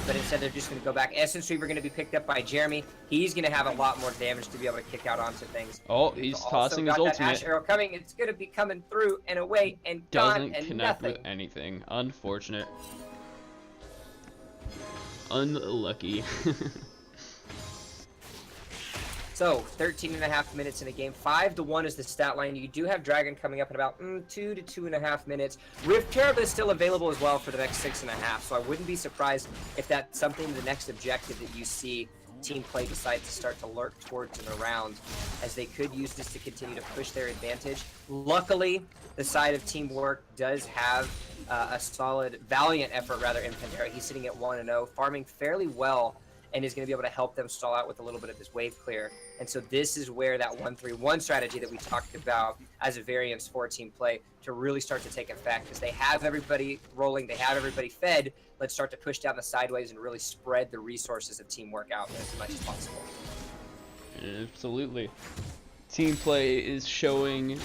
But instead they're just going to go back. Essence Reaver going to be picked up by Jeremy. He's going to have a lot more damage to be able to kick out onto things. Oh, he's tossing his ultimate. Ash arrow coming. It's going to be coming through and away and doesn't gone and connect nothing. with anything. Unfortunate. Unlucky. So 13.5 minutes in a game. 5-1 is the stat line. You do have Dragon coming up in about 2 to 2.5 minutes. Rift Cherub is still available as well for the next 6.5. So I wouldn't be surprised if that's something, the next objective that you see Team Play decide to start to lurk towards and around, as they could use this to continue to push their advantage. Luckily, the side of Teamwork does have a solid, valiant effort rather in Pandera. He's sitting at 1-0, farming fairly well, and is going to be able to help them stall out with a little bit of his wave clear. And so this is where that 1-3-1 strategy that we talked about as a variance for Team Play to really start to take effect, because they have everybody rolling, they have everybody fed. Let's start to push down the sideways and really spread the resources of Teamwork out as much as possible. Absolutely. Team Play is showing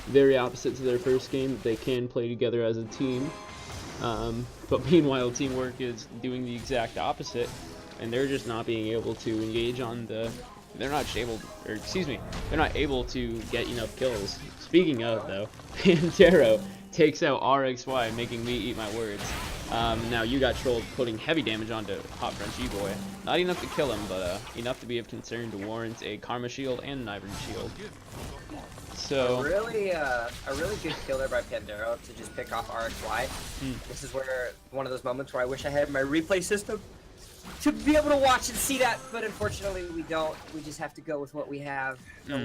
very opposite to their first game, that they can play together as a team. But meanwhile, Teamwork is doing the exact opposite, and they're just not being able to engage on the... They're not able to get enough kills. Speaking of, though, Pandero takes out RXY, making me eat my words. Now you got trolled putting heavy damage onto Hot French E-Boy. Not enough to kill him, but enough to be of concern to warrant a Karma Shield and an Ivory Shield. So a really good kill there by Pandero to just pick off RXY. This is where one of those moments where I wish I had my replay system to be able to watch and see that, but unfortunately we don't. We just have to go with what we have. The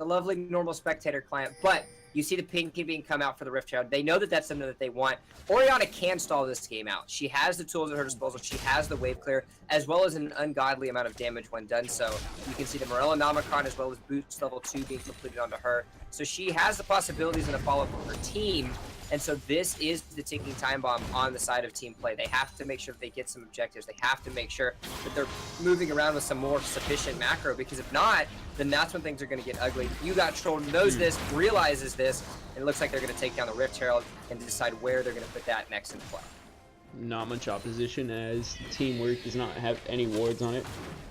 lovely normal spectator client. But you see the Pinky being come out for the Rift Child. They know that that's something that they want. Orianna can stall this game out. She has the tools at her disposal. She has the wave clear, as well as an ungodly amount of damage when done so. You can see the Morella Nomicron as well as boost level 2 being completed onto her. So she has the possibilities in a follow-up for her team. And so this is the ticking time bomb on the side of Team Play. They have to make sure that they get some objectives. They have to make sure that they're moving around with some more sufficient macro, because if not, then that's when things are going to get ugly. You got trolled, knows this, realizes this, and it looks like they're going to take down the Rift Herald and decide where they're going to put that next in play. not much opposition, as Teamwork does not have any wards on it.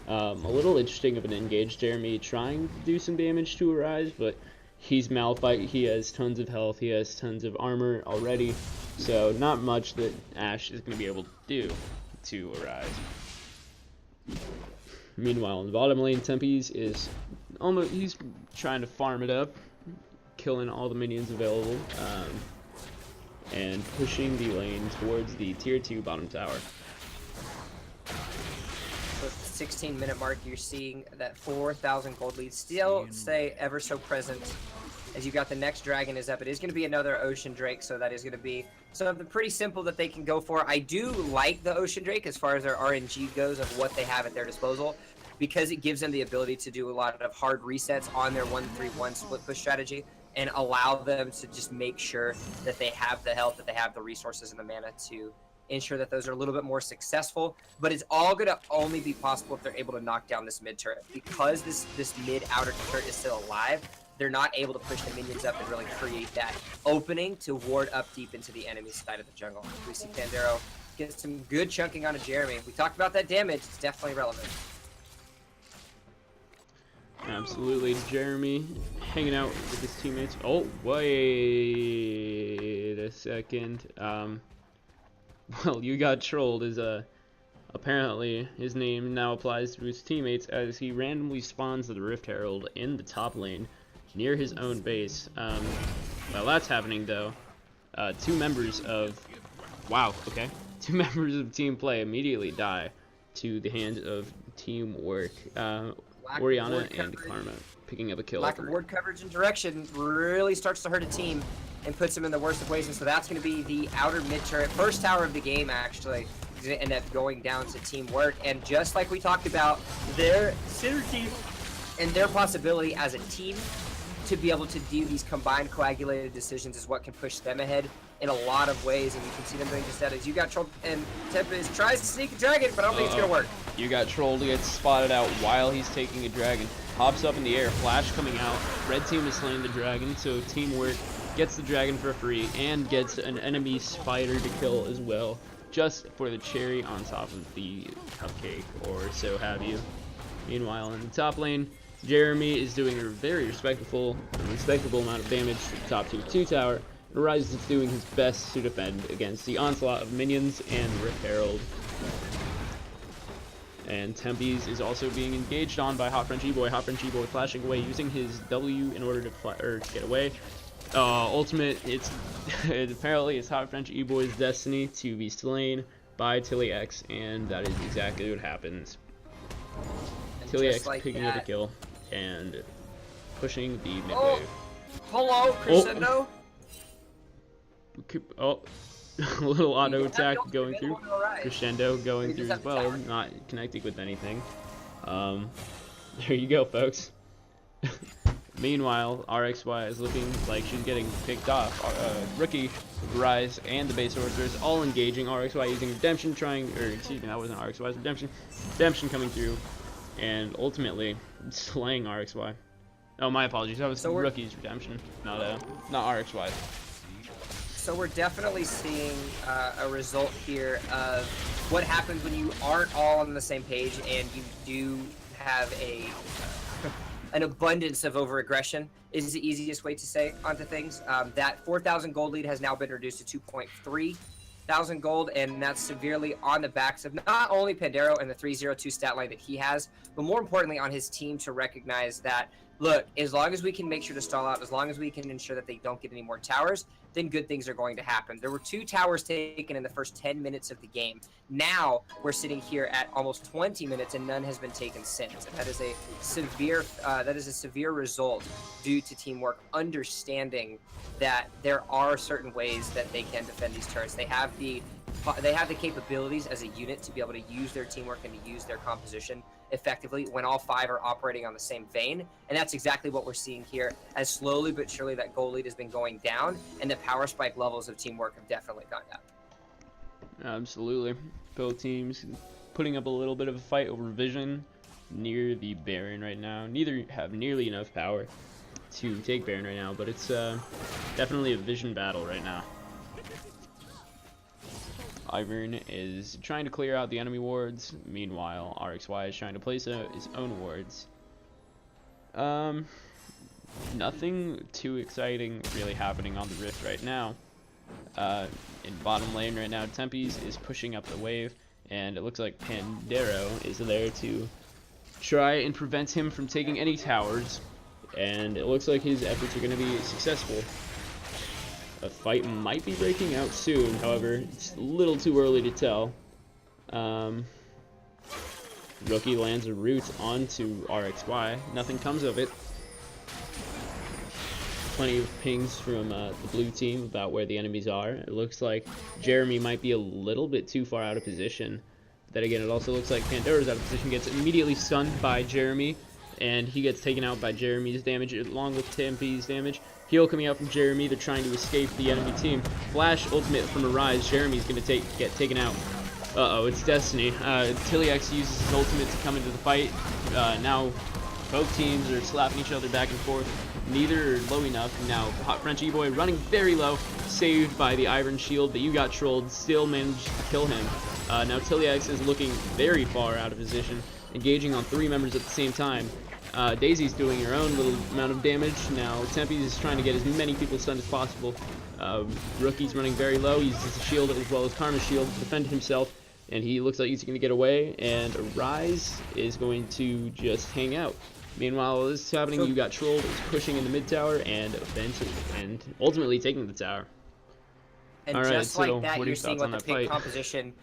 A little interesting of an engage. Jeremy trying to do some damage to Arise, but he's Malphite. He has tons of health. He has tons of armor already. So not much that Ashe is going to be able to do to Arise. Meanwhile, in the bottom lane, Tempe's is almost, he's trying to farm it up, killing all the minions available, and pushing the lane towards the tier 2 bottom tower. So at the 16-minute mark, you're seeing that 4,000 gold lead still stay ever so present. As you got the next dragon is up, it is going to be another Ocean Drake, so that is going to be something pretty simple that they can go for. I do like the Ocean Drake as far as their RNG goes of what they have at their disposal, because it gives them the ability to do a lot of hard resets on their 1-3-1 split push strategy and allow them to just make sure that they have the health, that they have the resources and the mana to ensure that those are a little bit more successful. But it's all going to only be possible if they're able to knock down this mid turret. Because this mid outer turret is still alive, they're not able to push the minions up and really create that opening to ward up deep into the enemy side of the jungle. We see Pandero get some good chunking onto Jeremy. We talked about that damage. It's definitely relevant. Absolutely. Jeremy hanging out with his teammates. Oh, wait a second. Well, you got trolled is apparently his name now applies to his teammates as he randomly spawns the Rift Herald in the top lane near his own base. While that's happening though, two members of Team Play immediately die to the hands of Teamwork. Oriana and Karma picking up a kill. Lack of ward coverage and direction really starts to hurt a team and puts them in the worst of ways. And so that's going to be the outer mid turret. First tower of the game, actually, is going to end up going down to Teamwork. And just like we talked about, their synergy and their possibility as a team to be able to do these combined coagulated decisions is what can push them ahead in a lot of ways. And you can see them doing just that as you got trolled. And Tempest tries to sneak a dragon, but I don't think it's going to work. You got trolled, gets spotted out while he's taking a dragon. Hops up in the air, flash coming out. Red team is slaying the dragon, so Teamwork gets the dragon for free and gets an enemy spider to kill as well, just for the cherry on top of the cupcake, or so have you. Meanwhile, in the top lane, Jeremy is doing a very respectable amount of damage to the top 2 tower. And Rise is doing his best to defend against the onslaught of minions and Rift Herald. And Tempest is also being engaged on by Hot French E-Boy. Hot French E-Boy flashing away, using his W in order to get away. Ultimate, apparently it's Hot French E-Boy's destiny to be slain by Tilly X, and that is exactly what happens. Tilly X like picking up a kill and pushing the mid wave. Hello, Crescendo. Oh. A little auto attack going through. Crescendo going through as well, not connecting with anything. There you go, folks. Meanwhile, RXY is looking like she's getting picked off. Rookie, Rise, and the base sorcerers all engaging. RXY using Redemption, excuse me, that wasn't RXY's Redemption. Redemption coming through, and ultimately slaying RXY. Oh, my apologies. That was Rookie's Redemption, not RXY. So we're definitely seeing a result here of what happens when you aren't all on the same page and you do have an abundance of over-aggression is the easiest way to say onto things. That 4,000 gold lead has now been reduced to 2.3 thousand gold, and that's severely on the backs of not only Pandero and the 302 stat line that he has, but more importantly on his team to recognize that, look, as long as we can make sure to stall out, as long as we can ensure that they don't get any more towers, then good things are going to happen. There were 2 towers taken in the first 10 minutes of the game. Now we're sitting here at almost 20 minutes and none has been taken since. And that is a severe result due to Teamwork understanding that there are certain ways that they can defend these turrets. They have the capabilities as a unit to be able to use their teamwork and to use their composition effectively when all 5 are operating on the same vein. And that's exactly what we're seeing here, as slowly but surely that goal lead has been going down and the power spike levels of Teamwork have definitely gone up. Absolutely. Both teams putting up a little bit of a fight over vision near the Baron right now. Neither have nearly enough power to take Baron right now, but it's definitely a vision battle right now. Ivern is trying to clear out the enemy wards. Meanwhile, RXY is trying to place his own wards. Nothing too exciting really happening on the Rift right now. In bottom lane right now, Tempest is pushing up the wave, and it looks like Pandero is there to try and prevent him from taking any towers, and it looks like his efforts are going to be successful. A fight might be breaking out soon, however, it's a little too early to tell. Rookie lands a root onto RXY. Nothing comes of it. Plenty of pings from the blue team about where the enemies are. It looks like Jeremy might be a little bit too far out of position. Then again, it also looks like Pandora's out of position, gets immediately stunned by Jeremy, and he gets taken out by Jeremy's damage along with Tempest's damage. Heal coming out from Jeremy. They're trying to escape the enemy team. Flash ultimate from Arise. Jeremy's going to get taken out. Uh-oh, it's Destiny. Tilliax uses his ultimate to come into the fight. Now both teams are slapping each other back and forth. Neither are low enough. Now Hot French E-Boy running very low. Saved by the Iron Shield, but you got trolled. Still managed to kill him. Now Tilliax is looking very far out of position. Engaging on 3 members at the same time. Daisy's doing her own little amount of damage. Now Tempe's is trying to get as many people stunned as possible. Rookie's running very low. He uses the shield as well as Karma's shield to defend himself, and he looks like he's going to get away, and Rise is going to just hang out. Meanwhile, while this is happening, you got Trolled is pushing in the mid tower and eventually and ultimately taking the tower. And Alright, just like so that, what are you're your seeing thoughts what on the that pick fight? composition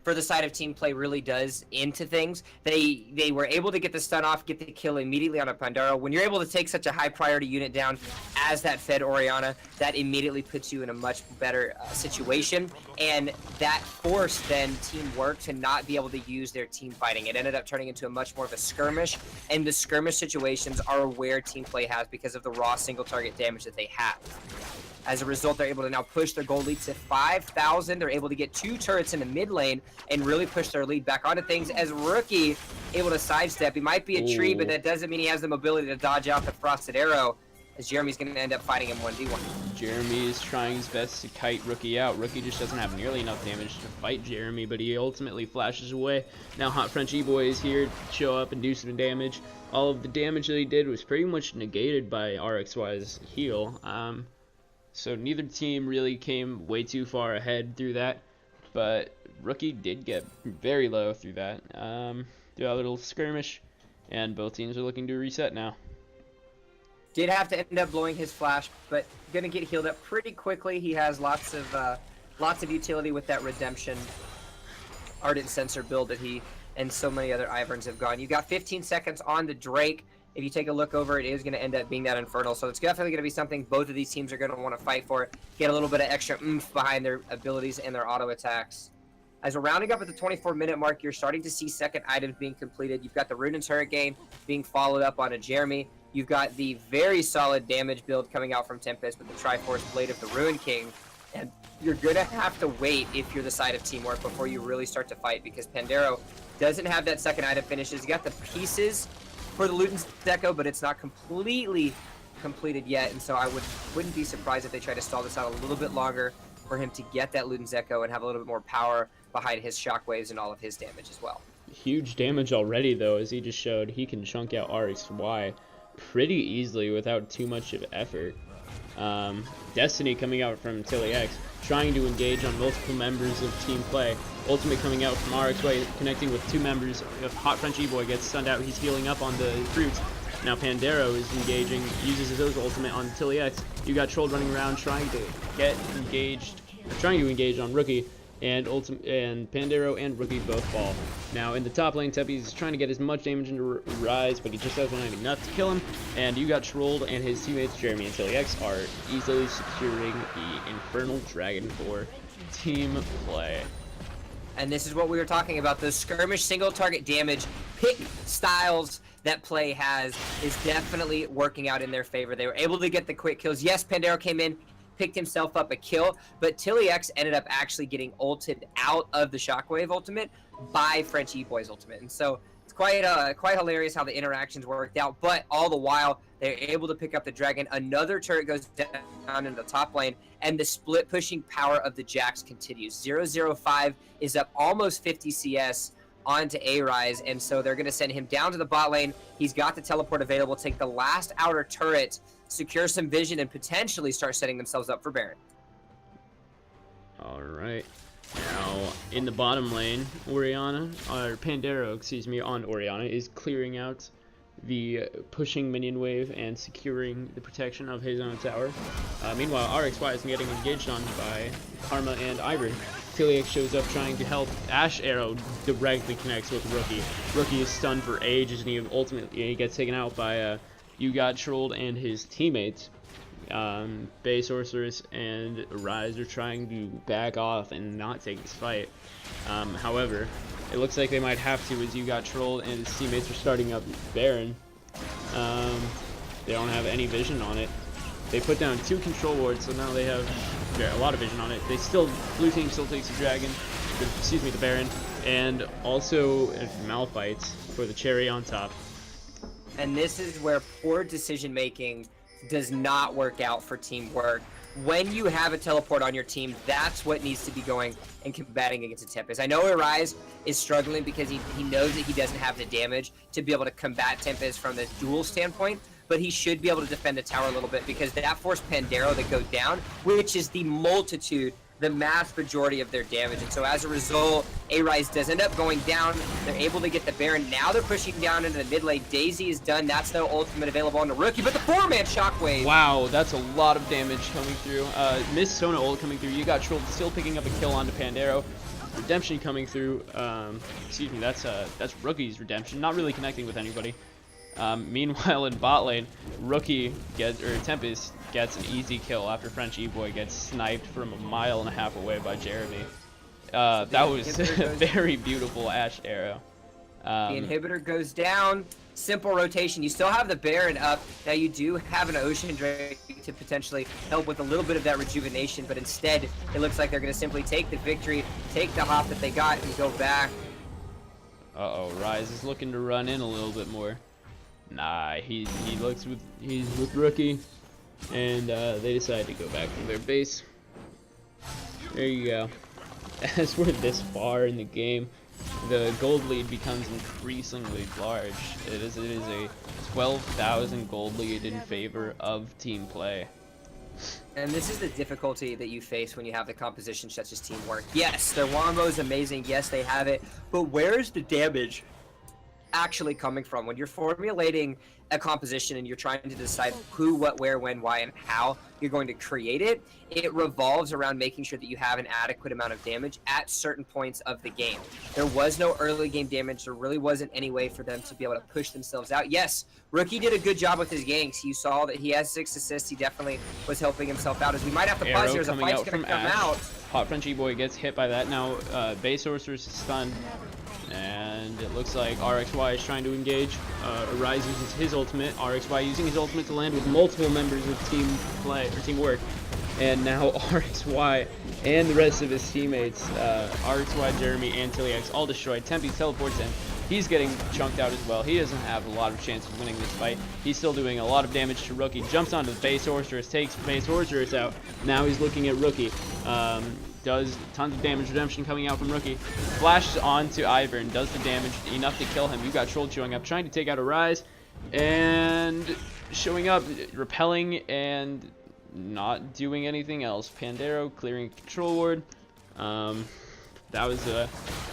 for the side of team play really does into things. They were able to get the stun off, get the kill immediately on a Pandaro. When you're able to take such a high priority unit down as that Fed Orianna, that immediately puts you in a much better situation. And that forced then teamwork to not be able to use their team fighting. It ended up turning into a much more of a skirmish, and the skirmish situations are where team play has because of the raw single target damage that they have. As a result, they're able to now push their gold lead to 5,000. They're able to get 2 turrets in the mid lane and really push their lead back onto things. As Rookie able to sidestep, he might be a tree, but that doesn't mean he has the mobility to dodge out the frosted arrow, as Jeremy's going to end up fighting him 1v1. Jeremy is trying his best to kite Rookie out. Rookie just doesn't have nearly enough damage to fight Jeremy, but he ultimately flashes away. Now Hot French E-Boy is here to show up and do some damage. All of the damage that he did was pretty much negated by RXY's heal. So neither team really came way too far ahead through that, but Rookie did get very low through that. Do a little skirmish, and both teams are looking to reset now. Did have to end up blowing his flash, but gonna get healed up pretty quickly. He has lots of utility with that redemption ardent sensor build that he and so many other Iverns have gone. You got 15 seconds on the Drake. If you take a look over, it is going to end up being that Infernal. So it's definitely going to be something both of these teams are going to want to fight for. Get a little bit of extra oomph behind their abilities and their auto attacks. As we're rounding up at the 24-minute mark, you're starting to see second items being completed. You've got the Rune and Turret game being followed up on a Jeremy. You've got the very solid damage build coming out from Tempest with the Triforce Blade of the Ruin King. And you're going to have to wait if you're the side of teamwork before you really start to fight, because Pandaro doesn't have that second item finishes. He's got the pieces for the Luton's Deco, but it's not completely completed yet, and so I wouldn't be surprised if they try to stall this out a little bit longer for him to get that Luton's Echo and have a little bit more power behind his shockwaves and all of his damage as well. Huge damage already, though, as he just showed. He can chunk out RXY pretty easily without too much of effort. Destiny coming out from Tilly X, trying to engage on multiple members of team play. Ultimate coming out from RXY, connecting with 2 members. If Hot French E-Boy gets stunned out, he's healing up on the fruits. Now Pandaro is engaging, uses his ultimate on Tilly X. You got Troll running around trying to get engaged, trying to engage on Rookie, and Pandaro and Rookie both fall. Now in the top lane, Teppy is trying to get as much damage into Rise, but he just doesn't have enough to kill him. And you got Trolled, and his teammates Jeremy and Tilly X are easily securing the Infernal Dragon for team play. And this is what we were talking about. Those skirmish single target damage pick styles that play has is definitely working out in their favor. They were able to get the quick kills. Yes, Pandaro came in, picked himself up a kill, but Tilly X ended up actually getting ulted out of the Shockwave ultimate by French E-Boy's ultimate. And so it's quite hilarious how the interactions worked out, but all the while they're able to pick up the dragon. Another turret goes down in the top lane, and the split pushing power of the Jax continues. 005 is up almost 50 CS onto A-Rise, and so they're going to send him down to the bot lane. He's got the teleport available, take the last outer turret, secure some vision, and potentially start setting themselves up for Baron. Alright. Now, in the bottom lane, Pandaro, excuse me, on Orianna is clearing out the pushing minion wave and securing the protection of his own tower. Meanwhile, RXY is getting engaged on by Karma and Ivory. Tiliax shows up trying to help. Ash Arrow directly connects with Rookie. Rookie is stunned for ages, and he ultimately gets taken out by You Got Trolled and his teammates. Bay Sorceress and Rise are trying to back off and not take this fight. However, it looks like they might have to, as You Got Trolled and his teammates are starting up Baron. They don't have any vision on it. They put down 2 control wards, so now they have a lot of vision on it. Blue team still takes the dragon, the Baron, and also Malphites for the cherry on top. And this is where poor decision making does not work out for teamwork. when you have a teleport on your team, that's what needs to be going and combating against a Tempest. I know Arise is struggling because he knows that he doesn't have the damage to be able to combat Tempest from the duel standpoint, but he should be able to defend the tower a little bit because that forced Pandero that goes down, which is the multitude, the mass majority of their damage. And so as a result, A-Rise does end up going down. They're able to get the Baron. Now they're pushing down into the mid lane. Daisy is done. That's no ultimate available on the Rookie, but the 4-man Shockwave. Wow, that's a lot of damage coming through. Miss Sona ult coming through. You got Trolled still picking up a kill onto Pandero. Redemption coming through. Excuse me, that's Rookie's Redemption. Not really connecting with anybody. Meanwhile, in bot lane, Tempest gets an easy kill after French E-Boy gets sniped from 1.5 miles away by Jeremy. That was a very beautiful Ashe arrow. The inhibitor goes down. Simple rotation. You still have the Baron up. Now you do have an Ocean Drake to potentially help with a little bit of that rejuvenation, but instead it looks like they're going to simply take the victory, take the hop that they got, and go back. Uh-oh, Rise is looking to run in a little bit more. Nah, he's with Rookie, and they decide to go back to their base. There you go. As we're this far in the game, the gold lead becomes increasingly large. It is a 12,000 gold lead in favor of team play. And this is the difficulty that you face when you have the composition such as teamwork. Yes, their wombo is amazing. Yes, they have it. But where is the damage actually coming from? When you're formulating a composition and you're trying to decide who, what, where, when, why, and how you're going to create it, it revolves around making sure that you have an adequate amount of damage at certain points of the game. There was no early game damage. There really wasn't any way for them to be able to push themselves out. Yes, Rookie did a good job with his ganks. You saw that he has 6 assists. He definitely was helping himself out, as we might have to pause here as a fight's going to come out. Hot French E-Boy gets hit by that. Now Base Sorcerer's stunned. And it looks like RXY is trying to engage. Arise uses his ultimate. RXY using his ultimate to land with multiple members of team play or teamwork. And now RXY and the rest of his teammates, RXY, Jeremy, and Tiliax, all destroyed. Tempe teleports in. He's getting chunked out as well. He doesn't have a lot of chance of winning this fight. He's still doing a lot of damage to Rookie. Jumps onto the Base Sorceress, takes Base Sorceress out. Now he's looking at Rookie. Does tons of damage. Redemption coming out from Rookie. Flashes onto Ivern. Does the damage enough to kill him. You got Trolled showing up, trying to take out Arise. And showing up, repelling, and not doing anything else. Pandero clearing control ward. That was a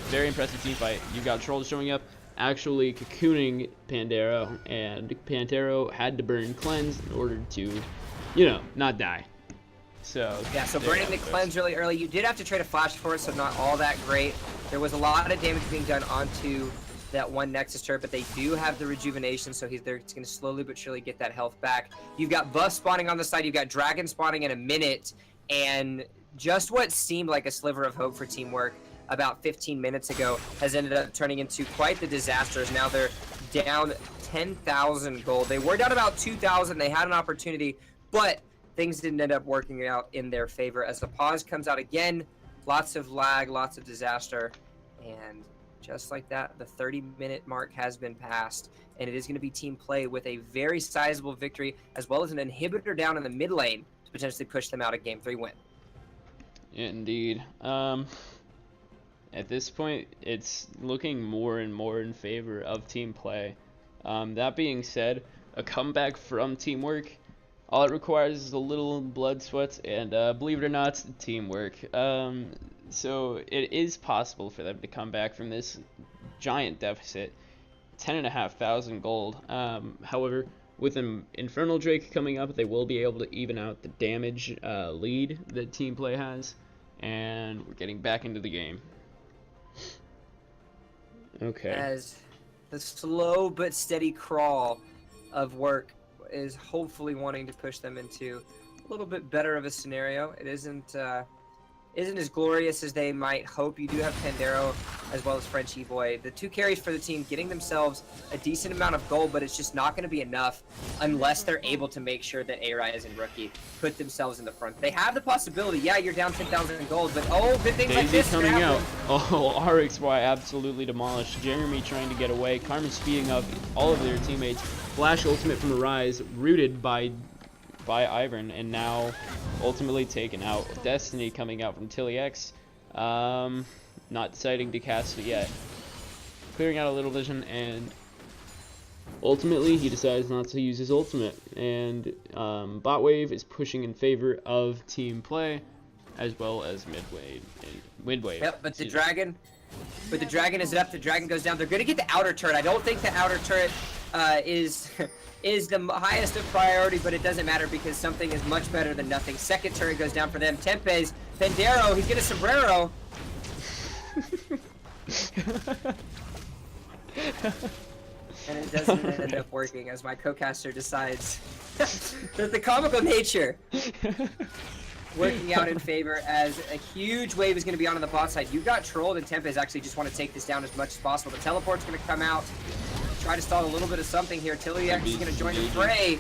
very impressive team fight. You got Trolled showing up, actually cocooning Pandero. And Pandero had to burn Cleanse in order to, you know, not die. So yeah, so burning the Cleanse really early. You did have to trade a flash for it, so not all that great. There was a lot of damage being done onto that one Nexus turret, but they do have the rejuvenation, so they're going to slowly but surely get that health back. You've got buff spawning on the side. You've got dragon spawning in a minute, and just what seemed like a sliver of hope for teamwork about 15 minutes ago has ended up turning into quite the disaster. Now they're down 10,000 gold. They were down about 2,000. They had an opportunity, but things didn't end up working out in their favor as the pause comes out again. Lots of lag, lots of disaster, and just like that, the 30-minute mark has been passed, and it is going to be team play with a very sizable victory, as well as an inhibitor down in the mid lane to potentially push them out a Game 3 win. Indeed. At this point, it's looking more and more in favor of team play. That being said, a comeback from teamwork, all it requires is a little blood, sweat, and believe it or not, teamwork. So it is possible for them to come back from this giant deficit, 10,500 gold. However, with an Infernal Drake coming up, they will be able to even out the damage lead that team play has, and we're getting back into the game. Okay. As the slow but steady crawl of work is hopefully wanting to push them into a little bit better of a scenario. It isn't as glorious as they might hope. You do have Pandero as well as French E-Boy. The two carries for the team getting themselves a decent amount of gold, but it's just not going to be enough unless they're able to make sure that A-Rise and Rookie put themselves in the front. They have the possibility. Yeah, you're down 10,000 gold, but good things Daisy like this coming out. happen. Oh, RXY absolutely demolished. Jeremy trying to get away. Carmen speeding up all of their teammates. Flash ultimate from Arise, rooted by by Ivern, and now ultimately taken out. Destiny coming out from Tilly X. Not deciding to cast it yet. Clearing out a little vision, and ultimately he decides not to use his ultimate. And bot wave is pushing in favor of team play, as well as mid wave. Yep, but the dragon is up. The dragon goes down. They're going to get the outer turret. I don't think the outer turret is the highest of priority, but it doesn't matter because something is much better than nothing. Second turret goes down for them. Tempes, Pendero, he's going to sombrero. And it doesn't end up working as my co-caster decides that the comical nature working out in favor as a huge wave is going to be on the bot side. You got trolled, and Tempest actually just want to take this down as much as possible. The teleport's going to come out, try to stall a little bit of something here. Tilliax is going to join the fray.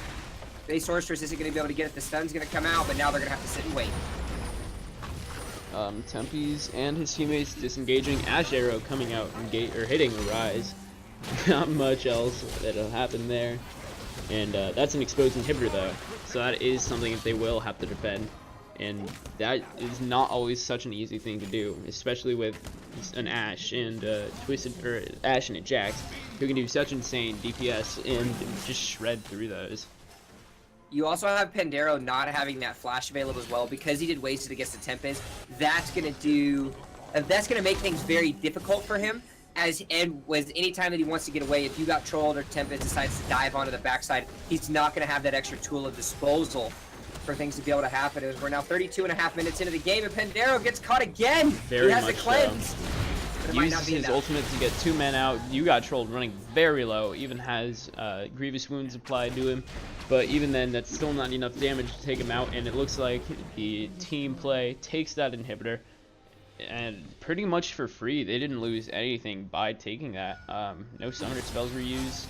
Base Sorceress isn't going to be able to get it. The stun's going to come out, but now they're going to have to sit and wait. Tempest and his teammates disengaging. Ash Arrow coming out and hitting a rise. Not much else that'll happen there. And that's an exposed inhibitor though, so that is something that they will have to defend. And that is not always such an easy thing to do, especially with an Ashe and Ashe and a Jax, who can do such insane DPS and just shred through those. You also have Pendero not having that flash available as well because he did wasted against the Tempest. That's gonna make things very difficult for him. Any time that he wants to get away, if you got trolled or Tempest decides to dive onto the backside, he's not going to have that extra tool of disposal for things to be able to happen. As we're now 32.5 minutes into the game, and Pendero gets caught again. He has a cleanse. But it might not be his enough. ultimate to get 2 men out. You got trolled running very low, even has grievous wounds applied to him. But even then, that's still not enough damage to take him out, and it looks like the team play takes that inhibitor. And pretty much for free. They didn't lose anything by taking that. No summoner spells were used,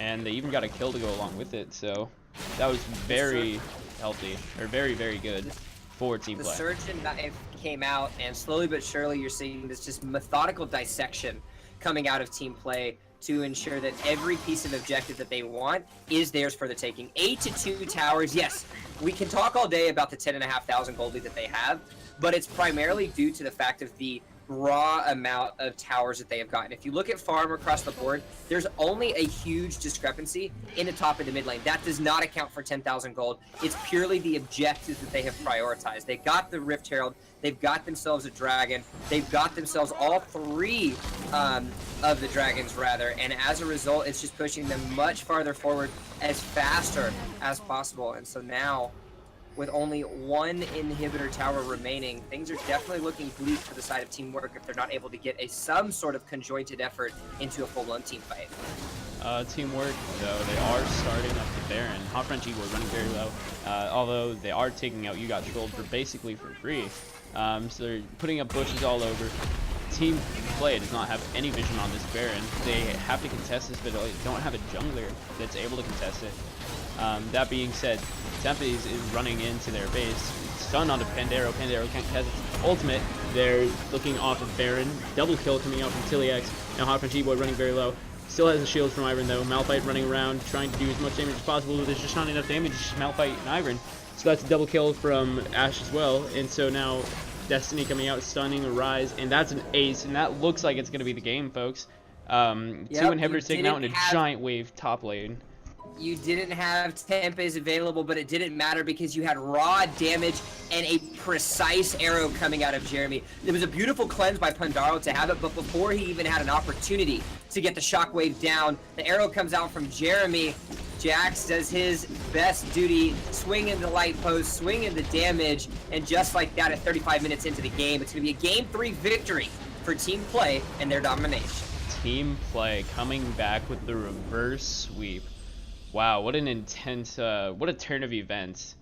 and they even got a kill to go along with it. So that was very healthy, or very, very good for team play. The Surgeon knife came out, and slowly but surely you're seeing this just methodical dissection coming out of team play to ensure that every piece of objective that they want is theirs for the taking. 8-2 towers. Yes, we can talk all day about the 10,500 gold lead that they have, but it's primarily due to the fact of the raw amount of towers that they have gotten. If you look at farm across the board, there's only a huge discrepancy in the top and the mid lane. That does not account for 10,000 gold. It's purely the objectives that they have prioritized. They got the Rift Herald, they've got themselves a dragon, they've got themselves all three of the dragons rather, and as a result, it's just pushing them much farther forward as faster as possible. And so now, with only one inhibitor tower remaining, things are definitely looking bleak for the side of Teamwork if they're not able to get some sort of conjointed effort into a full-blown team fight. Teamwork, though, they are starting up the Baron. Hot French Eagle running very low, although they are taking out You Got Trolled for basically for free. So they're putting up bushes all over. Team play does not have any vision on this Baron. They have to contest this, but they don't have a jungler that's able to contest it. That being said, Tempest is running into their base. Stun onto Pandero. Pandero can't cast its ultimate. They're looking off of Baron. Double kill coming out from Tilliax. Now Hot French Boy running very low. Still has a shield from Ivern though. Malphite running around trying to do as much damage as possible. There's just not enough damage to Malphite and Ivern. So that's a double kill from Ashe as well. And so now Destiny coming out, stunning a Rise, and that's an ace. And that looks like it's going to be the game, folks. Two inhibitors taken out in a giant wave top lane. You didn't have Tempest available, but it didn't matter because you had raw damage and a precise arrow coming out of Jeremy. It was a beautiful cleanse by Pandaro to have it, but before he even had an opportunity to get the shockwave down, the arrow comes out from Jeremy. Jax does his best duty, swing in the light post, swing in the damage, and just like that at 35 minutes into the game, it's going to be a Game 3 victory for Team Play and their domination. Team Play coming back with the reverse sweep. Wow, what an intense, what a turn of events.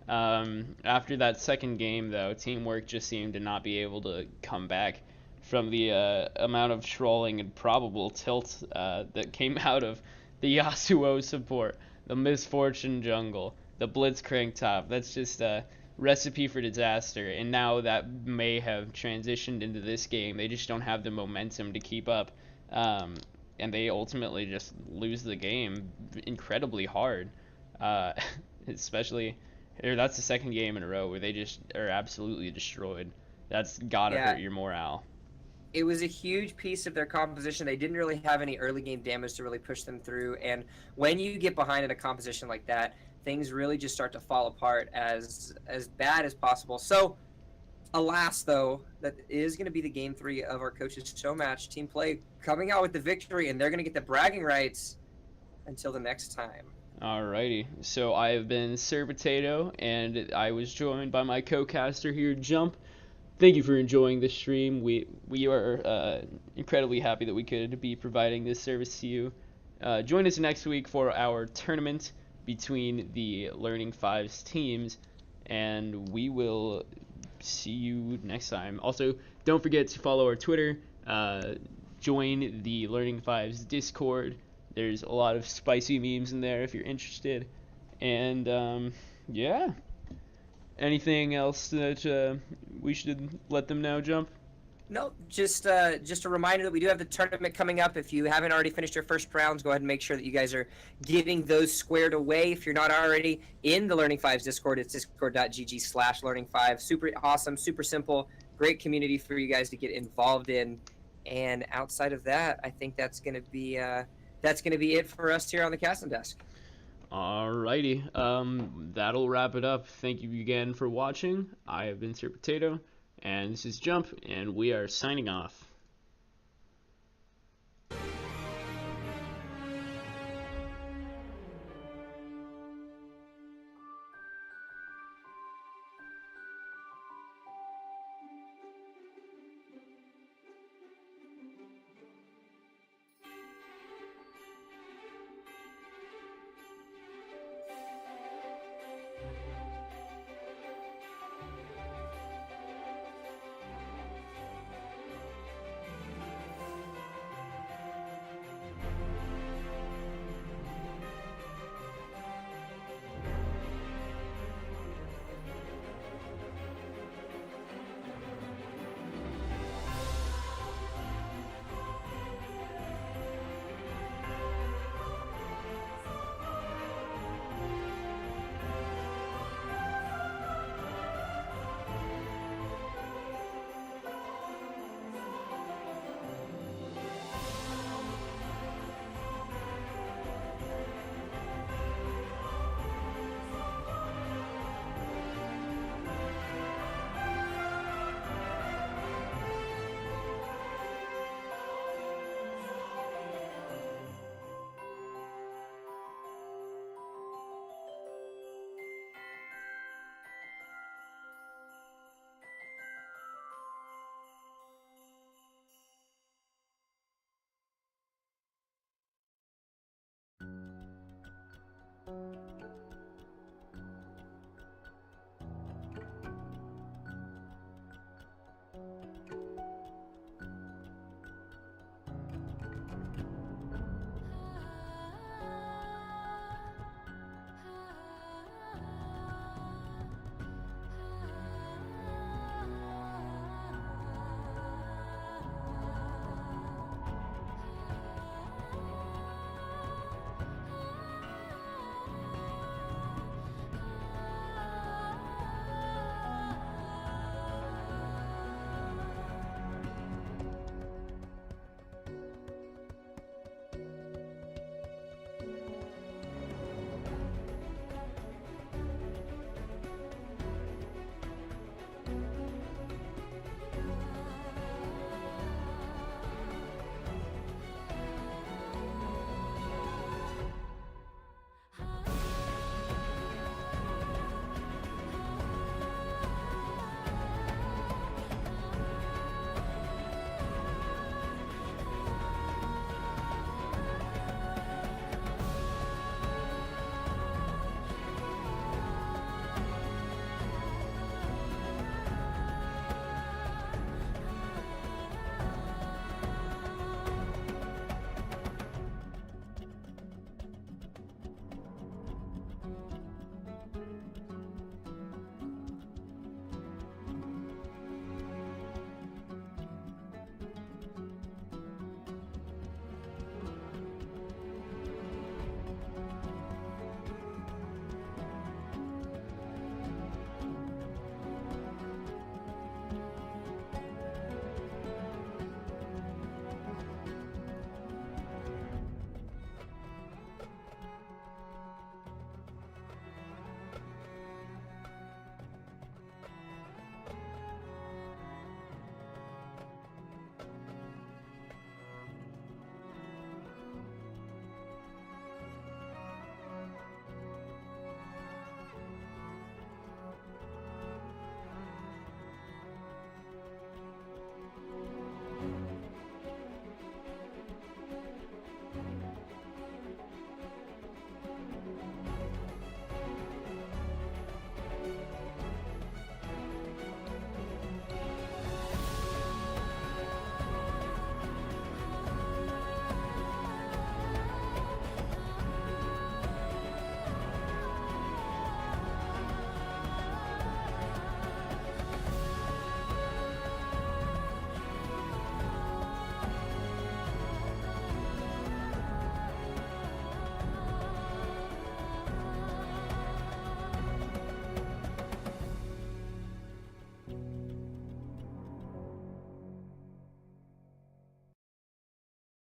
After that second game, though, Teamwork just seemed to not be able to come back from the amount of trolling and probable tilt that came out of the Yasuo support, the Misfortune jungle, the Blitzcrank top. That's just a recipe for disaster, and now that may have transitioned into this game. They just don't have the momentum to keep up. And they ultimately just lose the game incredibly hard, especially That's the second game in a row where they just are absolutely destroyed. That's gotta Yeah, hurt your morale. it was a huge piece of their composition. They didn't really have any early game damage to really push them through. And when you get behind in a composition like that, things really just start to fall apart as bad as possible. So, alas, though, that is going to be the game 3 of our coaches' show match. Team Play coming out with the victory, and they're going to get the bragging rights until the next time. Alrighty, so I have been Sir Potato, and I was joined by my co-caster here, Jump. Thank you for enjoying the stream. We are incredibly happy that we could be providing this service to you. Join us next week for our tournament between the Learning Fives teams, and we will see you next time. Also, don't forget to follow our Twitter. Join the Learning Fives Discord. There's a lot of spicy memes in there if you're interested. And yeah. Anything else that we should let them know, Jump? No, just a reminder that we do have the tournament coming up. If you haven't already finished your first rounds, go ahead and make sure that you guys are getting those squared away. If you're not already in the Learning Fives Discord, it's discord.gg/learning5. Super awesome, super simple, great community for you guys to get involved in. And outside of that, I think that's gonna be it for us here on the casting desk. Alrighty, that'll wrap it up. Thank you again for watching. I have been Sir Potato, and this is Jump, and we are signing off.